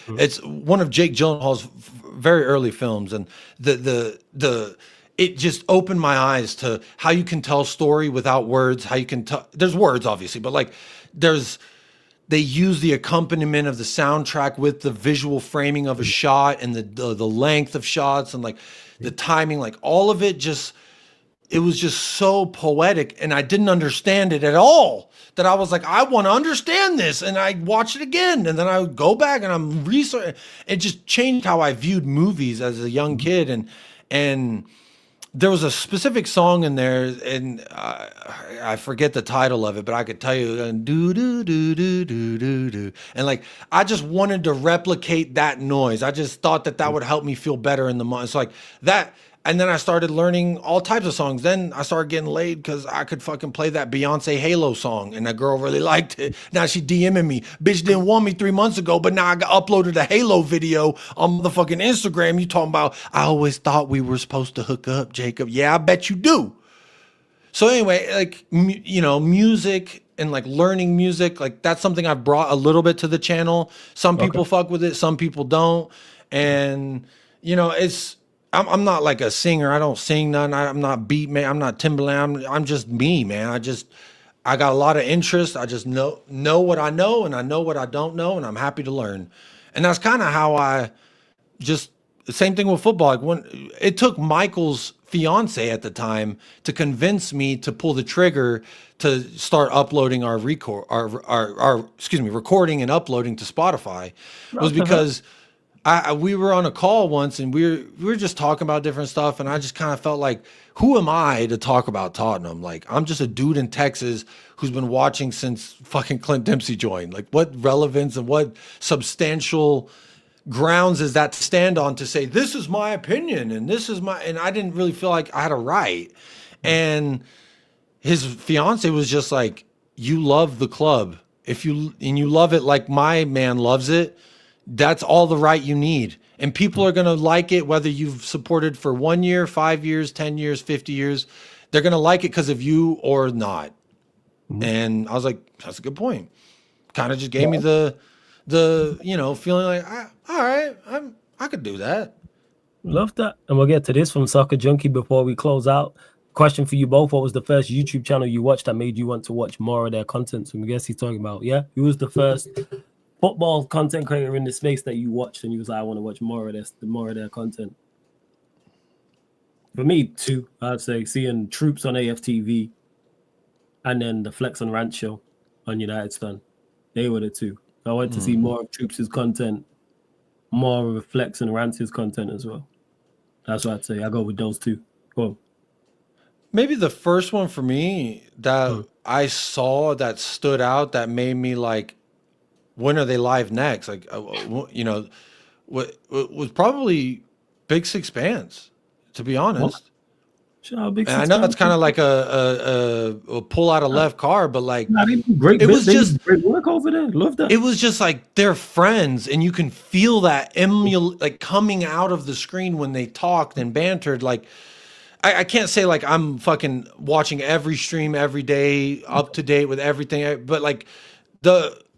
It's one of Jake Gyllenhaal's very early films, and it just opened my eyes to how you can tell story without words. How you can tell, there's words obviously, but like they use the accompaniment of the soundtrack with the visual framing of a shot and the length of shots and like the timing, like all of it it was just so poetic, and I didn't understand it at all. That I was like, I want to understand this, and I watch it again, and then I would go back and I'm researching. It just changed how I viewed movies as a young kid, and there was a specific song in there, and I forget the title of it, but I could tell you, do do do do do do do, and like I just wanted to replicate that noise. I just thought that would help me feel better in the moment. It's like that. And then I started learning all types of songs. Then I started getting laid because I could fucking play that Beyonce Halo song, and that girl really liked it. Now she DMing me, bitch didn't want me 3 months ago, but now I got uploaded a Halo video on motherfucking Instagram. You talking about? I always thought we were supposed to hook up, Jacob. Yeah, I bet you do. So anyway, like music and like learning music, like that's something I've brought a little bit to the channel. Some people fuck with it, some people don't, and it's. I'm not like a singer. I don't sing none. I'm not beat man. I'm not Timberland. I'm just me, man. I got a lot of interest. I just know what I know, and I know what I don't know, and I'm happy to learn. And that's kind of how I just the same thing with football. Like when it took Michael's fiance at the time to convince me to pull the trigger to start uploading our recording and uploading to Spotify was because we were on a call once and we were just talking about different stuff, and I just kind of felt like, who am I to talk about Tottenham? Like, I'm just a dude in Texas who's been watching since fucking Clint Dempsey joined. Like, what relevance and what substantial grounds is that to stand on to say this is my opinion and I didn't really feel like I had a right. And his fiance was just like, you love the club, you love it like my man loves it, that's all the right you need. And people are going to like it whether you've supported for 1 year, 5 years, 10 years, 50 years. They're going to like it because of you or not. And I was like, that's a good point. Kind of just gave me the feeling like, all right, I could do that. Love that. And we'll get to this from Soccer Junkie before we close out. Question for you both: what was the first YouTube channel you watched that made you want to watch more of their content? So I guess he's talking about, who was the first football content creator in the space that you watched and you was like, I want to watch more of their content? For me, two, I'd say seeing Troops on AFTV and then the Flex and Rant show on United Stand. They were the two. I wanted to see more of Troops' content, more of Flex and Rant's content as well. That's what I'd say. I go with those two. Go. Maybe the first one for me that I saw that stood out that made me like, when are they live next? Like, what was probably Big Six Bands, to be honest. And I know that's kind of like a pull out of left car, but like great work over there. Love that. It was just like they're friends, and you can feel that like coming out of the screen when they talked and bantered. Like I can't say like I'm fucking watching every stream every day, up to date with everything, but like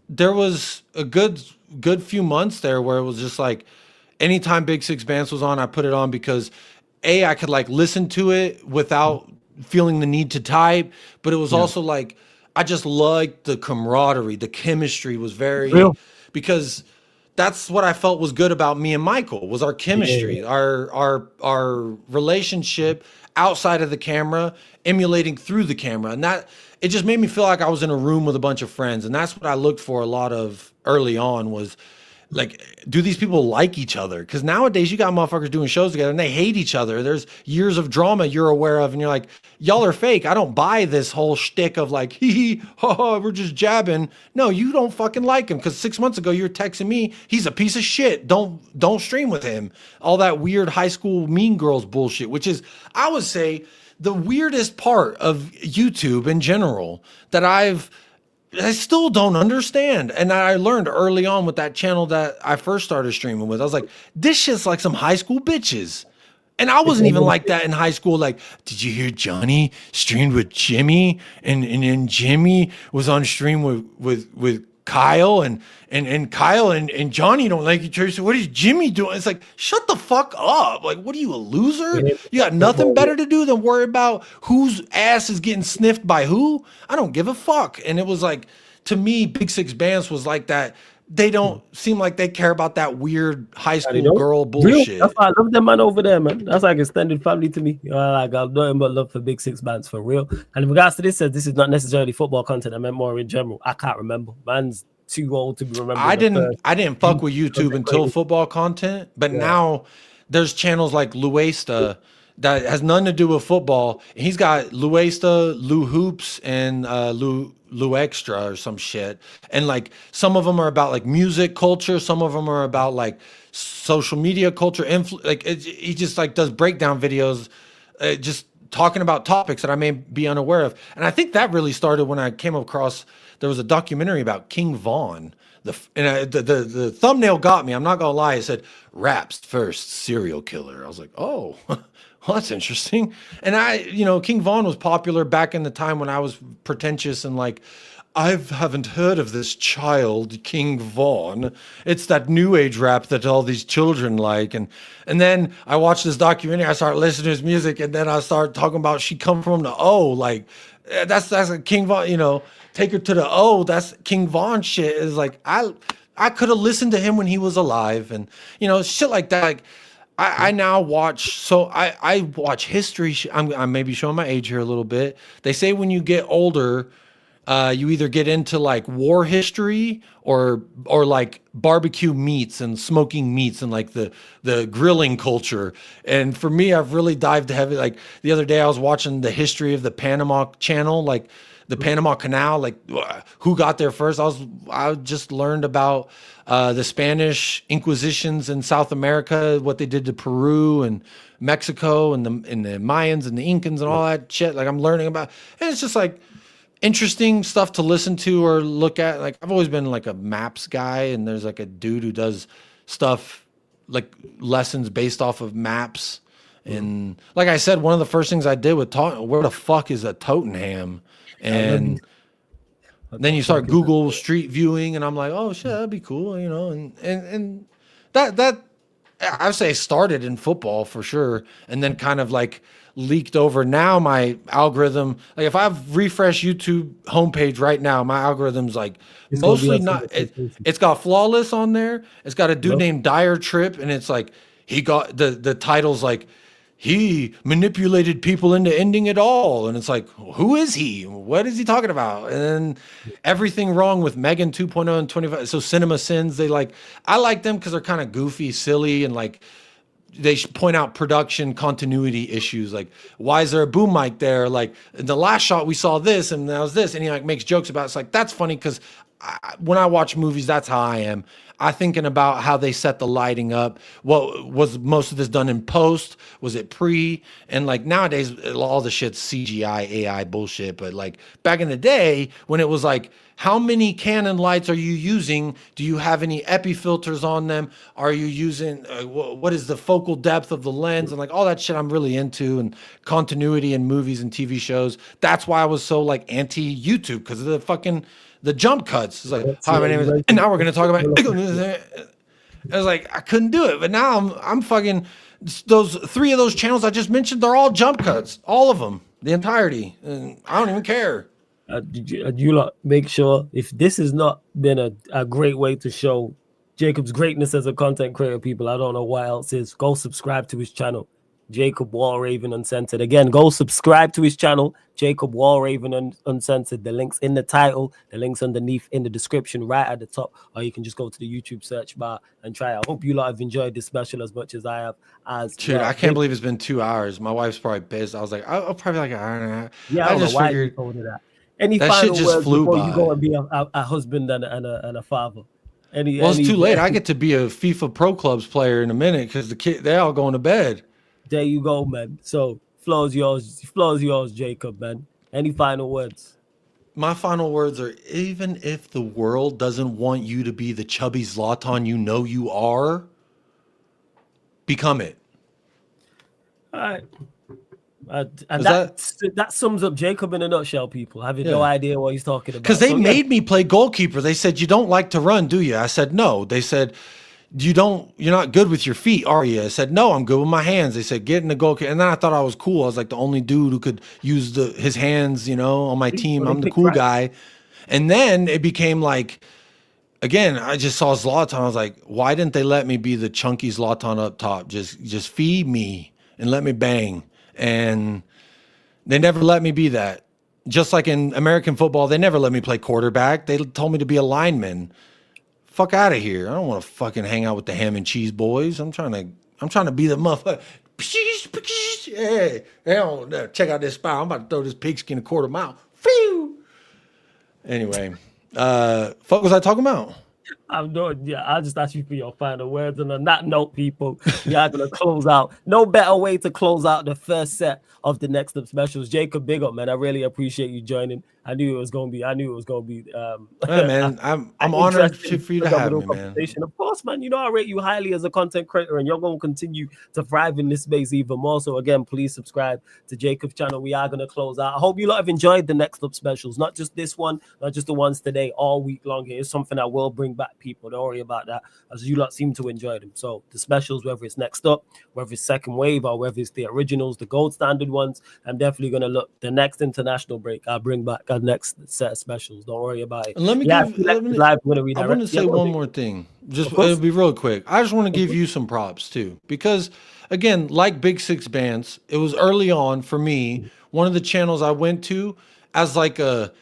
there was a good few months there where it was just like anytime Big Six Bands was on, I put it on because I could like listen to it without feeling the need to type, but it was also like I just liked the camaraderie, the chemistry was very real, because that's what I felt was good about me and Michael was our chemistry, our relationship outside of the camera, emulating through the camera. And that it just made me feel like I was in a room with a bunch of friends. And that's what I looked for a lot of early on was like, do these people like each other? Because nowadays you got motherfuckers doing shows together and they hate each other. There's years of drama you're aware of, and you're like, y'all are fake. I don't buy this whole shtick of like, hee ha, we're just jabbing. No, you don't fucking like him because 6 months ago you were texting me, he's a piece of shit. Don't stream with him. All that weird high school Mean Girls bullshit, which is, I would say, the weirdest part of YouTube in general that I still don't understand. And I learned early on with that channel that I first started streaming with. I was like, this shit's like some high school bitches. And I wasn't even like that in high school. Like, did you hear Johnny streamed with Jimmy? And then Jimmy was on stream with Kyle and Kyle and Johnny don't like each other. So what is Jimmy doing? It's like, shut the fuck up. Like, what are you, a loser? You got nothing better to do than worry about whose ass is getting sniffed by who? I don't give a fuck. And it was like, to me, Big Six Bands was like that. They don't seem like they care about that weird high school girl bullshit. Real. That's why I love them man over there, man. That's like extended family to me. I got nothing but love for Big Six Bands for real. And in regards to this, says this is not necessarily football content. I meant more in general. I can't remember. Man's too old to be remembered. I didn't fuck with YouTube until football content, but now there's channels like Luesta that has nothing to do with football. And he's got Luesta, Lou Hoops, and Lou Extra or some shit. And like some of them are about like music culture, some of them are about like social media culture. He just like does breakdown videos, just talking about topics that I may be unaware of. And I think that really started when I came across there was a documentary about King Von. The thumbnail got me. I'm not gonna lie. It said "Rap's first serial killer." I was like, oh, well, that's interesting. And King Von was popular back in the time when I was pretentious and like, I haven't heard of this child, King Von. It's that new age rap that all these children like. And then I watched this documentary. I started listening to his music, and then I started talking about she come from the O. Like that's a King Von. Take her to the O. That's King Von shit. Is like I could have listened to him when he was alive, and shit like that. Like I now watch. So I watch history. I'm maybe showing my age here a little bit. They say when you get older, you either get into like war history or like barbecue meats and smoking meats and like the grilling culture. And for me, I've really dived heavy. Like the other day, I was watching the history of the Panama Channel, like the Panama Canal, like who got there first. I just learned about the Spanish Inquisitions in South America, what they did to Peru and Mexico and the Mayans and the Incans and all that shit. Like I'm learning about, and it's just like interesting stuff to listen to or look at. Like I've always been like a maps guy, and there's like a dude who does stuff like lessons based off of maps. And like I said, one of the first things I did with talking, where the fuck is a Tottenham? And then you start Google Street Viewing, and I'm like, oh shit, that'd be cool, and that I would say started in football for sure, and then kind of like leaked over. Now my algorithm, like if I refresh YouTube homepage right now, my algorithm's like mostly not. It's got Flawless on there. It's got a dude named Dire Trip, and it's like he got the title's like, he manipulated people into ending it all. And it's like, who is he? What is he talking about? And then everything wrong with Megan 2.0 and 25. So Cinema Sins, I like them because they're kind of goofy, silly, and like they point out production continuity issues. Like, why is there a boom mic there? Like in the last shot, we saw this and that was this. And he like makes jokes about it. It's like, that's funny because when I watch movies, that's how I am. I'm thinking about how they set the lighting up. What was most of this done in post? Was it pre? And like nowadays, all the shit's CGI, AI bullshit. But like back in the day, when it was like, how many Canon lights are you using? Do you have any epi filters on them? Are you using, what is the focal depth of the lens? And like all that shit I'm really into, and continuity in movies and TV shows. That's why I was so like anti YouTube, because of the jump cuts. It's like, hi, my name is, and now we're going to talk about, I was like, I couldn't do it. But now I'm fucking, those 3 of those channels I just mentioned, they're all jump cuts. All of them, the entirety. And I don't even care. You lot make sure, if this has not been a great way to show Jacob's greatness as a content creator, people, I don't know what else is. Go subscribe to his channel, Jacob Walraven Uncensored. Again, go subscribe to his channel, Jacob Walraven Uncensored. The link's in the title, the link's underneath in the description right at the top, or you can just go to the YouTube search bar and try it. I hope you lot have enjoyed this special as much as I have. Dude, I can't believe it's been 2 hours. My wife's probably pissed. I was like, I'll probably like an hour and a half. Yeah, I don't know why you told her that. Any that final shit just words flew before by. You go and be a husband and a father? It's too late. I get to be a FIFA Pro Clubs player in a minute because they all going to bed. There you go, man. So floor's yours, Jacob, man. Any final words? My final words are, even if the world doesn't want you to be the chubby Zlatan you know you are, become it. All right. And that sums up Jacob in a nutshell, people. Having no idea what he's talking about. Because they made me play goalkeeper. They said, you don't like to run, do you? I said, no. They said, you're not good with your feet, are you? I said, no, I'm good with my hands. They said, get in the goalkeeper. And then I thought I was cool. I was like the only dude who could use his hands, on my team. I'm the cool guy. And then it became like, again, I just saw Zlatan. I was like, why didn't they let me be the chunky Zlatan up top? Just feed me and let me bang. And they never let me be that. Just like in American football, they never let me play quarterback. They told me to be a lineman. Fuck out of here. I don't want to fucking hang out with the ham and cheese boys. I'm trying to be the motherfucker. shit. Check out this spot. I'm about to throw this pigskin a quarter mile. Phew. Anyway, fuck was I talking about? I'm doing, yeah, I'll just ask you for your final words. And on that note, people, we are going to close out. No better way to close out the first set of the Next Up specials. Jacob, big up, man. I really appreciate you joining. I knew it was going to be, Hey, man, I'm honored for you to have me, man. Of course, man. You know, I rate you highly as a content creator, and you're going to continue to thrive in this space even more. So, again, please subscribe to Jacob's channel. We are going to close out. I hope you lot have enjoyed the Next Up specials, not just this one, not just the ones today, all week long. It's something I will bring back, people. Don't worry about that, as you lot seem to enjoy them. So, the specials, whether it's Next Up, whether it's Second Wave, or whether it's the originals, the gold standard ones, I'm definitely going to look. The next international break, I'll bring back our next set of specials. Don't worry about it. I want to say one more thing. It'll be real quick. I just want to give you some props too, because again, like Big Six Bants, it was early on for me, one of the channels I went to as like a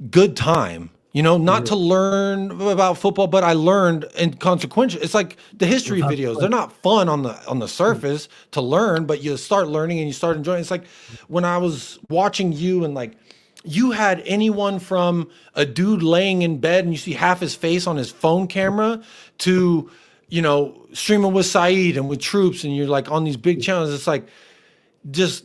good time. You know, not to learn about football, but I learned inconsequential. It's like the history videos. They're not fun on the surface to learn, but you start learning and you start enjoying. It's like when I was watching you and like you had anyone from a dude laying in bed and you see half his face on his phone camera to, you know, streaming with Saeed and with Troops, and you're like on these big channels. It's like just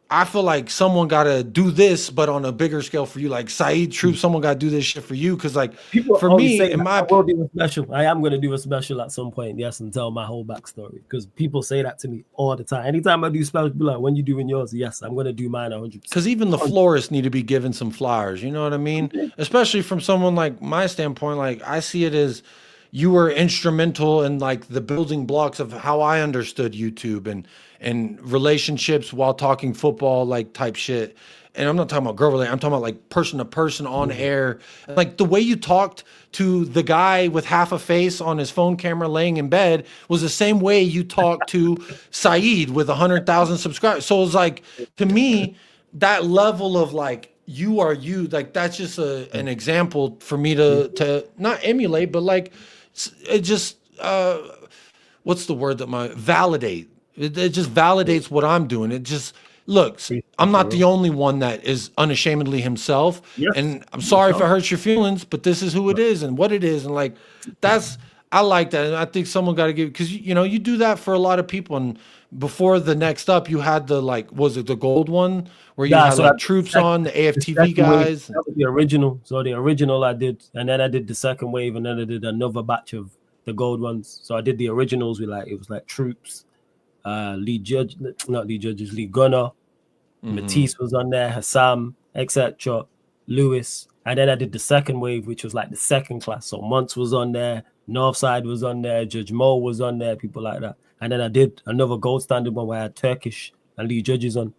I feel like someone got to do this, but on a bigger scale for you, like Saeed, Troop, someone got to do this shit for you. Cause like for me, I will do a special. I am going to do a special at some point. Yes. And tell my whole backstory. Cause people say that to me all the time. Anytime I do special, be like, when you doing yours? Yes, I'm going to do mine 100%. Cause even the florists need to be given some flowers. You know what I mean? Especially from someone like my standpoint. Like I see it as you were instrumental in like the building blocks of how I understood YouTube and relationships while talking football, like type shit. And I'm not talking about girl related. I'm talking about like person to person on air. Like the way you talked to the guy with half a face on his phone camera laying in bed was the same way you talked to Saeed with 100,000 subscribers. So it's like, to me, that level of like, you are you, like that's just an example for me to not emulate, but like it just what's the word that validate. It just validates what I'm doing. It just looks, I'm not the only one that is unashamedly himself. Yes. And I'm sorry if it hurts your feelings, but this is who it is and what it is. And like, I like that. And I think someone got to give, because, you know, you do that for a lot of people. And before the Next Up, you had the, like, was it the gold one where you had like Troops on, the AFTV guys? That was the original. So the original I did, and then I did the second wave, and then I did another batch of the gold ones. So I did the originals with like, it was like Troops, Lee Gunner, Matisse was on there, Hussam, etc., Lewis. And then I did the second wave, which was like the second class. So Monts was on there, Northside was on there, Judge Mo was on there, people like that. And then I did another gold standard one where I had Turkish and Lee Judges on.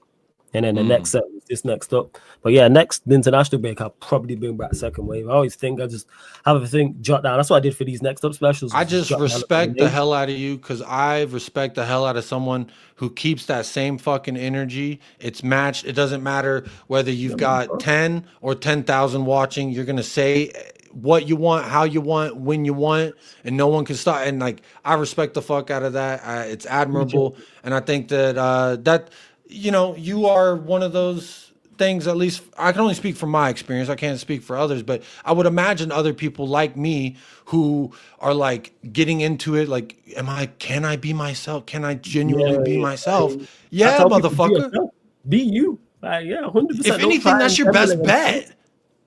And then the next set was this Next Up. But yeah, next, the international break, I'll probably bring back second wave. I always think, I just have everything jot down. That's what I did for these Next Up specials. I just respect the hell out of you, because I respect the hell out of someone who keeps that same fucking energy. It's matched. It doesn't matter whether you've got 10 or 10,000 watching. You're going to say what you want, how you want, when you want, and no one can stop. And like, I respect the fuck out of that. It's admirable. And I think that, you know, you are one of those things, at least I can only speak from my experience. I can't speak for others, but I would imagine other people like me who are like getting into it. Like, can I be myself? Can I genuinely be myself? Yeah, motherfucker. Be you. Yeah, 100%. If anything, that's your best bet.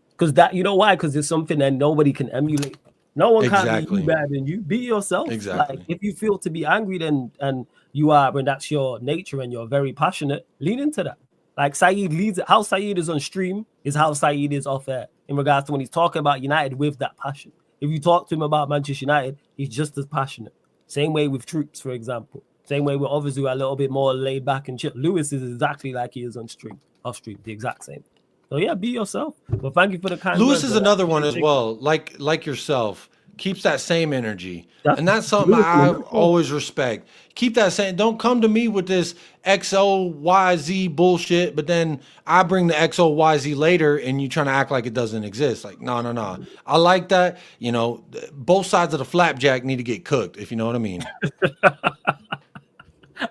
Because that, you know why? Because it's something that nobody can emulate. No one can be you better than you. Be yourself. Exactly. Like, if you feel to be angry, and you are, when that's your nature and you're very passionate, lean into that. Like Saeed leads it. How Saeed is on stream is how Saeed is off air in regards to when he's talking about United with that passion. If you talk to him about Manchester United, he's just as passionate. Same way with Troops, for example. Same way with others who are a little bit more laid back and chill. Lewis is exactly like he is on stream, off stream, the exact same. So yeah, be yourself. Well, thank you for the kind Lewis is another one as well, like yourself. Keeps that same energy. And that's something I always respect. Keep that same, don't come to me with this XOYZ bullshit, but then I bring the XOYZ later and you trying to act like it doesn't exist. Like, no. I like that. You know, both sides of the flapjack need to get cooked, if you know what I mean.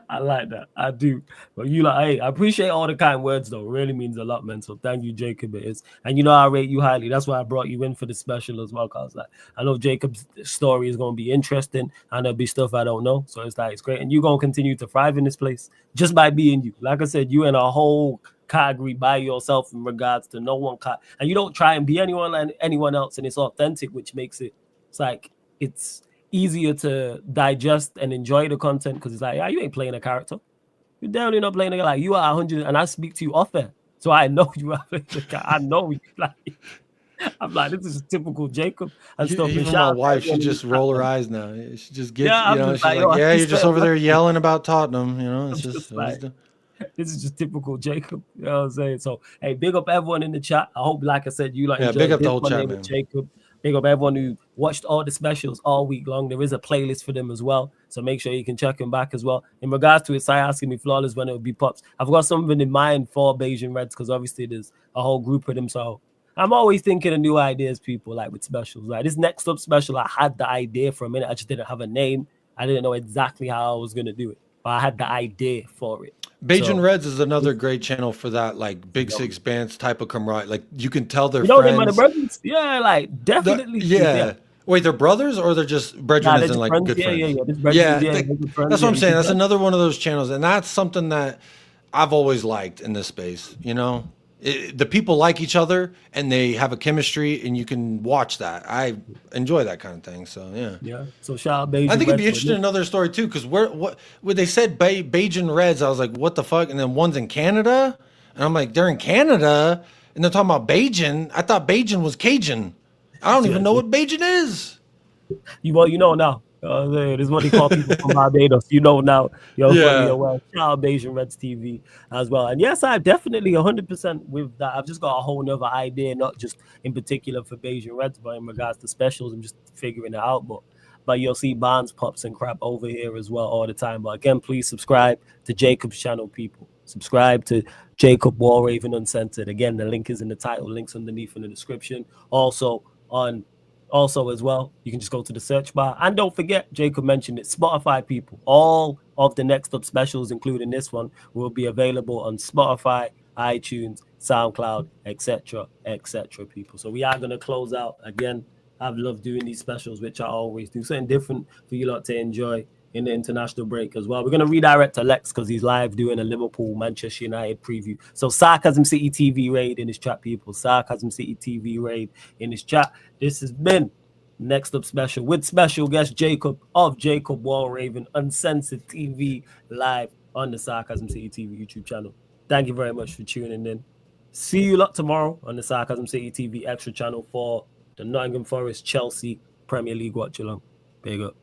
I like that. I do. But you like, hey, I appreciate all the kind words though. It really means a lot, man. So thank you, Jacob. It is. And you know I rate you highly. That's why I brought you in for the special as well. Cause like I know Jacob's story is gonna be interesting and there'll be stuff I don't know. So it's like it's great. And you're gonna continue to thrive in this place just by being you. Like I said, you in a whole category by yourself in regards to no one and you don't try and be anyone else, and it's authentic, which makes it's like it's easier to digest and enjoy the content because it's like, yeah, you ain't playing a character. You're definitely not playing a like you are 100, and I speak to you off air, so I know you are playing the character. I know you like. I'm like, this is typical Jacob and stuff. Even my wife, she just roll her eyes now. She just gets, yeah, she's like, yeah, you're just over there yelling about Tottenham. It's just like, this is just typical Jacob. You know what I'm saying? So, hey, big up everyone in the chat. I hope, like I said, you like enjoyed big up the whole chat, man. Jacob. Big up everyone who watched all the specials all week long. There is a playlist for them as well. So make sure you can check them back as well. In regards to it, Sai asking me flawless when it would be pops. I've got something in mind for Bayesian Reds because obviously there's a whole group of them. So I'm always thinking of new ideas, people, like with specials. Like this next up special, I had the idea for a minute. I just didn't have a name. I didn't know exactly how I was going to do it. But I had the idea for it. Bajan Reds is another great channel for that, like Big Six Bants type of camaraderie. Like you can tell they're friends. Them are the brothers. Yeah, like definitely. Yeah. Wait, they're brothers or they're just brethren as in like friends? Good friends? Yeah. That's what I'm saying. That's another one of those channels, and that's something that I've always liked in this space. The people like each other and they have a chemistry, and you can watch that. I enjoy that kind of thing. So yeah. So shout out Bajan. I think it'd be interesting another story too, because when they said Bajan Reds, I was like, what the fuck? And then one's in Canada, and I'm like, they're in Canada, and they're talking about Bajan. I thought Bajan was Cajun. I don't even know what Bajan is. You know now. This is what they call people from Barbados. You know now. Shout out Bayesian Reds TV as well. And yes, I definitely 100% with that. I've just got a whole nother idea, not just in particular for Bayesian Reds, but in regards to specials. I'm just figuring it out. But you'll see Bants, pops, and crap over here as well all the time. But again, please subscribe to Jacob's channel, people. Subscribe to Jacob Warraven Uncensored. Again, the link is in the title. Links underneath in the description. Also, as well, you can just go to the search bar. And don't forget, Jacob mentioned it, Spotify, people. All of the next up specials, including this one, will be available on Spotify, iTunes, SoundCloud, etc., people. So we are going to close out. Again, I've loved doing these specials, which I always do. Something different for you lot to enjoy in the international break as well. We're going to redirect to Lex because he's live doing a Liverpool-Manchester United preview. So Sarcasm City TV raid in his chat, people. Sarcasm City TV raid in his chat. This has been Next Up Special with special guest Jacob of Jacob Warraven Uncensored TV live on the Sarcasm City TV YouTube channel. Thank you very much for tuning in. See you lot tomorrow on the Sarcasm City TV extra channel for the Nottingham Forest Chelsea Premier League watch along. Big up.